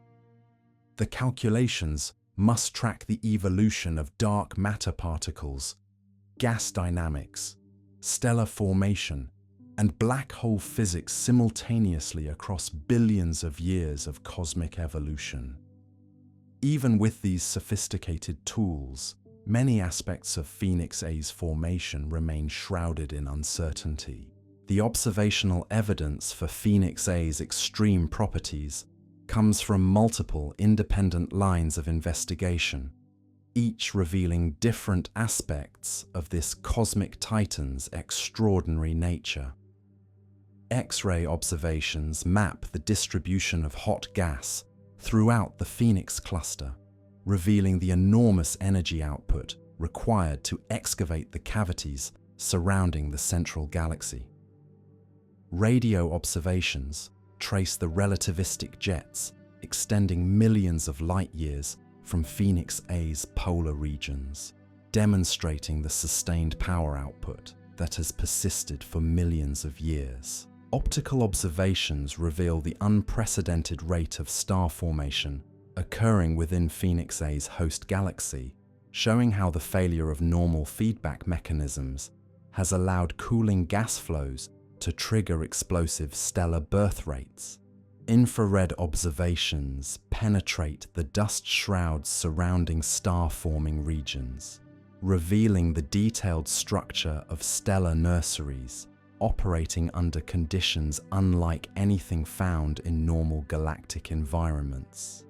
The calculations must track the evolution of dark matter particles, gas dynamics, stellar formation, and black hole physics simultaneously across billions of years of cosmic evolution. Even with these sophisticated tools, many aspects of Phoenix A's formation remain shrouded in uncertainty. The observational evidence for Phoenix A's extreme properties comes from multiple independent lines of investigation, each revealing different aspects of this cosmic titan's extraordinary nature. X-ray observations map the distribution of hot gas throughout the Phoenix cluster, revealing the enormous energy output required to excavate the cavities surrounding the central galaxy. Radio observations trace the relativistic jets extending millions of light years from Phoenix A's polar regions, demonstrating the sustained power output that has persisted for millions of years. Optical observations reveal the unprecedented rate of star formation occurring within Phoenix A's host galaxy, showing how the failure of normal feedback mechanisms has allowed cooling gas flows to trigger explosive stellar birth rates. Infrared observations penetrate the dust shrouds surrounding star-forming regions, revealing the detailed structure of stellar nurseries operating under conditions unlike anything found in normal galactic environments.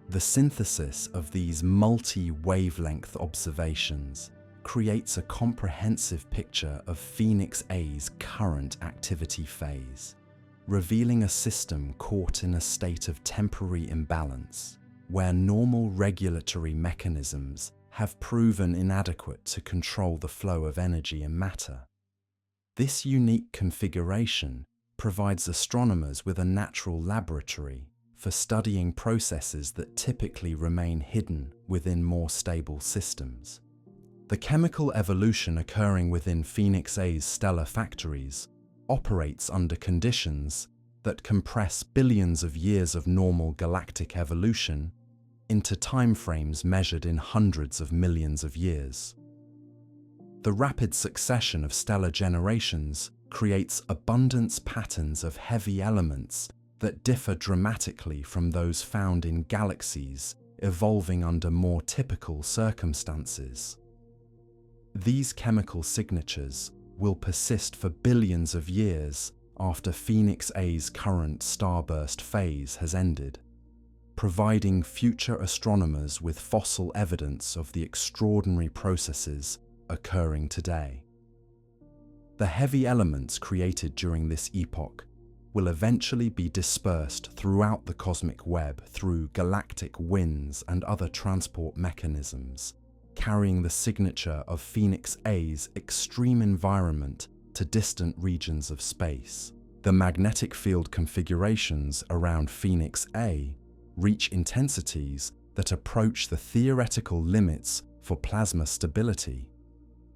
The synthesis of these multi-wavelength observations creates a comprehensive picture of Phoenix A's current activity phase, revealing a system caught in a state of temporary imbalance, where normal regulatory mechanisms have proven inadequate to control the flow of energy and matter. This unique configuration provides astronomers with a natural laboratory for studying processes that typically remain hidden within more stable systems. The chemical evolution occurring within Phoenix A's stellar factories operates under conditions that compress billions of years of normal galactic evolution into timeframes measured in hundreds of millions of years. The rapid succession of stellar generations creates abundance patterns of heavy elements that differ dramatically from those found in galaxies evolving under more typical circumstances. These chemical signatures will persist for billions of years after Phoenix A's current starburst phase has ended, providing future astronomers with fossil evidence of the extraordinary processes occurring today. The heavy elements created during this epoch will eventually be dispersed throughout the cosmic web through galactic winds and other transport mechanisms, carrying the signature of Phoenix A's extreme environment to distant regions of space. The magnetic field configurations around Phoenix A reach intensities that approach the theoretical limits for plasma stability.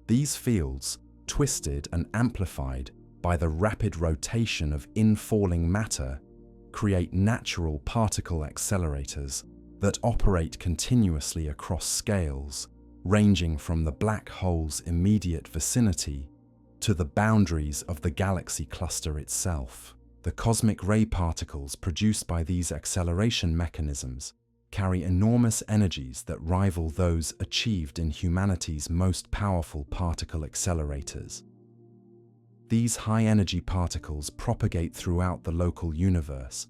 These fields, twisted and amplified by the rapid rotation of infalling matter, create natural particle accelerators that operate continuously across scales, ranging from the black hole's immediate vicinity to the boundaries of the galaxy cluster itself. The cosmic ray particles produced by these acceleration mechanisms carry enormous energies that rival those achieved in humanity's most powerful particle accelerators. These high-energy particles propagate throughout the local universe,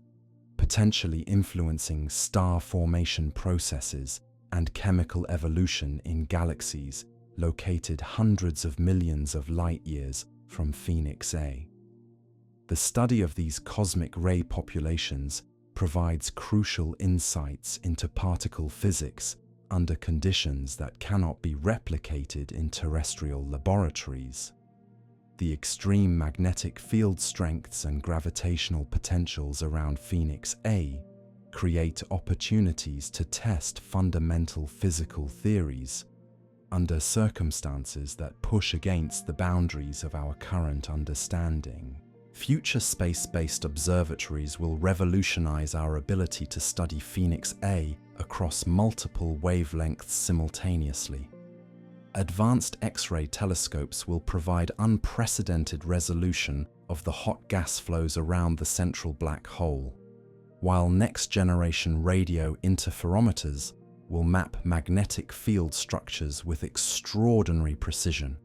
potentially influencing star formation processes and chemical evolution in galaxies located hundreds of millions of light-years from Phoenix A. The study of these cosmic ray populations provides crucial insights into particle physics under conditions that cannot be replicated in terrestrial laboratories. The extreme magnetic field strengths and gravitational potentials around Phoenix A create opportunities to test fundamental physical theories under circumstances that push against the boundaries of our current understanding. Future space-based observatories will revolutionize our ability to study Phoenix A across multiple wavelengths simultaneously. Advanced X-ray telescopes will provide unprecedented resolution of the hot gas flows around the central black hole, while next-generation radio interferometers will map magnetic field structures with extraordinary precision.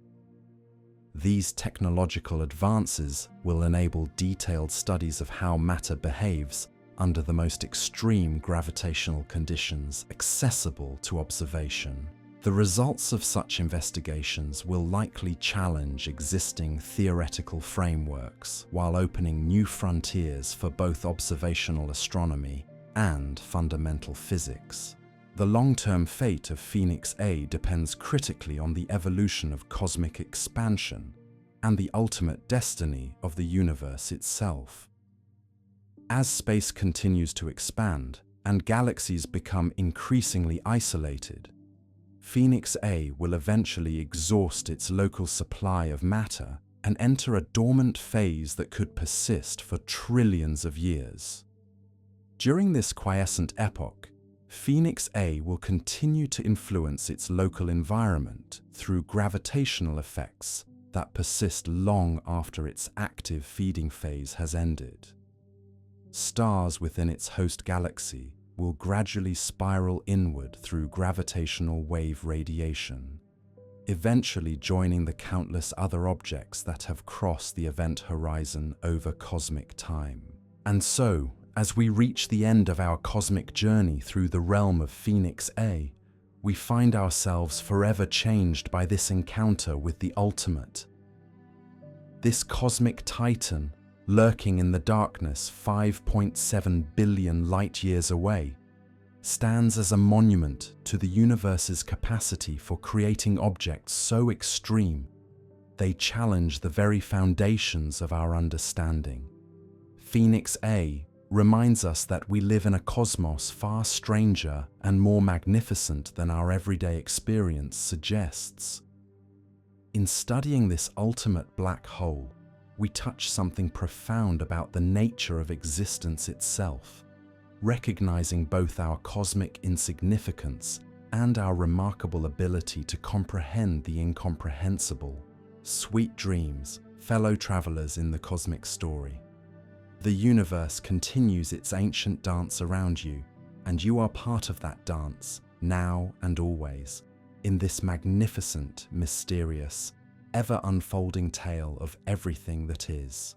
These technological advances will enable detailed studies of how matter behaves under the most extreme gravitational conditions accessible to observation. The results of such investigations will likely challenge existing theoretical frameworks while opening new frontiers for both observational astronomy and fundamental physics. The long-term fate of Phoenix A depends critically on the evolution of cosmic expansion and the ultimate destiny of the universe itself. As space continues to expand and galaxies become increasingly isolated, Phoenix A will eventually exhaust its local supply of matter and enter a dormant phase that could persist for trillions of years. During this quiescent epoch, Phoenix A will continue to influence its local environment through gravitational effects that persist long after its active feeding phase has ended. Stars within its host galaxy will gradually spiral inward through gravitational wave radiation, eventually joining the countless other objects that have crossed the event horizon over cosmic time. And so, as we reach the end of our cosmic journey through the realm of Phoenix A, we find ourselves forever changed by this encounter with the ultimate. This cosmic titan, lurking in the darkness 5.7 billion light-years away, stands as a monument to the universe's capacity for creating objects so extreme they challenge the very foundations of our understanding. Phoenix A reminds us that we live in a cosmos far stranger and more magnificent than our everyday experience suggests. In studying this ultimate black hole, we touch something profound about the nature of existence itself, recognizing both our cosmic insignificance and our remarkable ability to comprehend the incomprehensible. Sweet dreams, fellow travelers in the cosmic story. The universe continues its ancient dance around you, and you are part of that dance, now and always, in this magnificent, mysterious, ever-unfolding tale of everything that is.